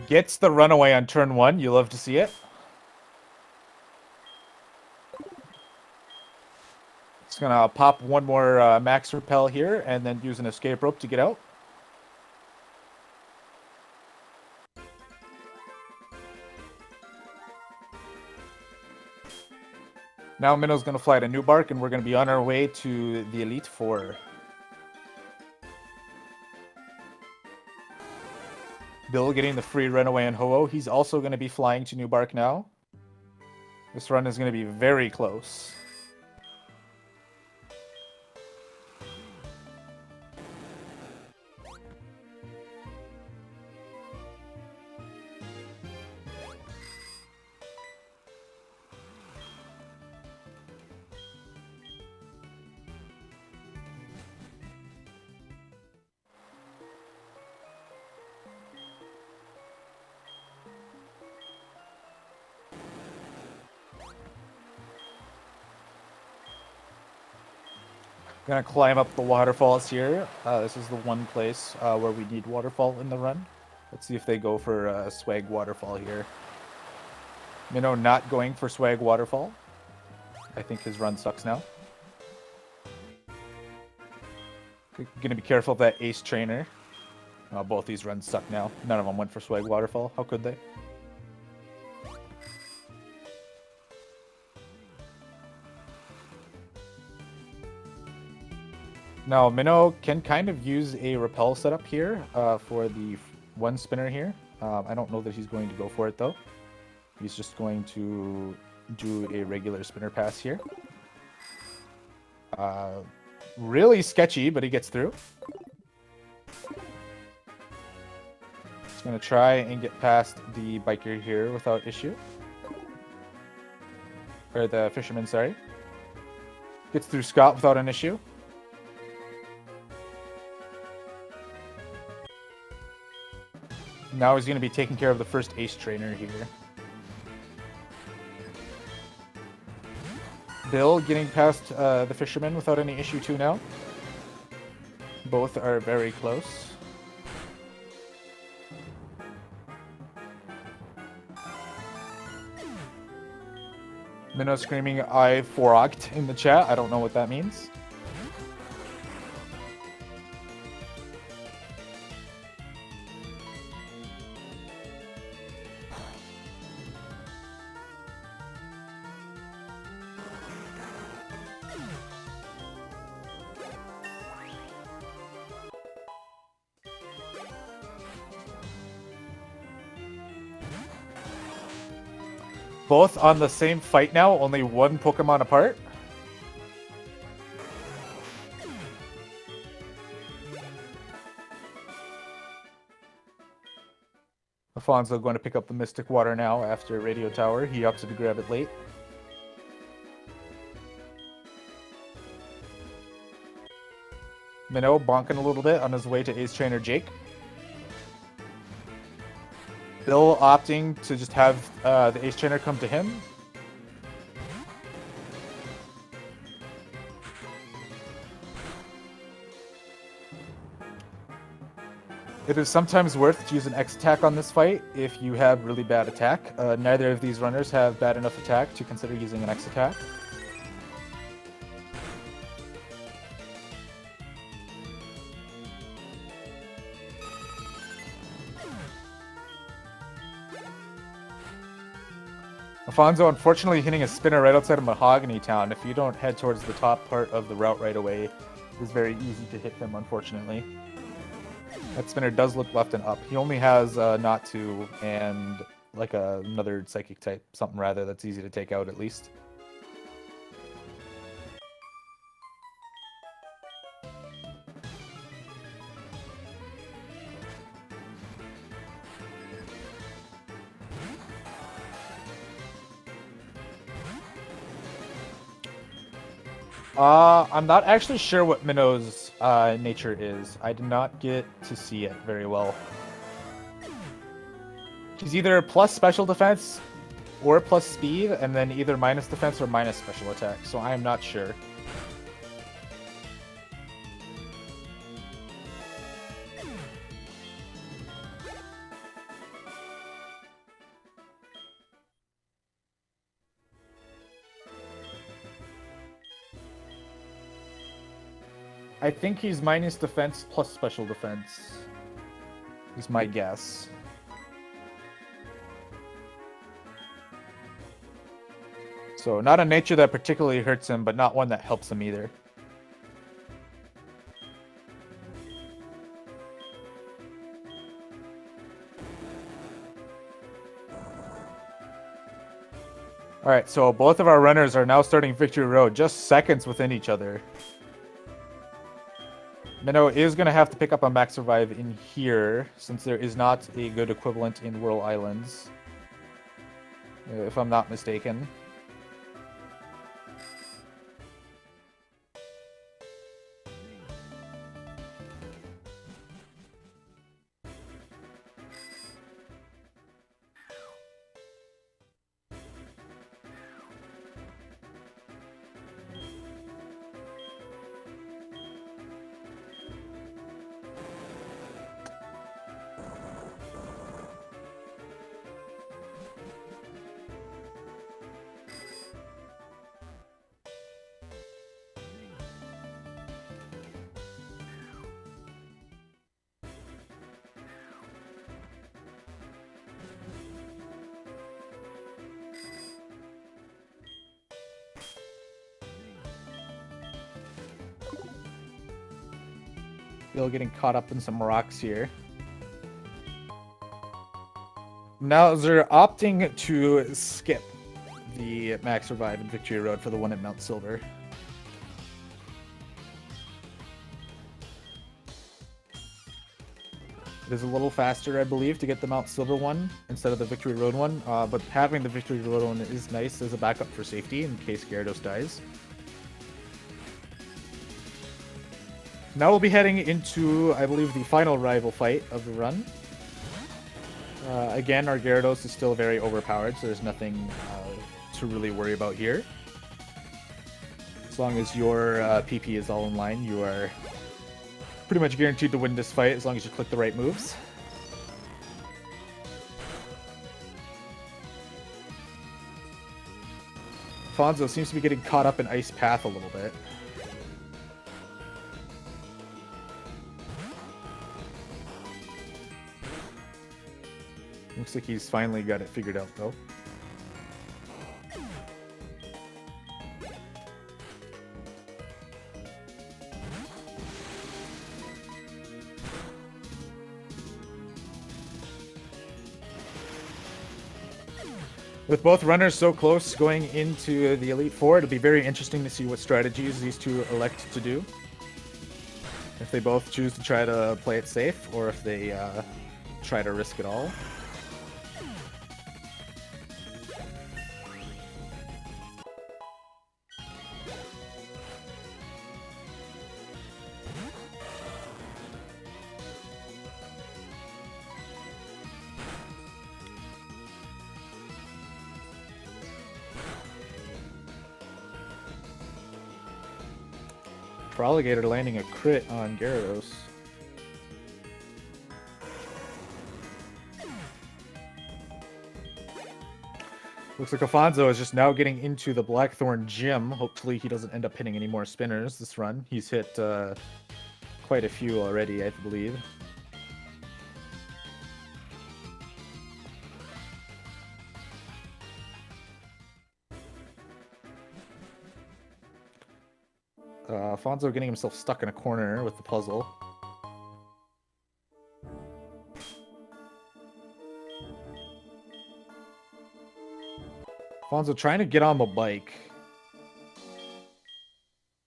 Gets the runaway on turn 1. You love to see it. It's gonna pop one more max repel here and then use an escape rope to get out. Now Minnow's gonna fly to New Bark and we're gonna be on our way to the Elite Four. Bill getting the free runaway on Ho-Oh. He's also gonna be flying to New Bark now. This run is gonna be very close. Gonna climb up the waterfalls here. This is the one place where we need waterfall in the run. Let's see if they go for swag waterfall here. Minnow not going for swag waterfall. I think his run sucks now. Gonna be careful of that ace trainer. Oh, both these runs suck now. None of them went for swag waterfall. How could they? Now, Minnow can kind of use a repel setup here for the one spinner here. I don't know that he's going to go for it, though. He's just going to do a regular spinner pass here. Really sketchy, but he gets through. He's going to try and get past the biker here without issue. Or the fisherman, sorry. Gets through Scott without an issue. Now he's going to be taking care of the first ace trainer here. Bill getting past the fisherman without any issue too now. Both are very close. Minnow screaming, I foragt in the chat. I don't know what that means. Both on the same fight now, only one Pokemon apart. Afonso going to pick up the Mystic Water now after Radio Tower. He opted to grab it late. Minnow bonking a little bit on his way to Ace Trainer Jake. Bill opting to just have the Ace Trainer come to him. It is sometimes worth to use an X attack on this fight if you have really bad attack. Neither of these runners have bad enough attack to consider using an X attack. Afonso unfortunately hitting a spinner right outside of Mahogany Town. If you don't head towards the top part of the route right away, it's very easy to hit him, unfortunately. That spinner does look left and up. He only has not to and like another psychic type, something rather that's easy to take out at least. I'm not actually sure what Minnow's nature is. I did not get to see it very well. He's either plus special defense or plus speed, and then either minus defense or minus special attack, so I am not sure. I think he's minus defense plus special defense, is my guess. So not a nature that particularly hurts him, but not one that helps him either. Alright, so both of our runners are now starting Victory Road, just seconds within each other. Minnow is going to have to pick up a Max Survive in here, since there is not a good equivalent in Whirl Islands, if I'm not mistaken. Bill getting caught up in some rocks here. Now they're opting to skip the Max Revive and Victory Road for the one at Mount Silver. It is a little faster, I believe, to get the Mount Silver one instead of the Victory Road one, but having the Victory Road one is nice as a backup for safety in case Gyarados dies. Now we'll be heading into, I believe, the final rival fight of the run. Again, our Gyarados is still very overpowered, so there's nothing to really worry about here. As long as your PP is all in line, you are pretty much guaranteed to win this fight as long as you click the right moves. Afonso seems to be getting caught up in Ice Path a little bit. Looks like he's finally got it figured out, though. With both runners so close going into the Elite Four, it'll be very interesting to see what strategies these two elect to do. If they both choose to try to play it safe, or if they try to risk it all. Alligator landing a crit on Gyarados. Looks like Afonso is just now getting into the Blackthorn gym. Hopefully he doesn't end up hitting any more spinners this run. He's hit quite a few already, I believe. Afonso getting himself stuck in a corner with the puzzle. Afonso trying to get on the bike.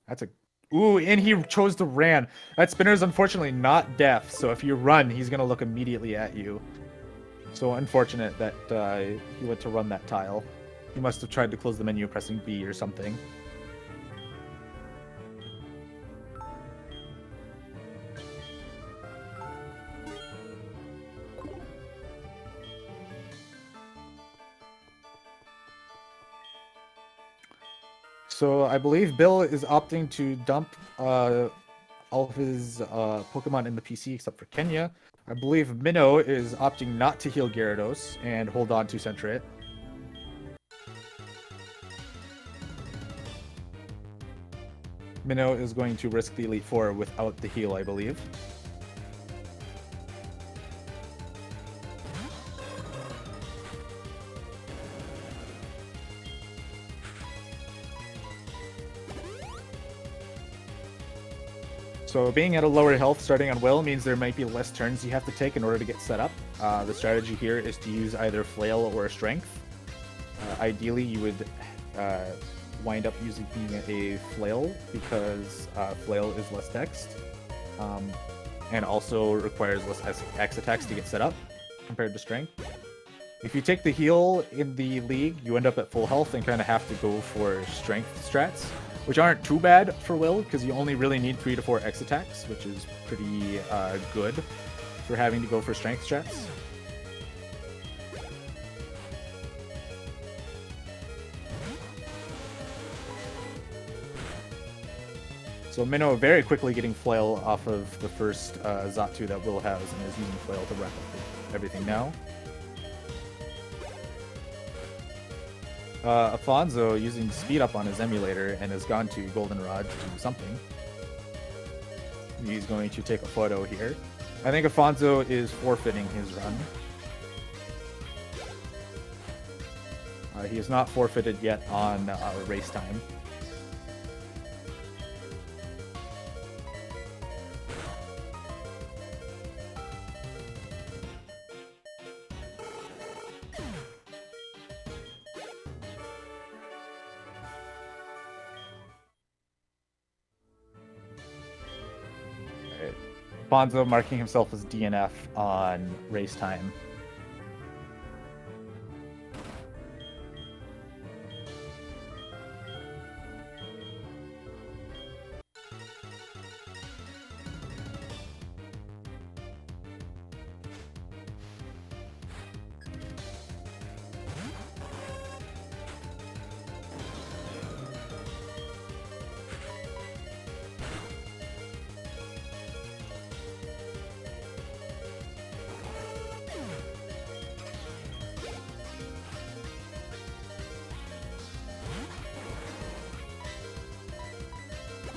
That's a... Ooh, and he chose to ran. That spinner is unfortunately not deaf, so if you run, he's going to look immediately at you. So unfortunate that he went to run that tile. He must have tried to close the menu pressing B or something. So I believe Bill is opting to dump all of his Pokemon in the PC except for Kenya. I believe Minnow is opting not to heal Gyarados and hold on to Centrit. Minnow is going to risk the Elite Four without the heal, I believe. So being at a lower health starting on Will means there might be less turns you have to take in order to get set up. The strategy here is to use either Flail or Strength. Ideally, you would wind up using a Flail because Flail is less text and also requires less X attacks to get set up compared to Strength. If you take the heal in the league, you end up at full health and kind of have to go for Strength strats, which aren't too bad for Will, because you only really need 3 to 4 X attacks, which is pretty good for having to go for Strength strats. So Minnow very quickly getting Flail off of the first Xatu that Will has, and is using Flail to wrap up everything now. Afonso using speed up on his emulator and has gone to Goldenrod to do something. He's going to take a photo here. I think Afonso is forfeiting his run. He is not forfeited yet on race time. Afonso marking himself as DNF on race time.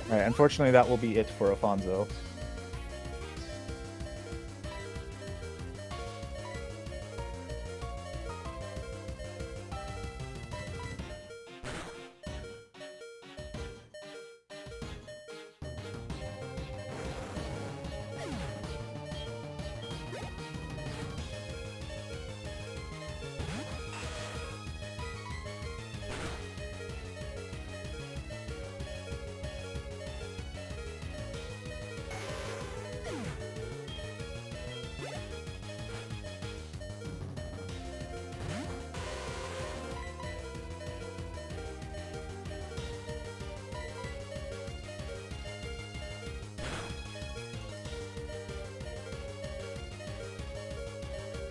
Alright, unfortunately that will be it for Afonso.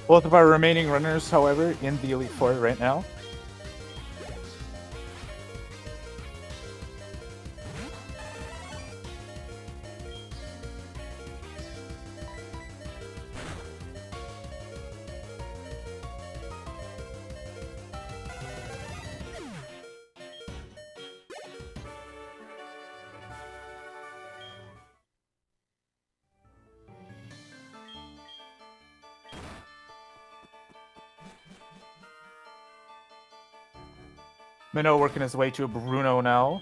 Both of our remaining runners, however, in the Elite Four right now. Minnow working his way to Bruno now.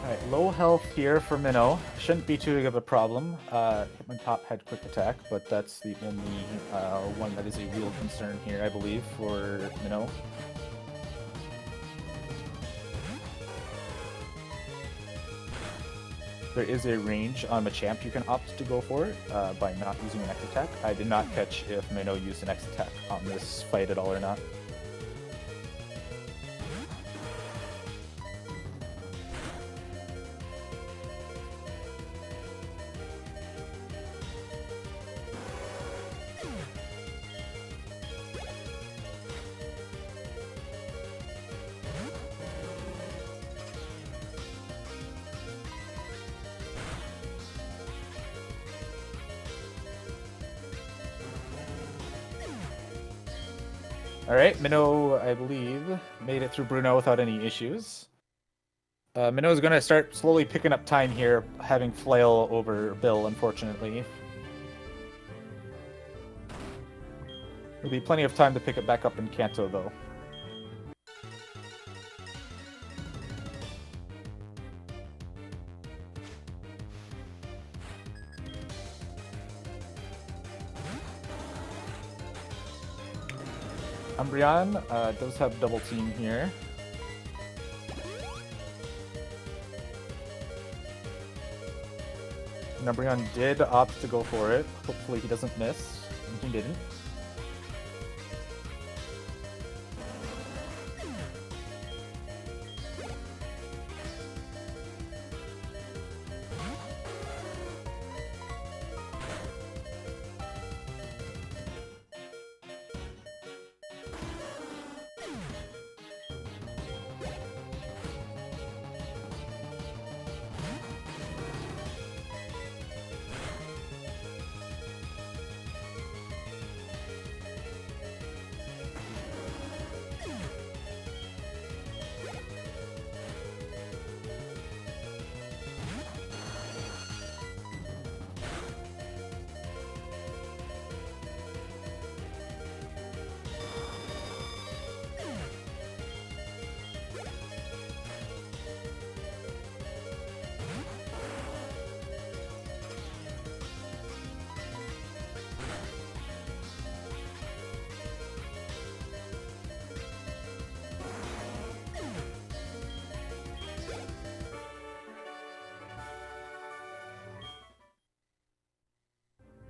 Alright, low health here for Minnow. Shouldn't be too big of a problem. Hitman top had quick attack, but that's the only one that is a real concern here, I believe, for Minnow. There is a range on Machamp you can opt to go for by not using an X attack. I did not catch if Minnow used an X attack on this fight at all or not. Alright, Minnow, I believe, made it through Bruno without any issues. Minnow's going to start slowly picking up time here, having flail over Bill, unfortunately. There'll be plenty of time to pick it back up in Kanto, though. Umbreon does have double team here. And Umbreon did opt to go for it. Hopefully he doesn't miss. And he didn't.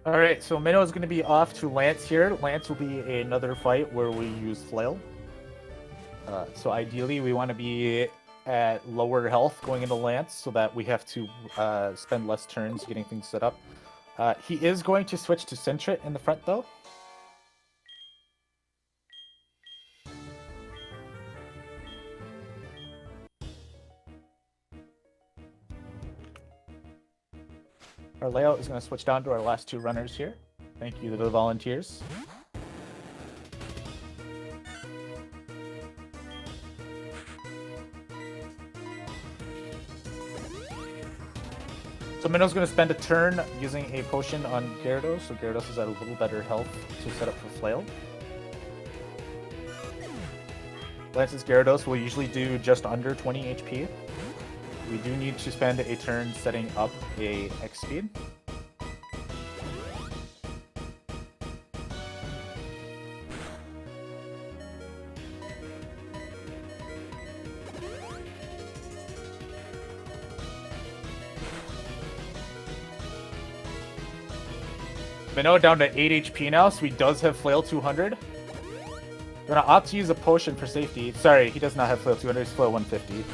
All right, so Minnow is going to be off to Lance here. Lance will be another fight where we use Flail. So ideally, we want to be at lower health going into Lance so that we have to spend less turns getting things set up. He is going to switch to Sentret in the front, though. Our layout is going to switch down to our last two runners here. Thank you to the volunteers. So Minnow's going to spend a turn using a potion on Gyarados, so Gyarados is at a little better health to set up for Flail. Lance's Gyarados will usually do just under 20 HP. We do need to spend a turn setting up a X speed. Minnow down to 8 HP now, so he does have Flail 200. We're gonna opt to use a potion for safety. Sorry, he does not have Flail 200, he's Flail 150.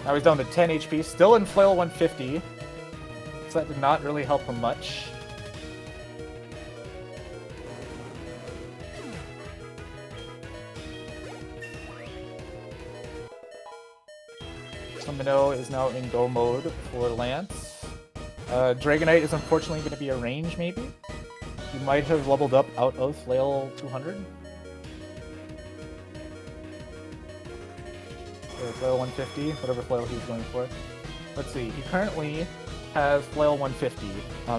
Now he's down to 10 HP, still in Flail 150. So that did not really help him much. So Minnow is now in go mode for Lance. Dragonite is unfortunately going to be a range, maybe. He might have leveled up out of Flail 200. Or Flail 150, whatever Flail he's going for. Let's see, he currently has Flail 150.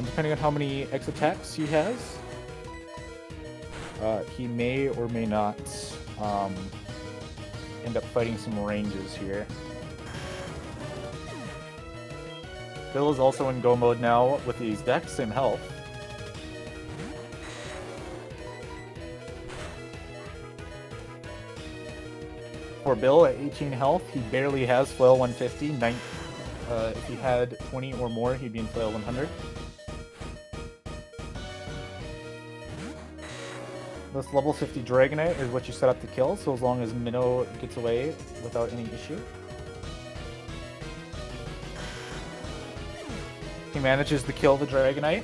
Depending on how many X attacks he has, he may or may not end up fighting some ranges here. Bill is also in go mode now with the exact same health. For Bill at 18 health, he barely has Flail 150. If he had 20 or more, he'd be in Flail 100. This level 50 Dragonite is what you set up to kill, so as long as Minnow gets away without any issue. He manages to kill the Dragonite.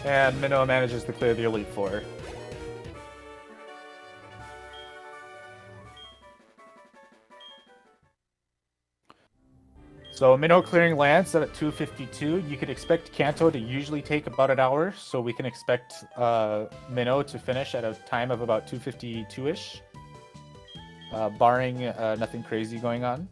And Minnow manages to clear the Elite Four. So Minnow clearing Lance at 252. You could expect Kanto to usually take about an hour, so we can expect Minnow to finish at a time of about 252-ish, barring nothing crazy going on.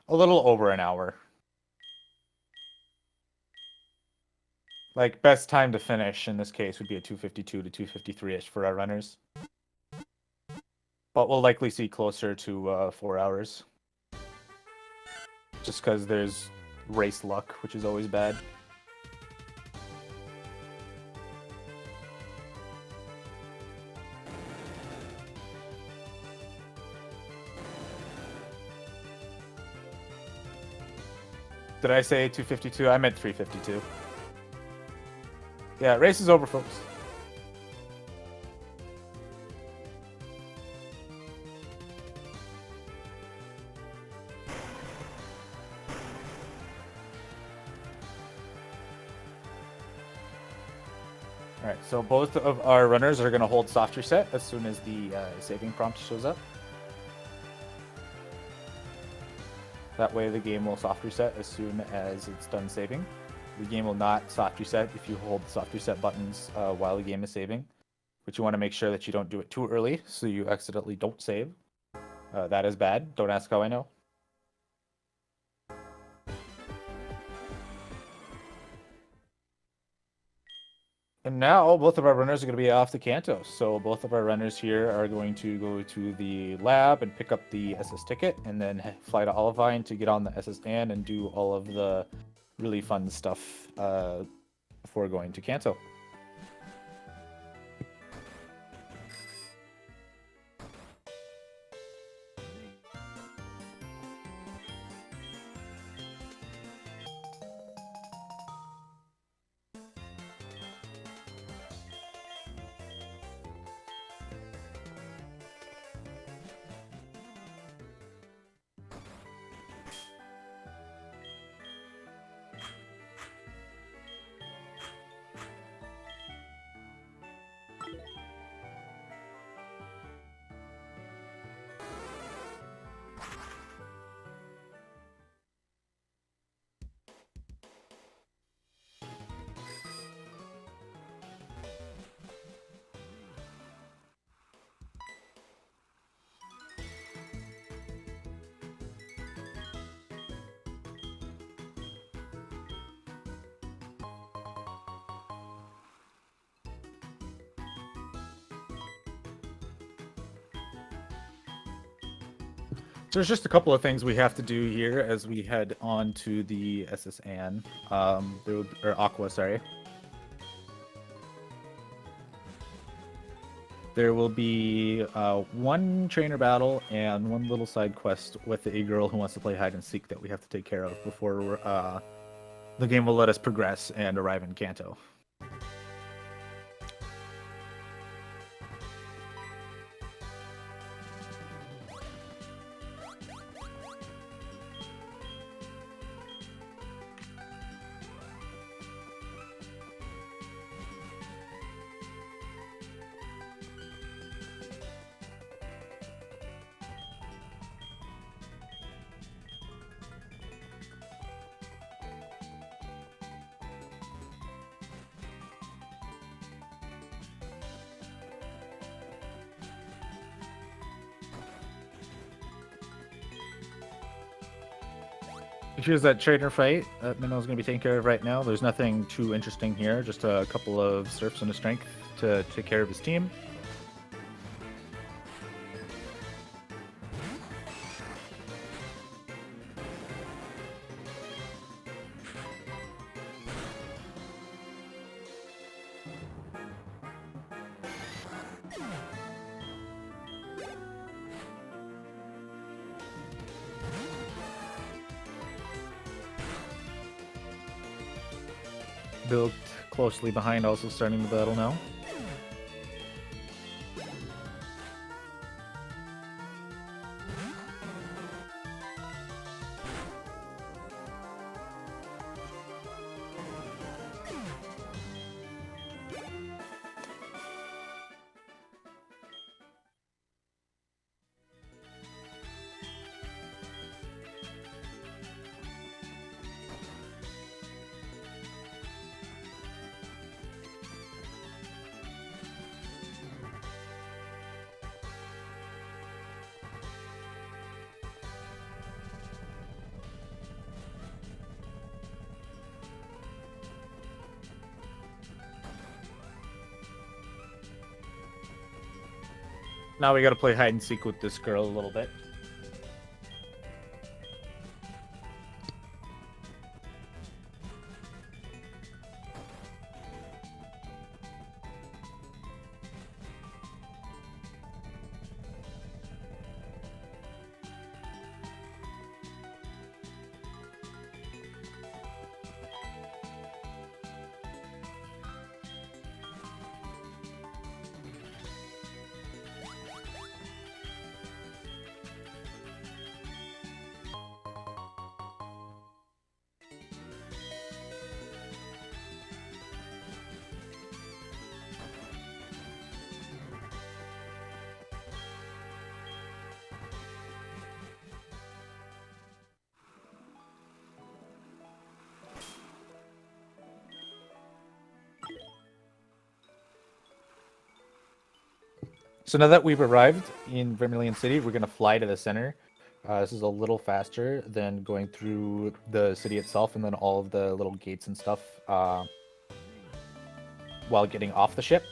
A little over an hour. Like, best time to finish in this case would be a 252 to 253-ish for our runners. But we'll likely see closer to 4 hours. Just because there's race luck, which is always bad. Did I say 252? I meant 352. Yeah, race is over, folks. Alright, so both of our runners are going to hold soft reset as soon as the saving prompt shows up. That way the game will soft reset as soon as it's done saving. The game will not soft reset if you hold the soft reset buttons while the game is saving. But you want to make sure that you don't do it too early so you accidentally don't save. That is bad. Don't ask how I know. And now both of our runners are going to be off to Kanto. So both of our runners here are going to go to the lab and pick up the SS ticket and then fly to Olivine to get on the SS stand and do all of the really fun stuff before going to Kanto. So there's just a couple of things we have to do here as we head on to the SS Anne, or Aqua, sorry. There will be one trainer battle and one little side quest with a girl who wants to play hide and seek that we have to take care of before the game will let us progress and arrive in Kanto. Here's that trainer fight that Minnow's going to be taking care of right now. There's nothing too interesting here, just a couple of surfs and a strength to take care of his team. Bill closely behind, also starting the battle now. Now we gotta play hide and seek with this girl a little bit. So now that we've arrived in Vermilion City, we're gonna fly to the center. This is a little faster than going through the city itself and then all of the little gates and stuff while getting off the ship.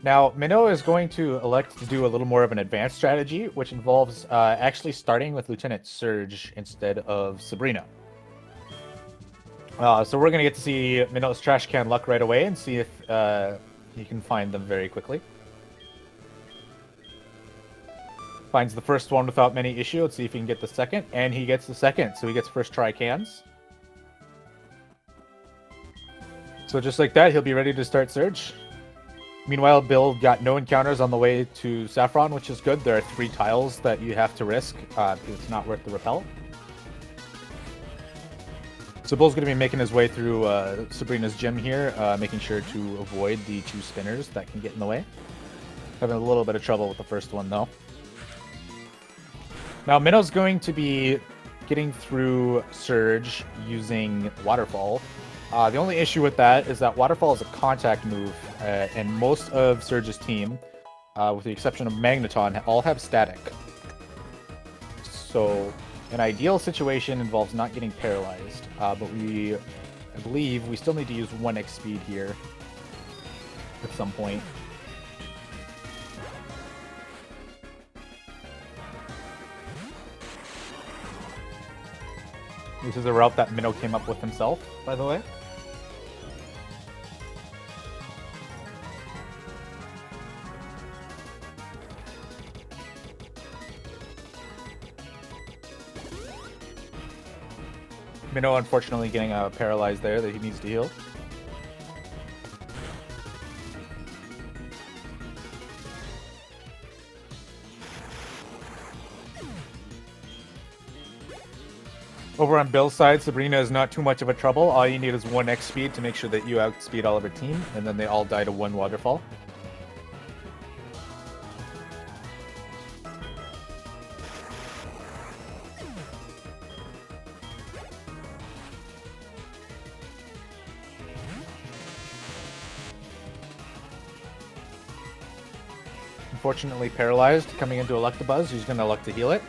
Now, Minnow is going to elect to do a little more of an advanced strategy, which involves actually starting with Lieutenant Surge instead of Sabrina. So we're going to get to see Minnow's trash can luck right away and see if he can find them very quickly. Finds the first one without many issue. Let's see if he can get the second. And he gets the second, so he gets first try cans. So just like that, he'll be ready to start Surge. Meanwhile, Bill got no encounters on the way to Saffron, which is good. There are 3 tiles that you have to risk because it's not worth the repel. So Bill's going to be making his way through Sabrina's gym here, making sure to avoid the 2 spinners that can get in the way. Having a little bit of trouble with the first one, though. Now, Minnow's going to be getting through Surge using Waterfall. The only issue with that is that Waterfall is a contact move, and most of Surge's team, with the exception of Magneton, all have static. So, an ideal situation involves not getting paralyzed, but I believe we still need to use 1x speed here at some point. This is a route that Minnow came up with himself, by the way. Minnow unfortunately getting paralyzed there that he needs to heal. Over on Bill's side, Sabrina is not too much of a trouble. All you need is 1x speed to make sure that you outspeed all of her team, and then they all die to 1 waterfall. Unfortunately paralyzed, coming into Electabuzz, who's going to elect to heal it.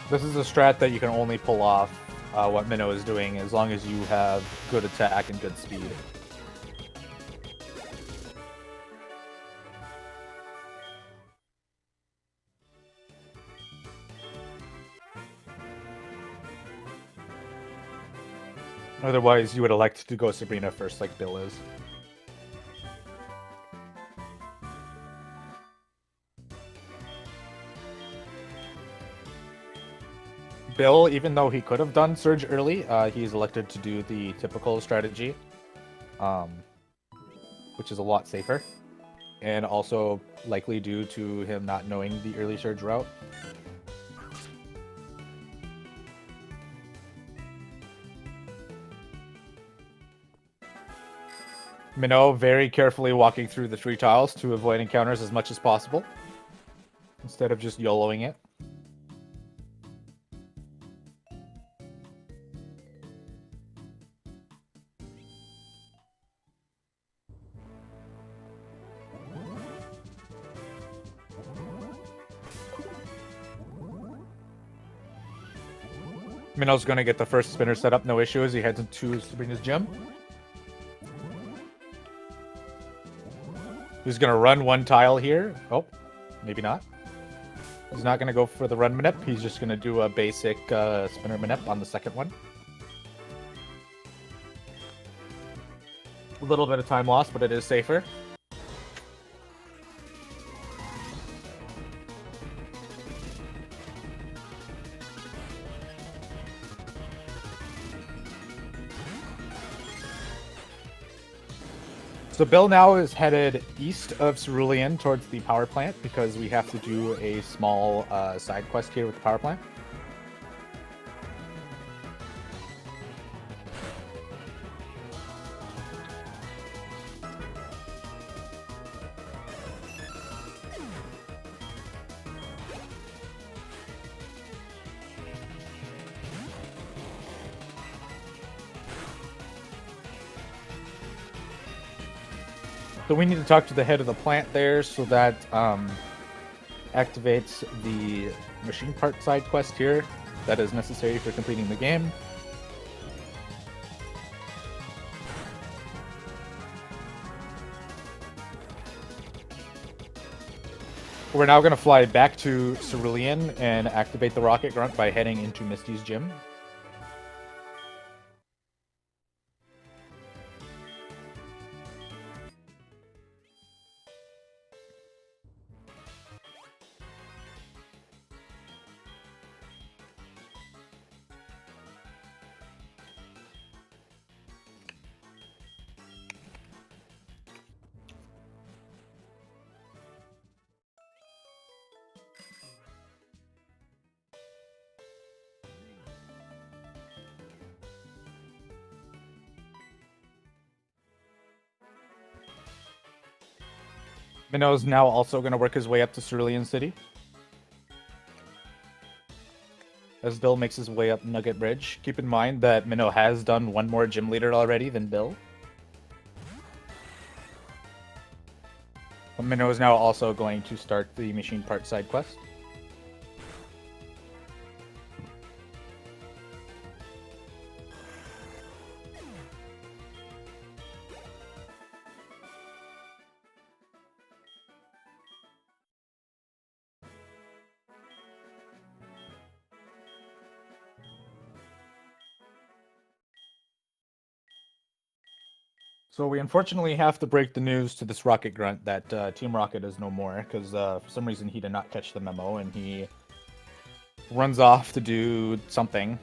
This is a strat that you can only pull off what Minnow is doing as long as you have good attack and good speed. Otherwise, you would elect to go Sabrina first like Bill is. Bill, even though he could have done Surge early, he's elected to do the typical strategy, which is a lot safer, and also likely due to him not knowing the early Surge route. Minnow very carefully walking through the 3 tiles to avoid encounters as much as possible, instead of just YOLOing it. Minnow's going to get the first spinner set up, no issue, as he heads into Sabrina's gym. He's going to run 1 tile here. Oh, maybe not. He's not going to go for the run manip. He's just going to do a basic spinner manip on the second one. A little bit of time lost, but it is safer. So Bill now is headed east of Cerulean towards the power plant because we have to do a small side quest here with the power plant. So we need to talk to the head of the plant there so that activates the machine part side quest here that is necessary for completing the game. We're now going to fly back to Cerulean and activate the rocket grunt by heading into Misty's gym. Minnow is now also going to work his way up to Cerulean City. As Bill makes his way up Nugget Bridge. Keep in mind that Minnow has done one more gym leader already than Bill. But Minnow is now also going to start the machine part side quest. So we unfortunately have to break the news to this Rocket Grunt that Team Rocket is no more, because for some reason he did not catch the memo and he runs off to do something.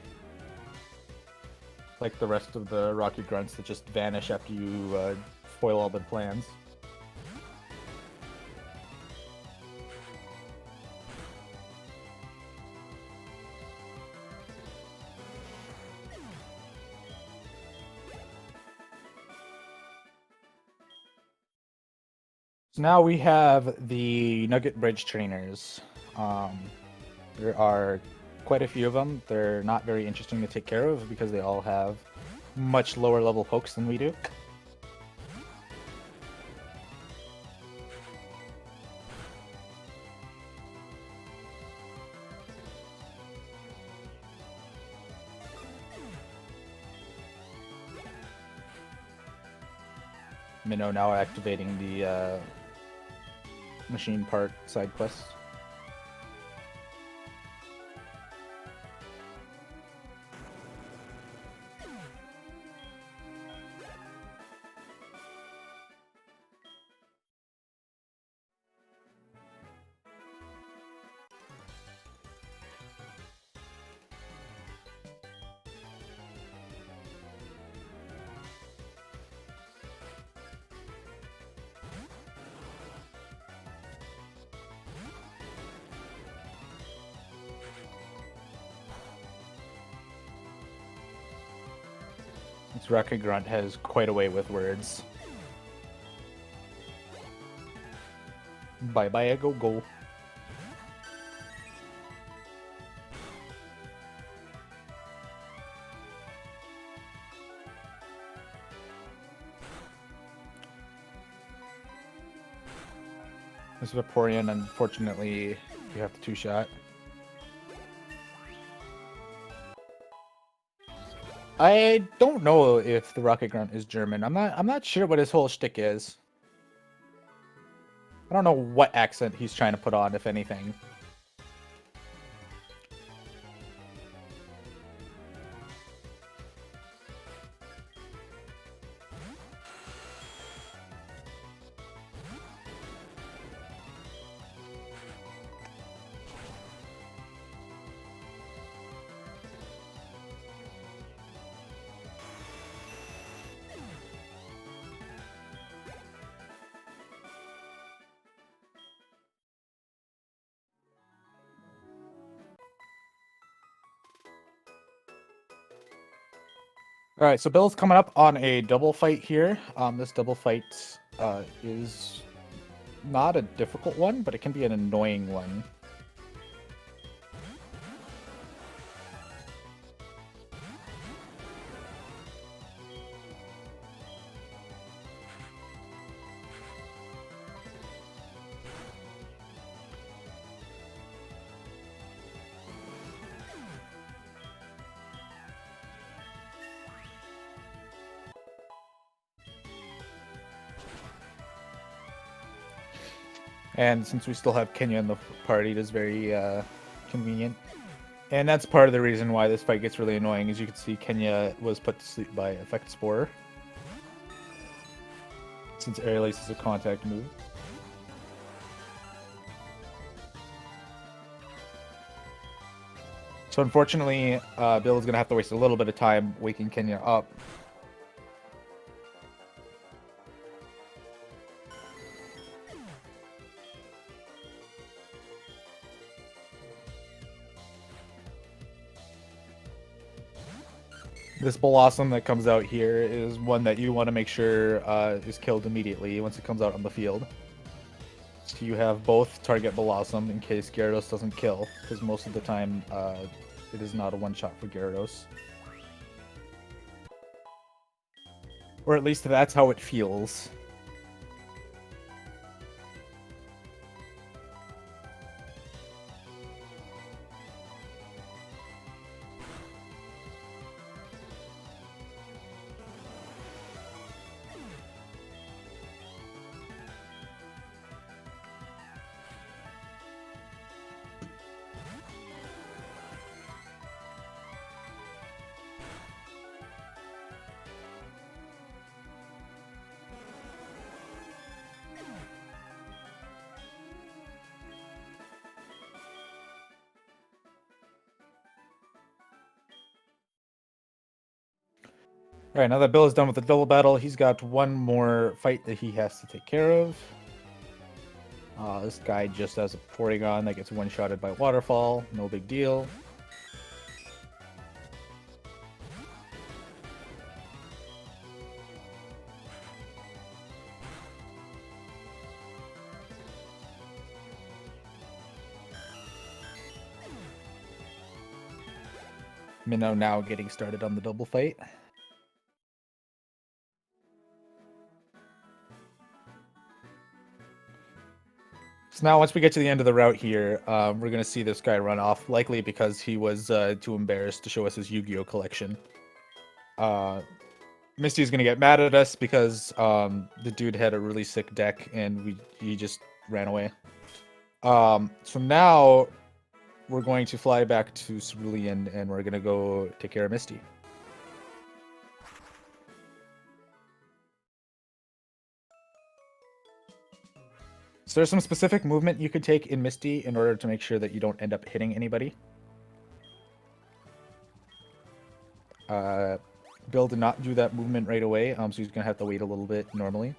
Like the rest of the Rocket Grunts that just vanish after you foil all their plans. So now we have the Nugget Bridge trainers. There are quite a few of them. They're not very interesting to take care of because they all have much lower level pokes than we do. Minnow now activating the machine part side quest. This Rocket Grunt has quite a way with words. Bye bye, a go go. This Vaporeon, unfortunately, you have the two-shot. I don't know if the Rocket Grunt is German. I'm not sure what his whole shtick is. I don't know what accent he's trying to put on, if anything. All right, so Bill's coming up on a double fight here. This double fight is not a difficult one, but it can be an annoying one. And since we still have Kenya in the party, it is very convenient. And that's part of the reason why this fight gets really annoying. As you can see, Kenya was put to sleep by Effect Spore, since Air Release is a contact move. So unfortunately, Bill is going to have to waste a little bit of time waking Kenya up. This Blossom that comes out here is one that you want to make sure is killed immediately once it comes out on the field. So you have both target Blossom in case Gyarados doesn't kill, because most of the time it is not a one-shot for Gyarados. Or at least that's how it feels. Alright, now that Bill is done with the double battle, he's got one more fight that he has to take care of. This guy just has a Porygon that gets one-shotted by Waterfall. No big deal. Minnow now getting started on the double fight. So now once we get to the end of the route here, we're going to see this guy run off, likely because he was too embarrassed to show us his Yu-Gi-Oh collection. Misty's going to get mad at us because the dude had a really sick deck and he just ran away. So now we're going to fly back to Cerulean and we're going to go take care of Misty. So there's some specific movement you could take in Misty in order to make sure that you don't end up hitting anybody. Bill did not do that movement right away, so he's going to have to wait a little bit normally.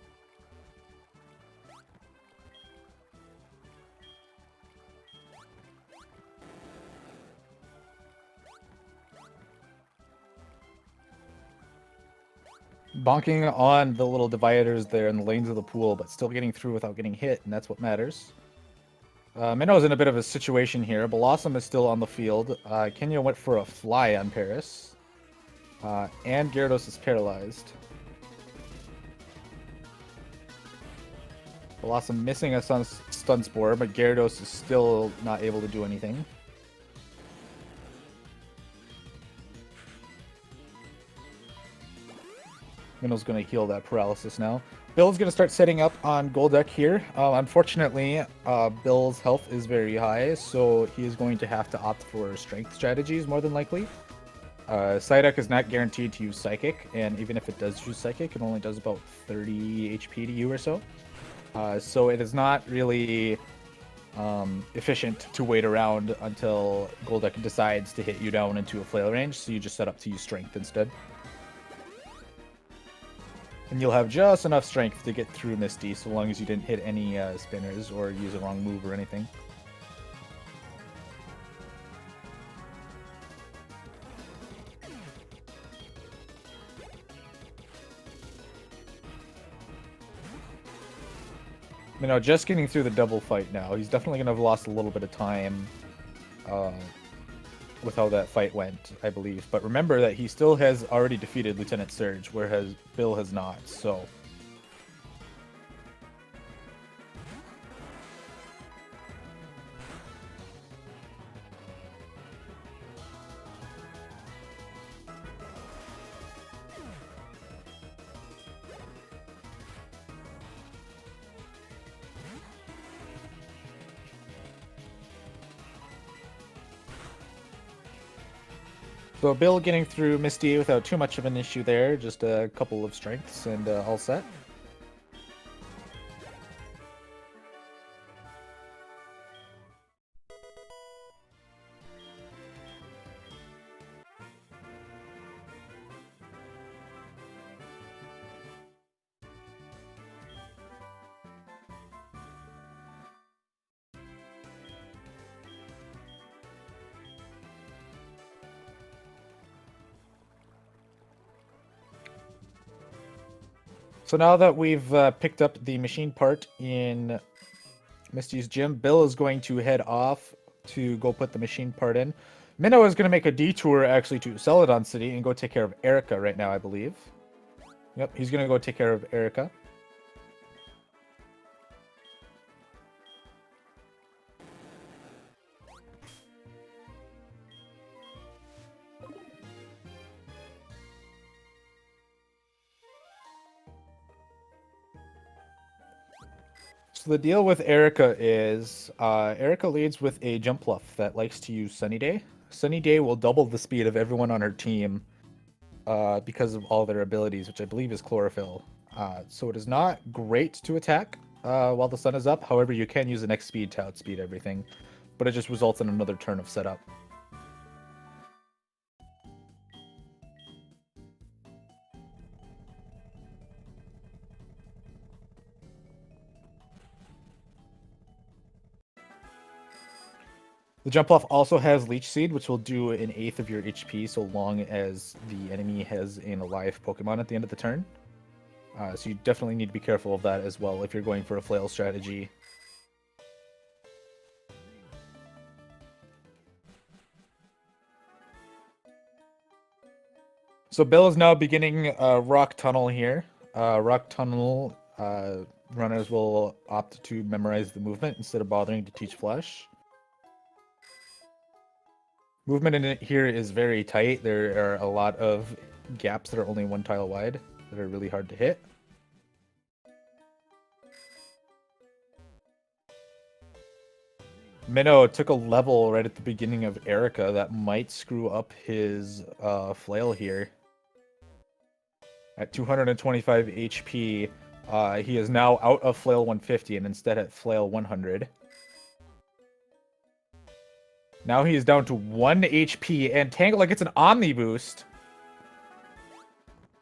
Bonking on the little dividers there in the lanes of the pool, but still getting through without getting hit, and that's what matters. Minnow's in a bit of a situation here. Blossom is still on the field. Kenya went for a fly on Paris. And Gyarados is paralyzed. Blossom missing a stun spore, but Gyarados is still not able to do anything. Minnow's going to heal that paralysis now. Bill's going to start setting up on Golduck here. Unfortunately, Bill's health is very high, so he is going to have to opt for strength strategies more than likely. Psyduck is not guaranteed to use Psychic, and even if it does use Psychic, it only does about 30 HP to you or so. So it is not really efficient to wait around until Golduck decides to hit you down into a flail range, so you just set up to use Strength instead. And you'll have just enough strength to get through Misty, so long as you didn't hit any spinners or use a wrong move or anything. You know, just getting through the double fight now. He's definitely going to have lost a little bit of time with how that fight went, I believe. But remember that he still has already defeated Lieutenant Surge, whereas Bill has not, so... So Bill getting through Misty without too much of an issue there, just a couple of strengths and all set. So now that we've picked up the machine part in Misty's gym, Bill is going to head off to go put the machine part in. Minnow is going to make a detour actually to Celadon City and go take care of Erica right now, I believe. Yep, he's going to go take care of Erica. So the deal with Erica is Erica leads with a jump fluff that likes to use Sunny Day. Sunny Day will double the speed of everyone on her team because of all their abilities, which I believe is chlorophyll. So it is not great to attack while the sun is up. However, you can use the next speed to outspeed everything, but it just results in another turn of setup. The jump off also has Leech Seed, which will do an eighth of your HP so long as the enemy has an alive Pokemon at the end of the turn. So you definitely need to be careful of that as well if you're going for a flail strategy. So Bill is now beginning Rock Tunnel here. Rock Tunnel runners will opt to memorize the movement instead of bothering to teach Flash. Movement in it here is very tight. There are a lot of gaps that are only one tile wide that are really hard to hit. Minnow took a level right at the beginning of Erica that might screw up his flail here. At 225 HP, he is now out of flail 150 and instead at flail 100. Now he is down to 1 HP, and Tangela gets an Omni boost.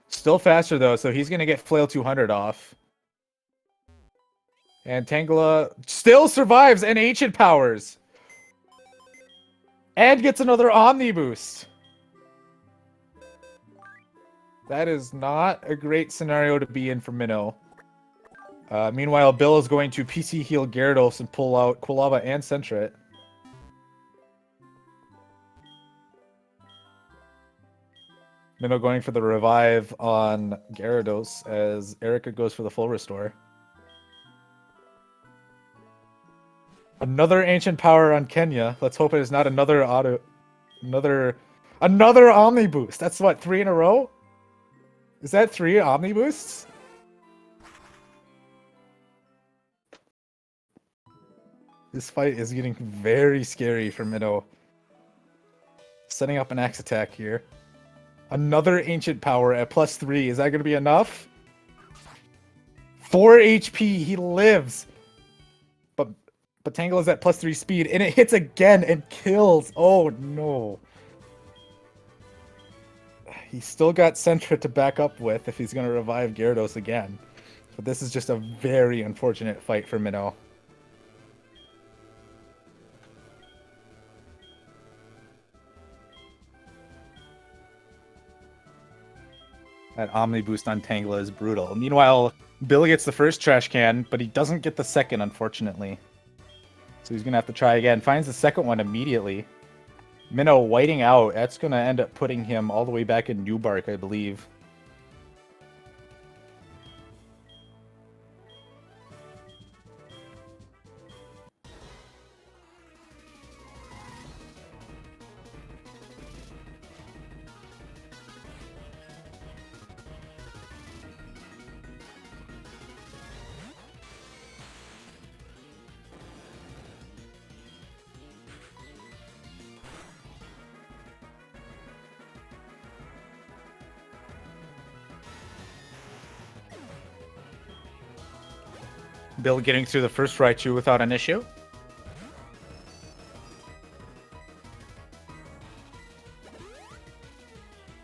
Still faster, though, so he's going to get Flail 200 off. And Tangela still survives and Ancient Powers. And gets another Omni boost. That is not a great scenario to be in for Minnow. Meanwhile, Bill is going to PC heal Gyarados and pull out Quilava and Sentret. Minnow going for the revive on Gyarados as Erica goes for the full restore. Another ancient power on Kenya. Let's hope it is not another another Omni boost. That's what, 3 in a row? Is that 3 Omni boosts? This fight is getting very scary for Minnow. Setting up an axe attack here. Another ancient power at +3. Is that going to be enough? 4 HP. He lives. But Tangle is at +3 speed, and it hits again and kills. Oh, no. He's still got Sentret to back up with if he's going to revive Gyarados again. But this is just a very unfortunate fight for Minnow. That Omni boost on Tangela is brutal. Meanwhile, Bill gets the first trash can, but he doesn't get the second, unfortunately. So he's going to have to try again. Finds the second one immediately. Minnow whiting out. That's going to end up putting him all the way back in Newbark, I believe. Bill getting through the first Raichu without an issue.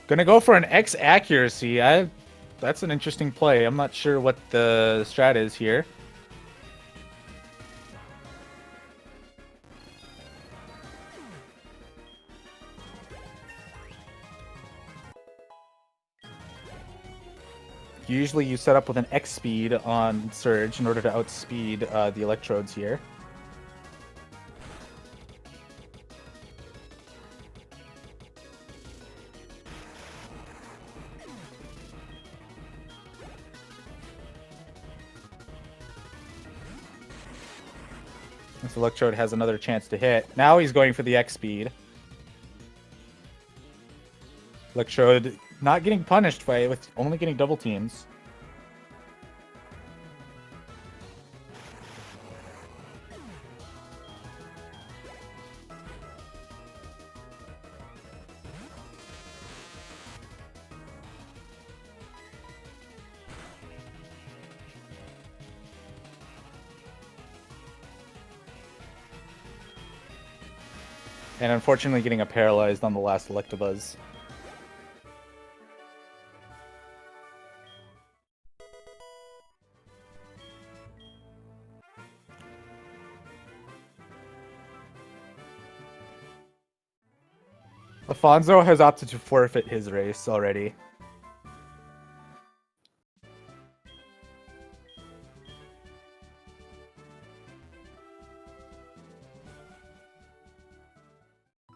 Gonna go for an X accuracy. That's an interesting play. I'm not sure what the strat is here. Usually you set up with an X speed on Surge in order to outspeed the electrodes here. This electrode has another chance to hit. Now he's going for the X speed. Electrode not getting punished by it, with only getting double teams. And unfortunately getting a paralyzed on the last Electabuzz. Afonso has opted to forfeit his race already.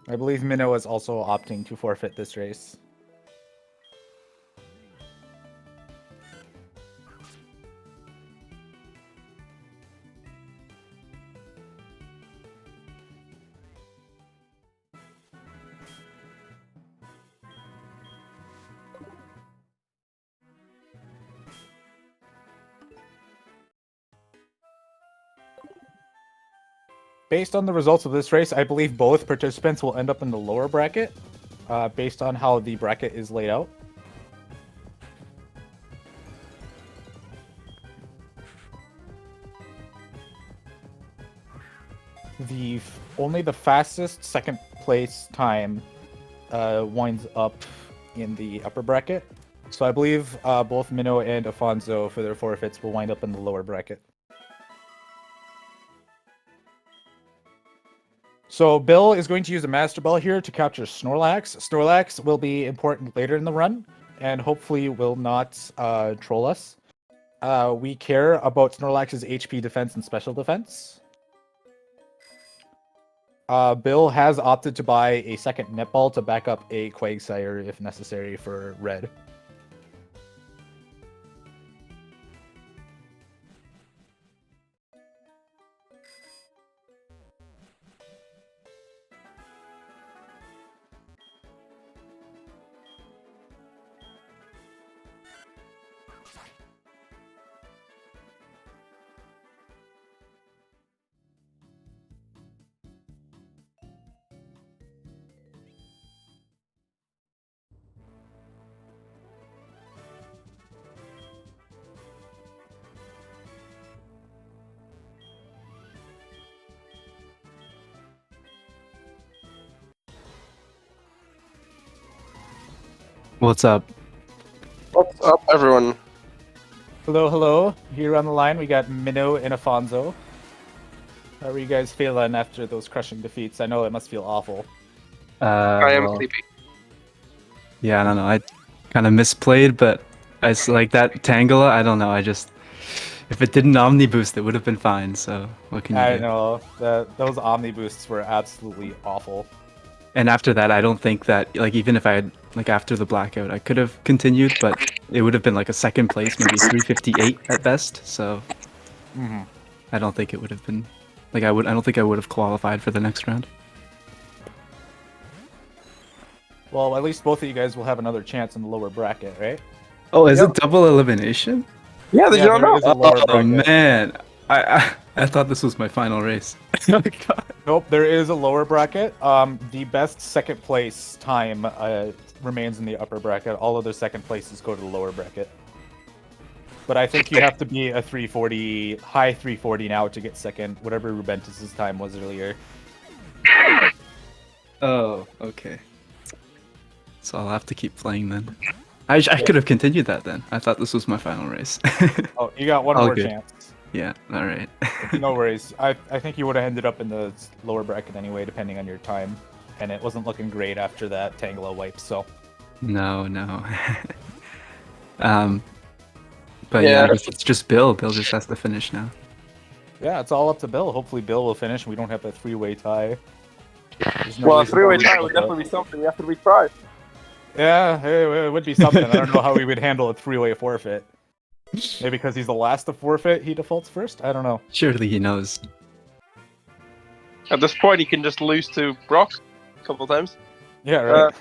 I believe Minnow is also opting to forfeit this race. Based on the results of this race, I believe both participants will end up in the lower bracket, based on how the bracket is laid out. Only the fastest second place time winds up in the upper bracket. So I believe both Minnow and Afonso, for their forfeits, will wind up in the lower bracket. So Bill is going to use a Master Ball here to capture Snorlax. Snorlax will be important later in the run, and hopefully will not troll us. We care about Snorlax's HP defense and special defense. Bill has opted to buy a second Netball to back up a Quagsire if necessary for red. What's up? What's up, everyone? Hello, hello. Here on the line, we got Minnow and Afonso. How are you guys feeling after those crushing defeats? I know it must feel awful. I am sleepy. Yeah, I don't know. I kind of misplayed, but it's like that Tangela. I don't know. If it didn't Omni Boost, it would have been fine. So what can you do? I know those Omni boosts were absolutely awful. And after that, I don't think that even if I had after the blackout, I could have continued, but it would have been a second place, maybe 358 at best. So I don't think it would have been I don't think I would have qualified for the next round. Well, at least both of you guys will have another chance in the lower bracket, right? Oh, is it double elimination? Yeah, did you not know? Is a lower Oh bracket. man, I thought this was my final race. Oh my God. Nope, there is a lower bracket. The best second place time remains in the upper bracket. All other second places go to the lower bracket. But I think you have to be a 340, high 340 now to get second, whatever Rubentus's time was earlier. Oh, okay. So I'll have to keep playing then. I could have continued that then. I thought this was my final race. Oh, you got one All more good. chance. Yeah, alright. No worries. I think you would have ended up in the lower bracket anyway, depending on your time. And it wasn't looking great after that Tangela wipe, so... No. But yeah, I guess it's just Bill. Bill just has to finish now. Yeah, it's all up to Bill. Hopefully Bill will finish and we don't have a three-way tie. Well, a three-way tie would definitely be something after we try. Yeah, it would be something. I don't know how we would handle a three-way forfeit. Maybe because he's the last to forfeit, he defaults first? I don't know. Surely he knows. At this point, he can just lose to Brock a couple times. Yeah, right.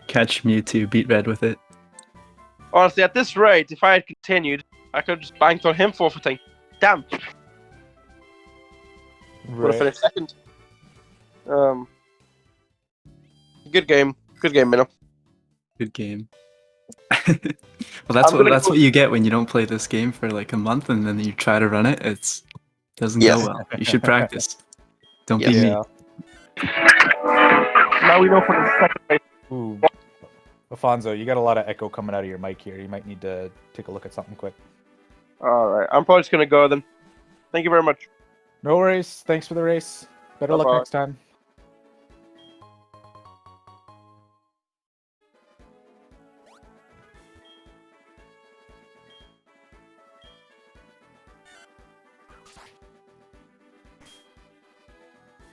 Catch Mewtwo, beat Red with it. Honestly, at this rate, if I had continued, I could have just banked on him forfeiting. Damn. Would have finished second. Good game. Good game, Minnow. Good game. Well, that's what you get when you don't play this game for like a month and then you try to run it. It doesn't go well. You should practice. Don't be me. Now we know for the second race. Ooh. Afonso, you got a lot of echo coming out of your mic here. You might need to take a look at something quick. Alright, I'm probably just going to go then. Thank you very much. No worries. Thanks for the race. Better luck next time.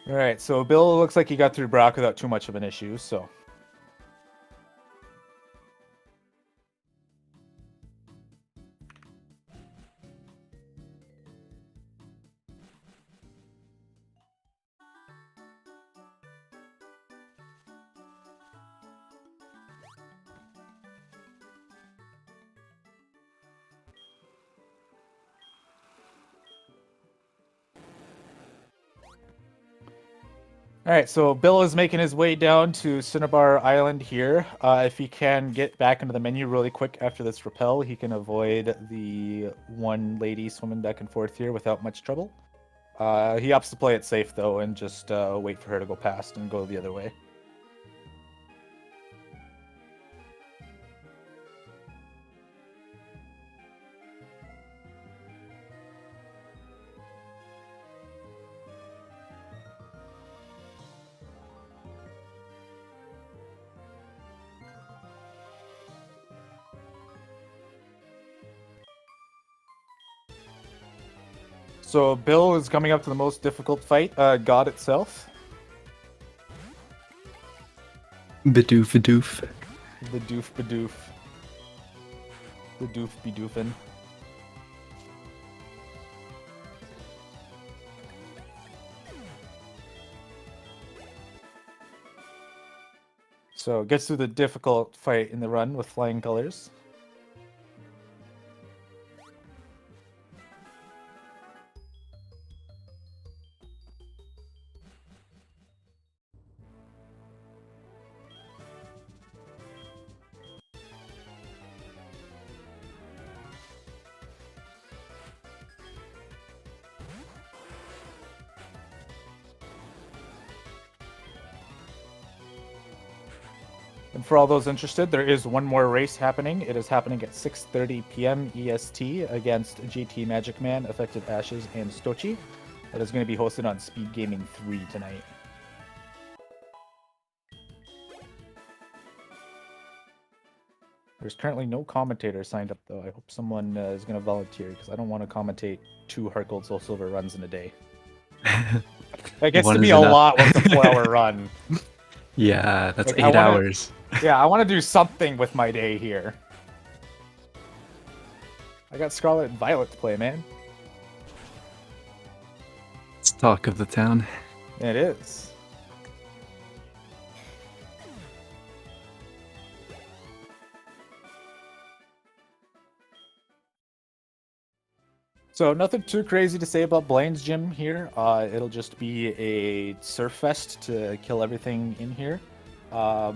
Alright, so Bill looks like he got through Brock without too much of an issue, so... Alright, so Bill is making his way down to Cinnabar Island here. If he can get back into the menu really quick after this rappel, he can avoid the one lady swimming back and forth here without much trouble. He opts to play it safe, though, and just wait for her to go past and go the other way. So Bill is coming up to the most difficult fight, God itself. Bidoof badoof. The doof badoof. The doof be doofin'. So gets through the difficult fight in the run with flying colors. And for all those interested, there is one more race happening. It is happening at 6:30 p.m. EST against GT Magic Man, Affected Ashes, and Stochi. That is going to be hosted on SpeedGaming 3 tonight. There's currently no commentator signed up, though. I hope someone is going to volunteer, because I don't want to commentate 2 Heart Gold Soul Silver runs in a day. That gets to be a lot with a 4-hour run. Yeah, that's like, 8 hours. Yeah, I want to do something with my day here. I got Scarlet and Violet to play, man. It's talk of the town. It is. So nothing too crazy to say about Blaine's gym here. It'll just be a surf fest to kill everything in here.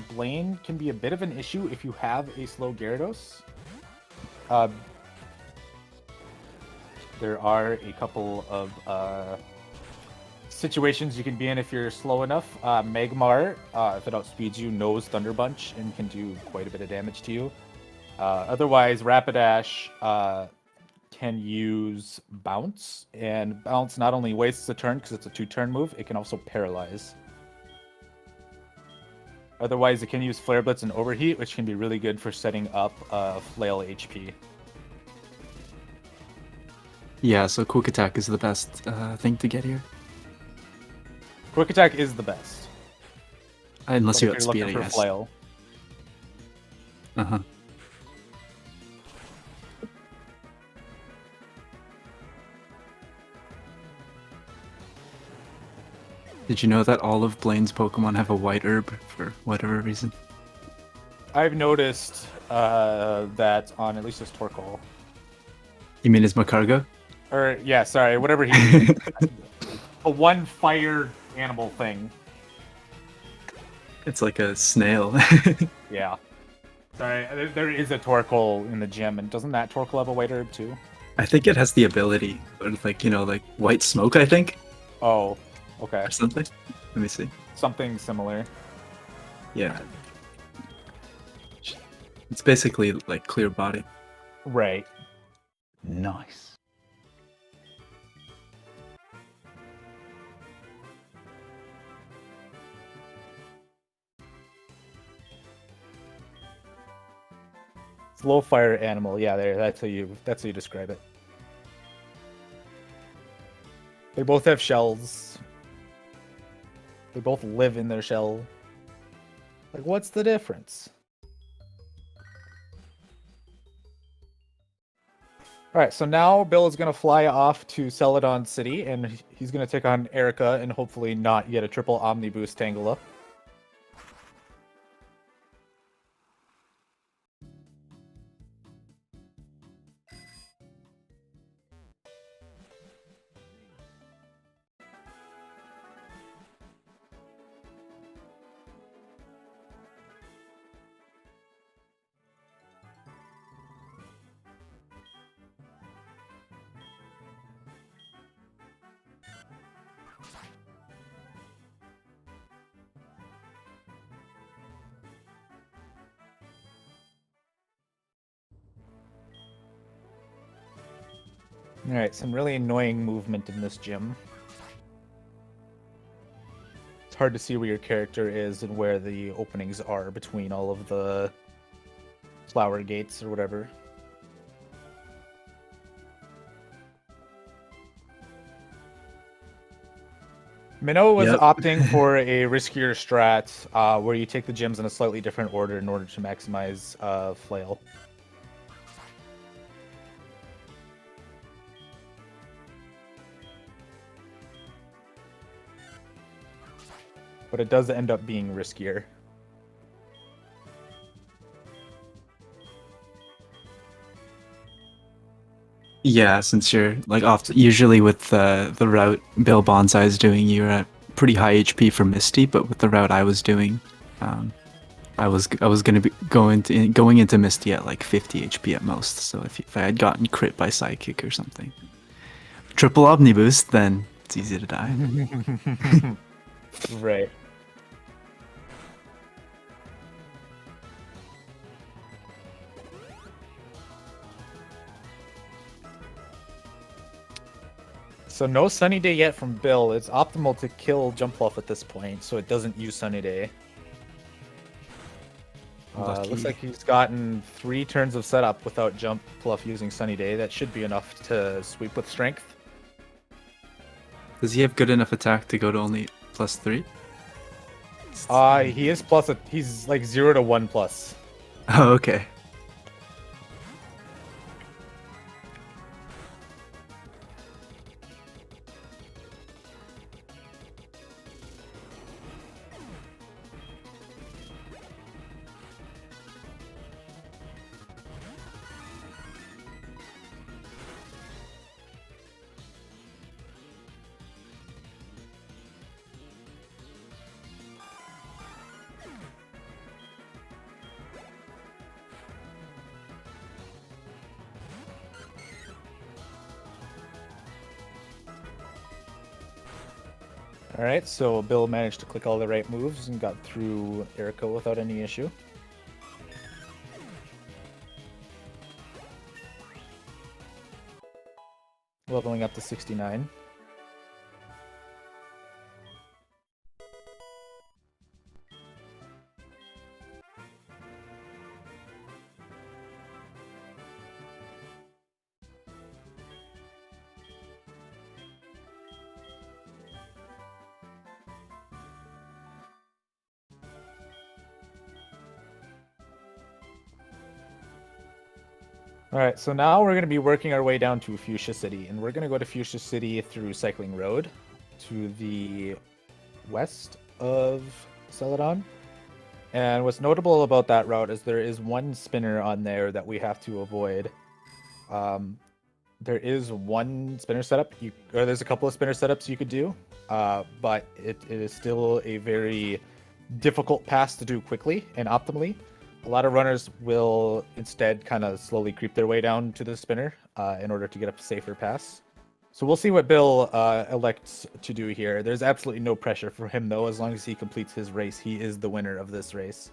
Blaine can be a bit of an issue if you have a slow Gyarados. There are a couple of situations you can be in if you're slow enough. Magmar, if it outspeeds you, knows Thunder Bunch and can do quite a bit of damage to you. Otherwise, Rapidash can use Bounce, and Bounce not only wastes a turn because it's a 2-turn move, it can also paralyze. Otherwise, it can use Flare Blitz and Overheat, which can be really good for setting up Flail HP. Yeah, so Quick Attack is the best thing to get here. Quick Attack is the best. Unless you But if you're outspeed, looking I for guess. Flail. Uh-huh. Did you know that all of Blaine's Pokemon have a white herb for whatever reason? I've noticed that on at least his Torkoal. You mean his Macargo? Or, yeah, sorry, whatever he... a one fire animal thing. It's like a snail. Yeah. Sorry, there is a Torkoal in the gym, and doesn't that Torkoal have a white herb too? I think it has the ability, or like, you know, like white smoke, I think, Oh, okay. or something. Let me see. Something similar. Yeah. It's basically like clear body. Right. Nice. Slow fire animal, yeah, there. That's how you describe it. They both have shells. They both live in their shell. Like, what's the difference? Alright, so now Bill is going to fly off to Celadon City, and he's going to take on Erica and hopefully not get a triple Omni Boost Tangela. Alright, some really annoying movement in this gym. It's hard to see where your character is and where the openings are between all of the flower gates or whatever. Minnow was Yep. opting for a riskier strat where you take the gems in a slightly different order in order to maximize flail. But it does end up being riskier. Yeah, since you're like usually with the route BillBonzai is doing, you're at pretty high HP for Misty, but with the route I was doing, I was gonna be going into Misty at like 50 HP at most. So if I had gotten crit by Psychic or something, triple Omni Boost, then it's easy to die. Right. So no Sunny Day yet from Bill. It's optimal to kill Jump Fluff at this point, so it doesn't use Sunny Day. Looks like he's gotten 3 turns of setup without Jump Fluff using Sunny Day. That should be enough to sweep with Strength. Does he have good enough attack to go to only +3? He is plus he's like 0 to 1 plus. Oh, okay. All right, so Bill managed to click all the right moves and got through Erica without any issue. Leveling up to 69. All right, so now we're going to be working our way down to Fuchsia City, and we're going to go to Fuchsia City through Cycling Road to the west of Celadon. And what's notable about that route is there is one spinner on there that we have to avoid. There is one spinner setup, or there's a couple of spinner setups you could do, but it is still a very difficult pass to do quickly and optimally. A lot of runners will instead kind of slowly creep their way down to the spinner in order to get a safer pass. So we'll see what Bill elects to do here. There's absolutely no pressure for him, though. As long as he completes his race, he is the winner of this race.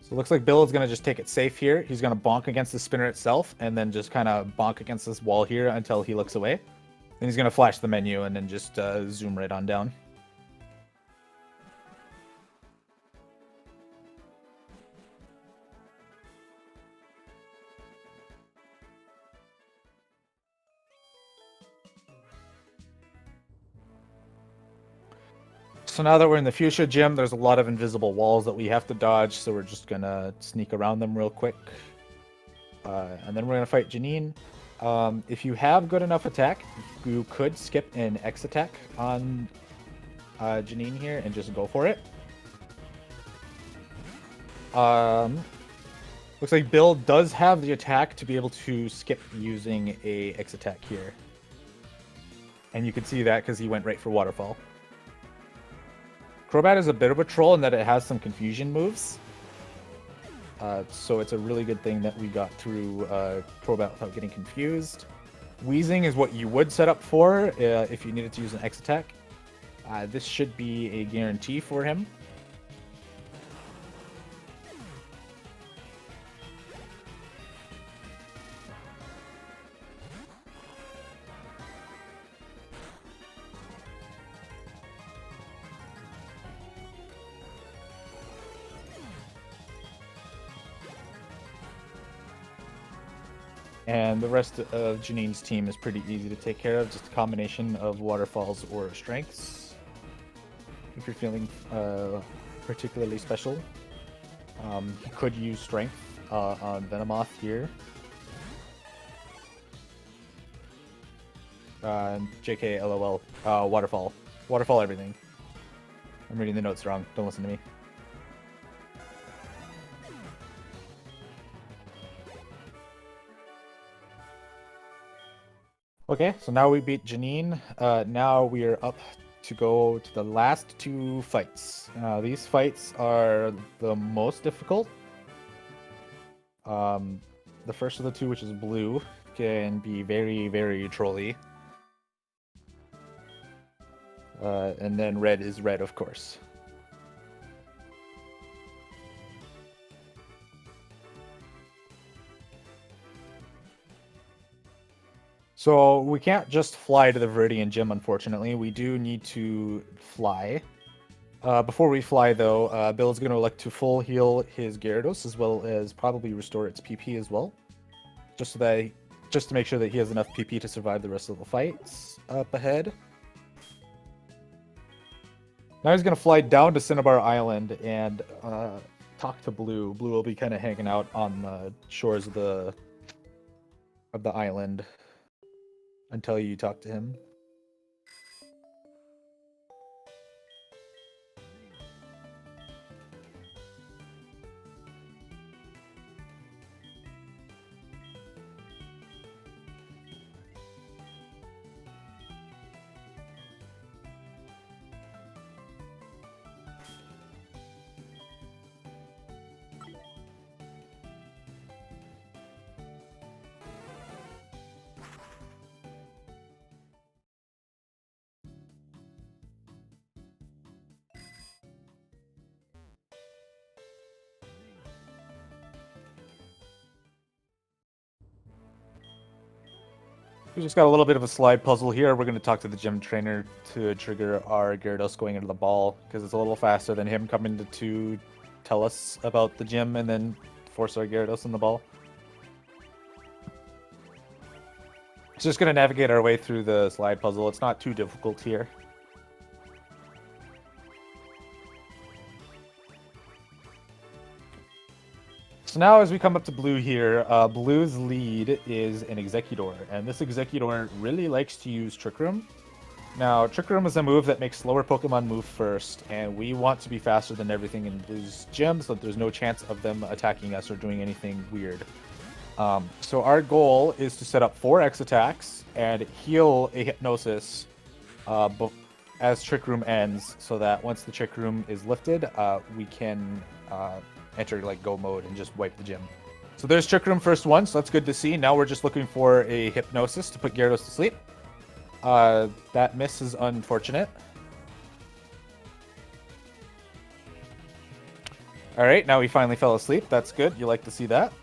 So it looks like Bill is going to just take it safe here. He's going to bonk against the spinner itself and then just kind of bonk against this wall here until he looks away. Then he's going to flash the menu and then just zoom right on down. So now that we're in the Fuchsia Gym, there's a lot of invisible walls that we have to dodge, so we're just going to sneak around them real quick. And then we're going to fight Janine. If you have good enough attack, you could skip an X attack on Janine here and just go for it. Looks like Bill does have the attack to be able to skip using a X attack here. And you can see that because he went right for Waterfall. Crobat is a bit of a troll in that it has some confusion moves. So it's a really good thing that we got through Crobat without getting confused. Wheezing is what you would set up for if you needed to use an X attack. This should be a guarantee for him. And the rest of Janine's team is pretty easy to take care of, just a combination of waterfalls or strengths. If you're feeling particularly special, you could use strength on Venomoth here. JK, LOL, waterfall. Waterfall everything. I'm reading the notes wrong, don't listen to me. Okay, so now we beat Janine. Now we are up to go to the last two fights. These fights are the most difficult. The first of the two, which is blue, can be very, very trolly. And then red is red, of course. So we can't just fly to the Viridian Gym, unfortunately. We do need to fly. Before we fly, though, Bill's going to elect to full heal his Gyarados, as well as probably restore its PP as well. Just to make sure that he has enough PP to survive the rest of the fights up ahead. Now he's going to fly down to Cinnabar Island and talk to Blue. Blue will be kind of hanging out on the shores of the island until you talk to him. We just got a little bit of a slide puzzle here. We're going to talk to the gym trainer to trigger our Gyarados going into the ball, because it's a little faster than him coming to tell us about the gym and then force our Gyarados in the ball. Just going to navigate our way through the slide puzzle. It's not too difficult here. So now as we come up to blue here, blue's lead is an Executor, and this Executor really likes to use Trick Room. Now, Trick Room is a move that makes slower Pokemon move first, and we want to be faster than everything in blue's gym so that there's no chance of them attacking us or doing anything weird. So our goal is to set up 4 X attacks and heal a Hypnosis as Trick Room ends, so that once the Trick Room is lifted, we can enter like go mode and just wipe the gym. So there's Trick Room first one, so that's good to see. Now we're just looking for a Hypnosis to put Gyarados to sleep. That miss is unfortunate. Alright, now he finally fell asleep. That's good. You like to see that.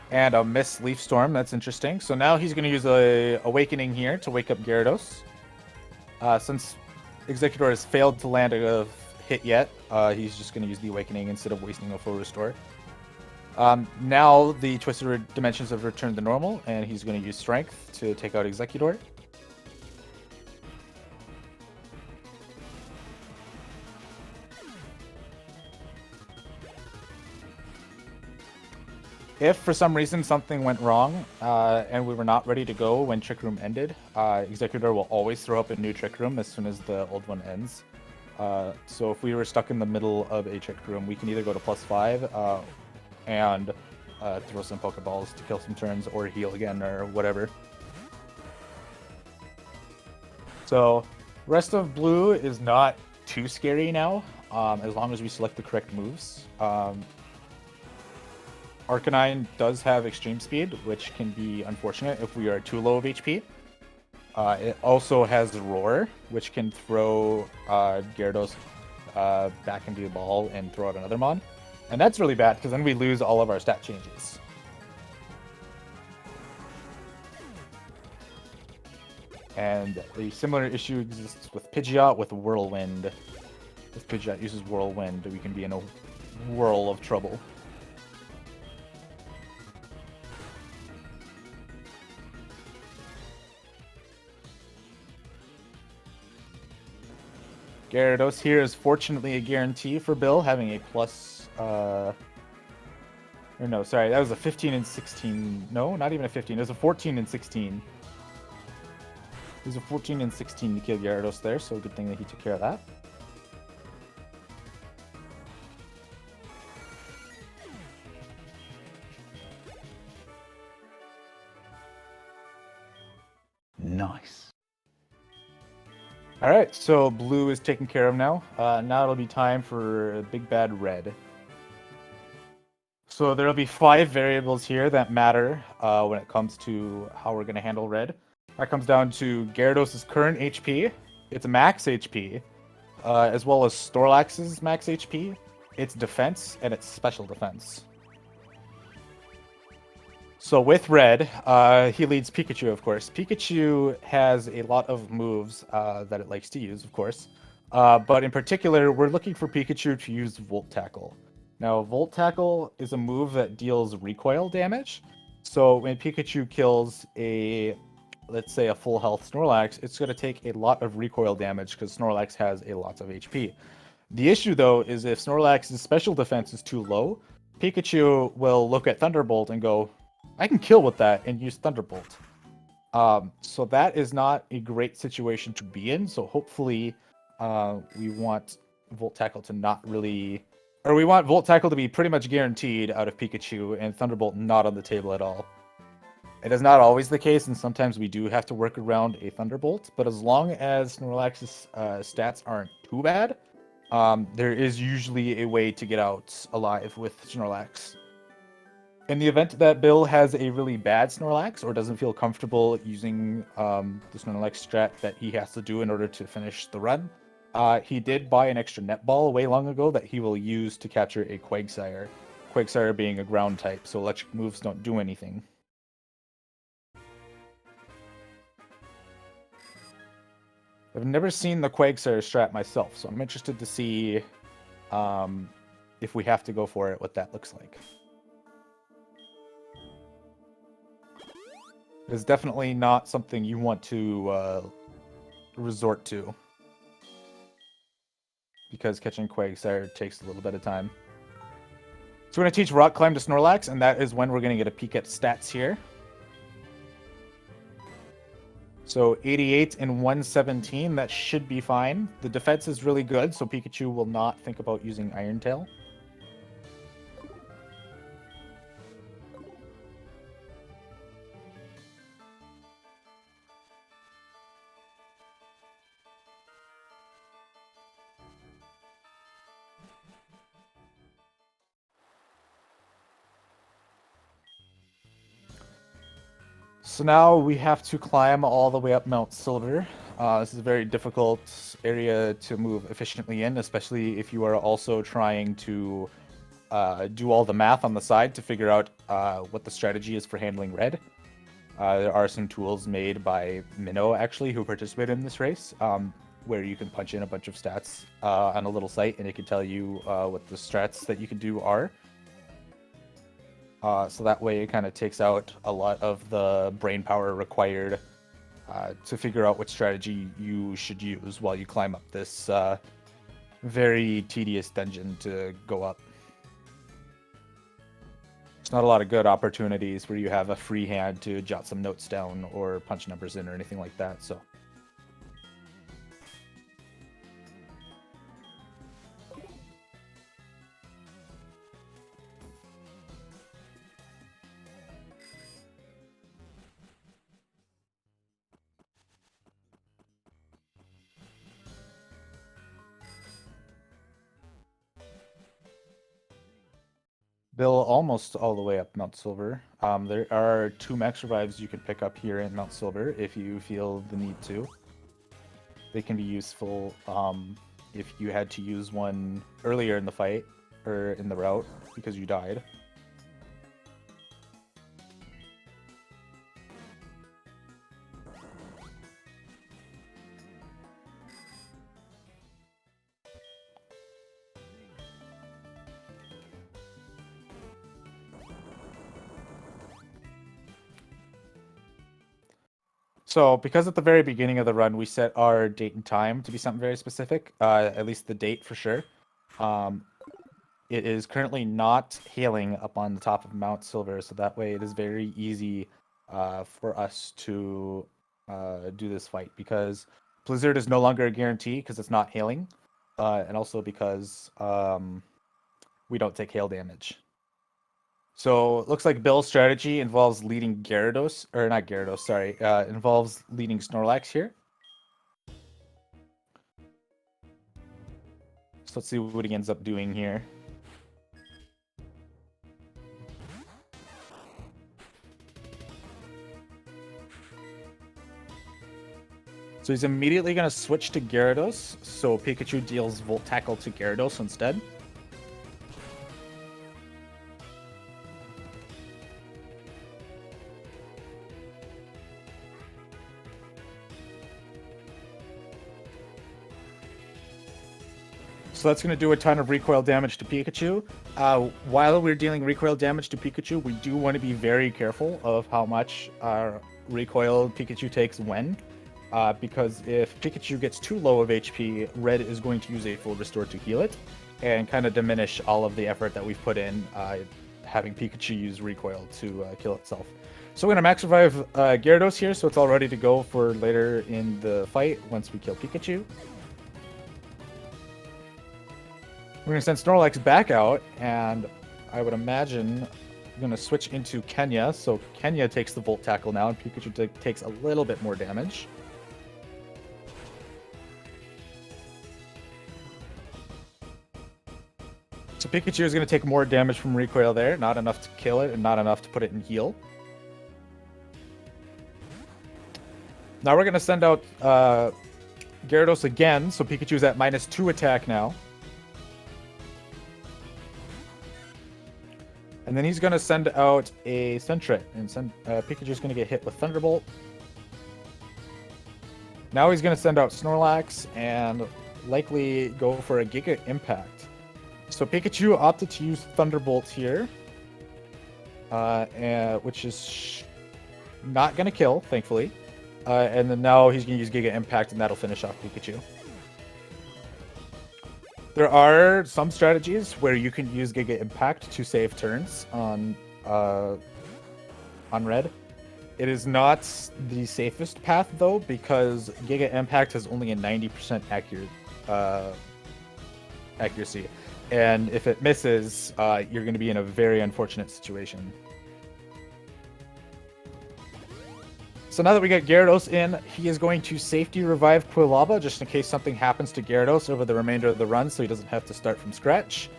And a miss Leaf Storm. That's interesting. So now he's going to use a Awakening here to wake up Gyarados. Since Executor has failed to land a hit yet, he's just going to use the Awakening instead of wasting a full restore. Now the Twisted Dimensions have returned to normal, and he's going to use Strength to take out Executor. If for some reason something went wrong and we were not ready to go when Trick Room ended, Executor will always throw up a new Trick Room as soon as the old one ends. So if we were stuck in the middle of a Trick Room, we can either go to +5 and throw some Pokeballs to kill some turns or heal again or whatever. So rest of blue is not too scary now, as long as we select the correct moves. Arcanine does have Extreme Speed, which can be unfortunate if we are too low of HP. It also has Roar, which can throw Gyarados back into the ball and throw out another Mon. And that's really bad, because then we lose all of our stat changes. And a similar issue exists with Pidgeot with Whirlwind. If Pidgeot uses Whirlwind, we can be in a whirl of trouble. Gyarados here is fortunately a guarantee for Bill, having a plus, or no, sorry, that was a 15 and 16. No, not even a 15. It was a 14 and 16. It was a 14 and 16 to kill Gyarados there, so good thing that he took care of that. Nice. Alright, so blue is taken care of now. Now it'll be time for Big Bad Red. So there'll be 5 variables here that matter when it comes to how we're going to handle red. That comes down to Gyarados' current HP, its max HP, as well as Snorlax's max HP, its defense, and its special defense. So with red, he leads Pikachu, of course. Pikachu has a lot of moves that it likes to use, of course. But in particular, we're looking for Pikachu to use Volt Tackle. Now, Volt Tackle is a move that deals recoil damage. So when Pikachu kills let's say a full health Snorlax, it's going to take a lot of recoil damage because Snorlax has a lot of HP. The issue, though, is if Snorlax's special defense is too low, Pikachu will look at Thunderbolt and go, I can kill with that and use Thunderbolt. So that is not a great situation to be in. So hopefully we want Volt Tackle to not really... Or we want Volt Tackle to be pretty much guaranteed out of Pikachu and Thunderbolt not on the table at all. It is not always the case, and sometimes we do have to work around a Thunderbolt. But as long as Snorlax's stats aren't too bad, there is usually a way to get out alive with Snorlax. In the event that Bill has a really bad Snorlax or doesn't feel comfortable using the Snorlax strat that he has to do in order to finish the run, he did buy an extra net ball way long ago that he will use to capture a Quagsire. Quagsire being a ground type, so electric moves don't do anything. I've never seen the Quagsire strat myself, so I'm interested to see if we have to go for it, what that looks like. It's definitely not something you want to resort to, because catching Quagsire takes a little bit of time. So we're going to teach Rock Climb to Snorlax, and that is when we're going to get a peek at stats here. So 88 and 117, that should be fine. The defense is really good, so Pikachu will not think about using Iron Tail. So now we have to climb all the way up Mount Silver. This is a very difficult area to move efficiently in, especially if you are also trying to do all the math on the side to figure out what the strategy is for handling red. There are some tools made by Minnow, actually, who participated in this race, where you can punch in a bunch of stats on a little site, and it can tell you what the strats that you can do are. So that way it kind of takes out a lot of the brain power required to figure out what strategy you should use while you climb up this very tedious dungeon to go up. There's not a lot of good opportunities where you have a free hand to jot some notes down or punch numbers in or anything like that, so... Bill, almost all the way up Mount Silver. There are 2 max revives you can pick up here in Mount Silver if you feel the need to. They can be useful if you had to use one earlier in the fight, or in the route, because you died. So, because at the very beginning of the run, we set our date and time to be something very specific, at least the date for sure. It is currently not hailing up on the top of Mount Silver, so that way it is very easy for us to do this fight, because Blizzard is no longer a guarantee because it's not hailing, and also because we don't take hail damage. So it looks like Bill's strategy involves leading Gyarados, or not Gyarados, sorry, involves leading Snorlax here. So let's see what he ends up doing here. So he's immediately going to switch to Gyarados, so Pikachu deals Volt Tackle to Gyarados instead. So that's going to do a ton of recoil damage to Pikachu. While we're dealing recoil damage to Pikachu, we do want to be very careful of how much recoil Pikachu takes when. Because if Pikachu gets too low of HP, Red is going to use a full restore to heal it, and kind of diminish all of the effort that we've put in having Pikachu use recoil to kill itself. So we're going to max revive Gyarados here, so it's all ready to go for later in the fight once we kill Pikachu. We're going to send Snorlax back out, and I would imagine I'm going to switch into Kenya, so Kenya takes the Volt Tackle now, and Pikachu takes a little bit more damage. So Pikachu is going to take more damage from recoil there, not enough to kill it, and not enough to put it in heal. Now we're going to send out Gyarados again, so Pikachu's at -2 attack now. And then he's going to send out a Sentret, and Pikachu's going to get hit with Thunderbolt. Now he's going to send out Snorlax and likely go for a Giga Impact. So Pikachu opted to use Thunderbolt here, which is not going to kill, thankfully. And then now he's going to use Giga Impact, and that'll finish off Pikachu. There are some strategies where you can use Giga Impact to save turns on Red. It is not the safest path, though, because Giga Impact has only a 90% accuracy. And if it misses, you're going to be in a very unfortunate situation. So now that we got Gyarados in, he is going to safety revive Quilava just in case something happens to Gyarados over the remainder of the run, so he doesn't have to start from scratch.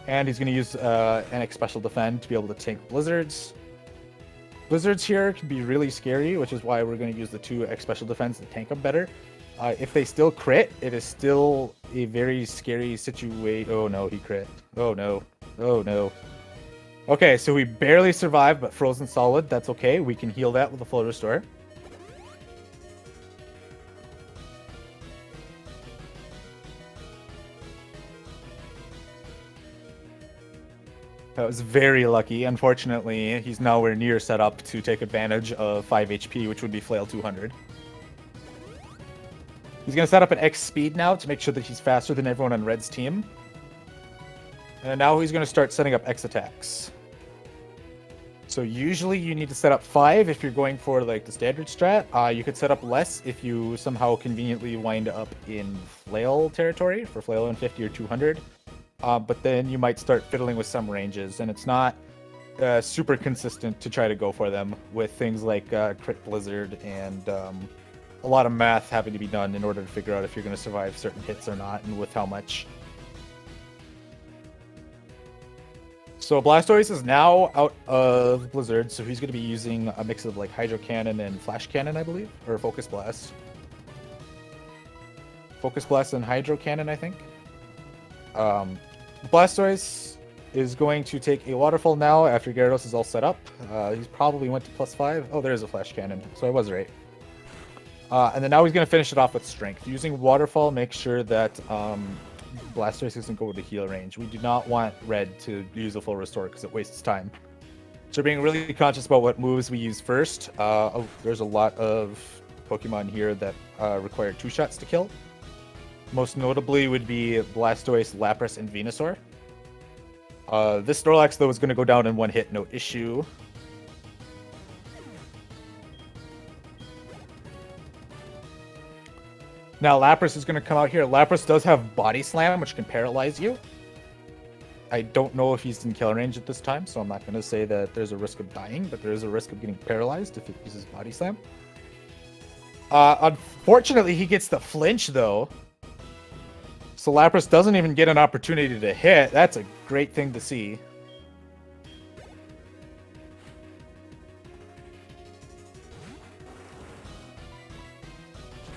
And he's going to use NX Special Defend to be able to tank Blizzards. Blizzards here can be really scary, which is why we're going to use the 2 X Special Defense to tank them better. If they still crit, it is still a very scary situation. Oh no, he crit. Oh no. Oh no. Okay, so we barely survived, but frozen solid. That's okay. We can heal that with a full restore. That was very lucky. Unfortunately, he's nowhere near set up to take advantage of 5 HP, which would be Flail 200. He's going to set up an X speed now to make sure that he's faster than everyone on Red's team. And now he's going to start setting up X attacks. So usually you need to set up 5 if you're going for like the standard strat. You could set up less if you somehow conveniently wind up in Flail territory for Flail 150 or 200. But then you might start fiddling with some ranges, and it's not super consistent to try to go for them with things like Crit Blizzard and a lot of math having to be done in order to figure out if you're going to survive certain hits or not, and with how much. So Blastoise is now out of Blizzard, so he's going to be using a mix of like Hydro Cannon and Flash Cannon, I believe, or Focus Blast. Focus Blast and Hydro Cannon, I think. Blastoise is going to take a Waterfall now after Gyarados is all set up. He's probably went to +5. Oh, there's a Flash Cannon, so I was right. And then now he's going to finish it off with Strength. Using Waterfall, make sure that Blastoise doesn't go to heal range. We do not want Red to use a full restore because it wastes time. So being really conscious about what moves we use first. There's a lot of Pokemon here that require 2 shots to kill. Most notably would be Blastoise, Lapras, and Venusaur. This Snorlax, though, is going to go down in 1 hit, no issue. Now Lapras is going to come out here. Lapras does have Body Slam, which can paralyze you. I don't know if he's in kill range at this time, so I'm not going to say that there's a risk of dying, but there is a risk of getting paralyzed if it uses Body Slam. Unfortunately, he gets the flinch, though. So Lapras doesn't even get an opportunity to hit. That's a great thing to see.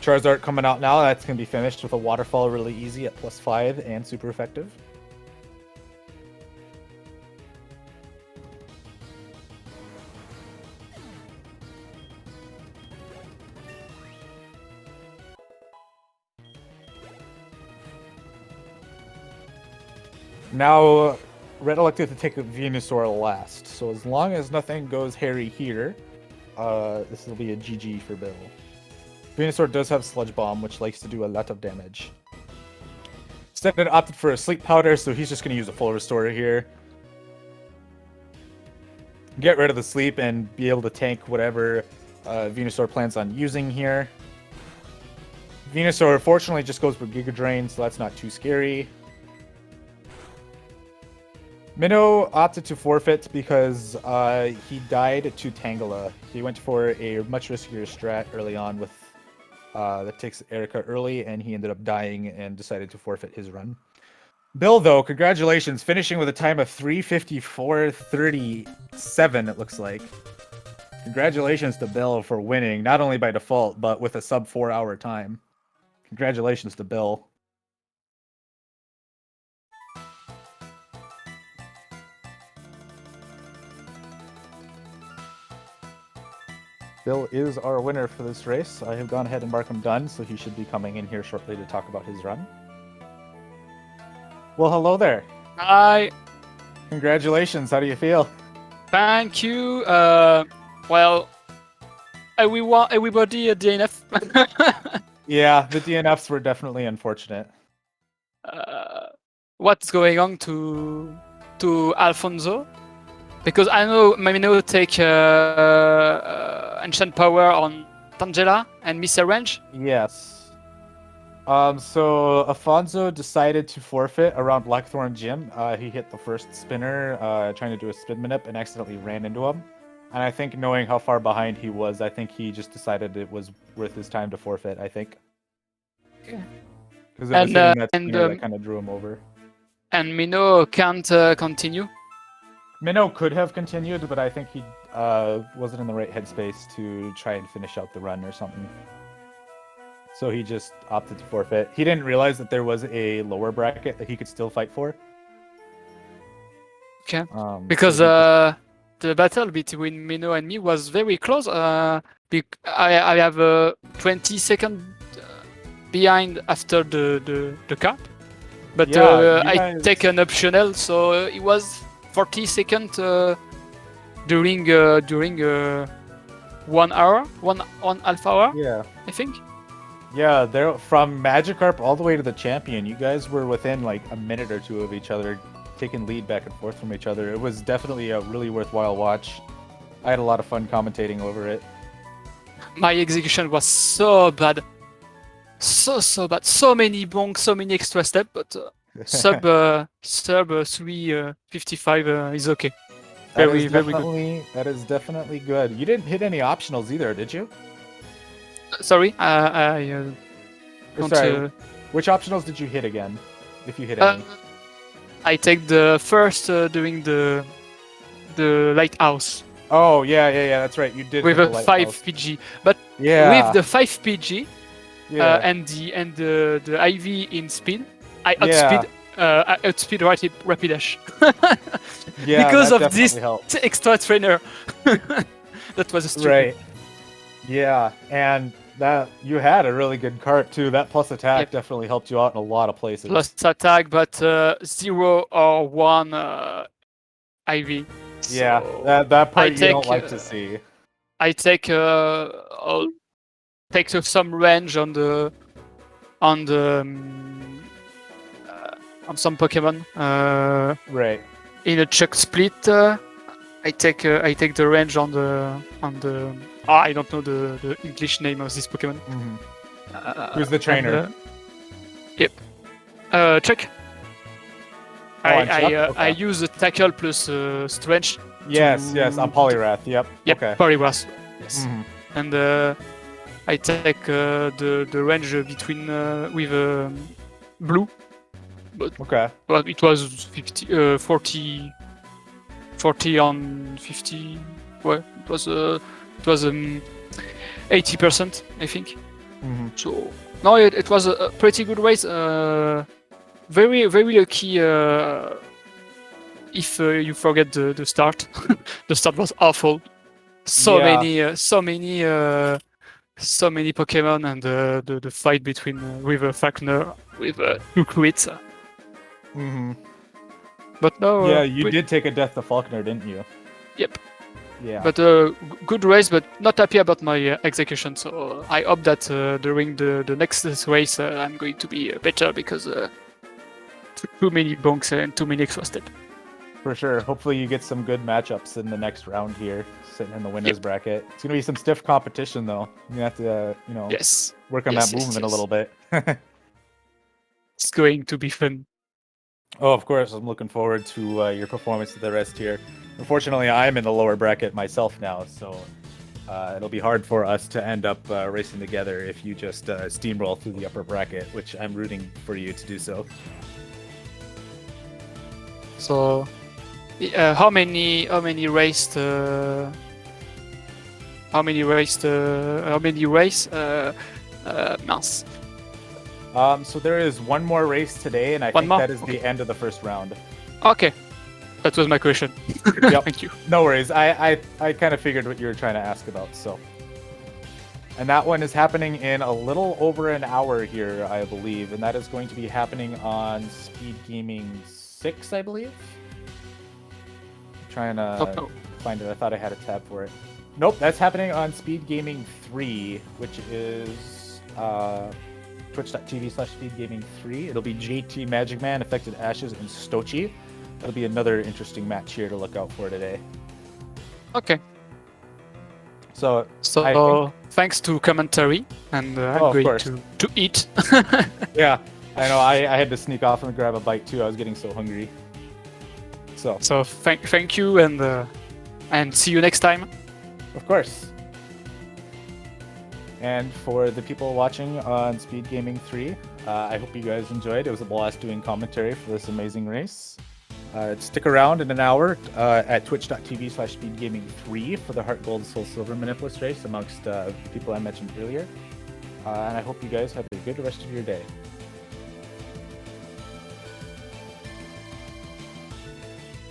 Charizard coming out now. That's going to be finished with a Waterfall really easy at +5 and super effective. Now, Red elected to take a Venusaur last, so as long as nothing goes hairy here, this will be a GG for Bill. Venusaur does have Sludge Bomb, which likes to do a lot of damage. Instead, opted for a Sleep Powder, so he's just going to use a full Restore here. Get rid of the Sleep and be able to tank whatever Venusaur plans on using here. Venusaur, fortunately, just goes for Giga Drain, so that's not too scary. Minnow opted to forfeit because he died to Tangela. He went for a much riskier strat early on with that takes Erica early, and he ended up dying and decided to forfeit his run. Bill, though, congratulations, finishing with a time of 3:54:37, it looks like. Congratulations to Bill for winning, not only by default, but with a sub 4-hour time. Congratulations to Bill. Bill is our winner for this race. I have gone ahead and marked him done, so he should be coming in here shortly to talk about his run. Well, hello there. Hi, Congratulations. How do you feel? thank you. Well, everybody at DNF. Yeah, the DNFs were definitely unfortunate. What's going on to Alfonso? Because I know Minnow take ancient power on Tangela and miss a range. Yes. So Afonso decided to forfeit around Blackthorn Gym. He hit the first spinner, trying to do a spin manip, and accidentally ran into him. And I think knowing how far behind he was, I think he just decided it was worth his time to forfeit, I think. Okay. Because it was hitting that spinner that kind of drew him over. And Minnow can't continue. Minnow could have continued, but I think he wasn't in the right headspace to try and finish out the run or something. So he just opted to forfeit. He didn't realize that there was a lower bracket that he could still fight for. Okay. so Because he just- the battle between Minnow and me was very close. I have 20 seconds behind after the cap, but Yeah, you I guys- take an optional, so it was 40 seconds during 1 hour, one half hour, Yeah. I think. Yeah, there from Magikarp all the way to the champion, you guys were within like a minute or two of each other, taking lead back and forth from each other. It was definitely a really worthwhile watch. I had a lot of fun commentating over it. My execution was so bad, so bad. So many bonks, so many extra steps, but sub 355 is okay. Very good. That is definitely good. You didn't hit any optionals either, did you? Sorry, I don't, Sorry, which optionals did you hit again? If you hit Uh, any. I take the first during the lighthouse Oh, yeah, that's right. You did with hit a the 5 lighthouse. PG, but Yeah. with the 5 PG yeah. and the IV in speed, I Yeah. outspeed Rapidash Yeah, because that of this definitely helped. extra trainer. That was a stupid. Right. Yeah, and that you had a really good cart too. That plus attack Yep. definitely helped you out in a lot of places. Plus attack, but 0 or 1 IV. yeah, So that part I you don't take, like to see. I take I'll take some range on some Pokemon. Right. In a chuck split, I take the range on the I don't know the English name of this Pokemon. Who's the trainer? Yep. Check. Oh, on Chuck? I Okay. use the tackle plus strength. Yes, on Polyrath. Yep. Yep. Okay. Polygrass. Yes. Mhm. And I take the range between with blue. Okay. Well, it was 50, 40 on 50. Well, it was 80%, I think. Mhm. So no, it was a pretty good race. Very lucky. If you forget the start, the start was awful. So Yeah. many Pokemon, and the fight between River Falconer with two crits. Mhm. But no. Yeah, you did take a death to Falconer, didn't you? Yep. Yeah. But good race, but not happy about my execution. So I hope that during the next race I'm going to be better, because too many bonks and too many extra steps. For sure. Hopefully you get some good matchups in the next round here, sitting in the winners bracket. It's gonna be some stiff competition though. You have to, Yes, work on Yes, that yes, movement a yes. little bit. it's going to be fun. Oh, of course. I'm looking forward to your performance to the rest here. Unfortunately, I'm in the lower bracket myself now, so it'll be hard for us to end up racing together if you just steamroll through the upper bracket, which I'm rooting for you to do so. So how many raced? How many race? Mince. So there is one more race today, and I One think more? that is Okay. the end of the first round. Okay, that was my question. Yep. Thank you. No worries. I kind of figured what you were trying to ask about, so And that one is happening in a little over an hour here, I believe. And that is going to be happening on SpeedGaming 6, I believe. I'm trying to find it. I thought I had a tab for it. Nope, that's happening on SpeedGaming 3, which is twitch.tv/SpeedGaming3. It'll be JT Magic Man, Affected Ashes, and Stochi. That'll be another interesting match here to look out for today. Okay. So thanks to commentary, and I'm going to eat. Yeah, I know. I had to sneak off and grab a bite too. I was getting so hungry. So thank you, and see you next time. Of course. And for the people watching on SpeedGaming 3, I hope you guys enjoyed. It was a blast doing commentary for this amazing race. Stick around in an hour at twitch.tv/SpeedGaming3 for the Heart Gold Soul Silver Manipless race amongst the people I mentioned earlier. And I hope you guys have a good rest of your day.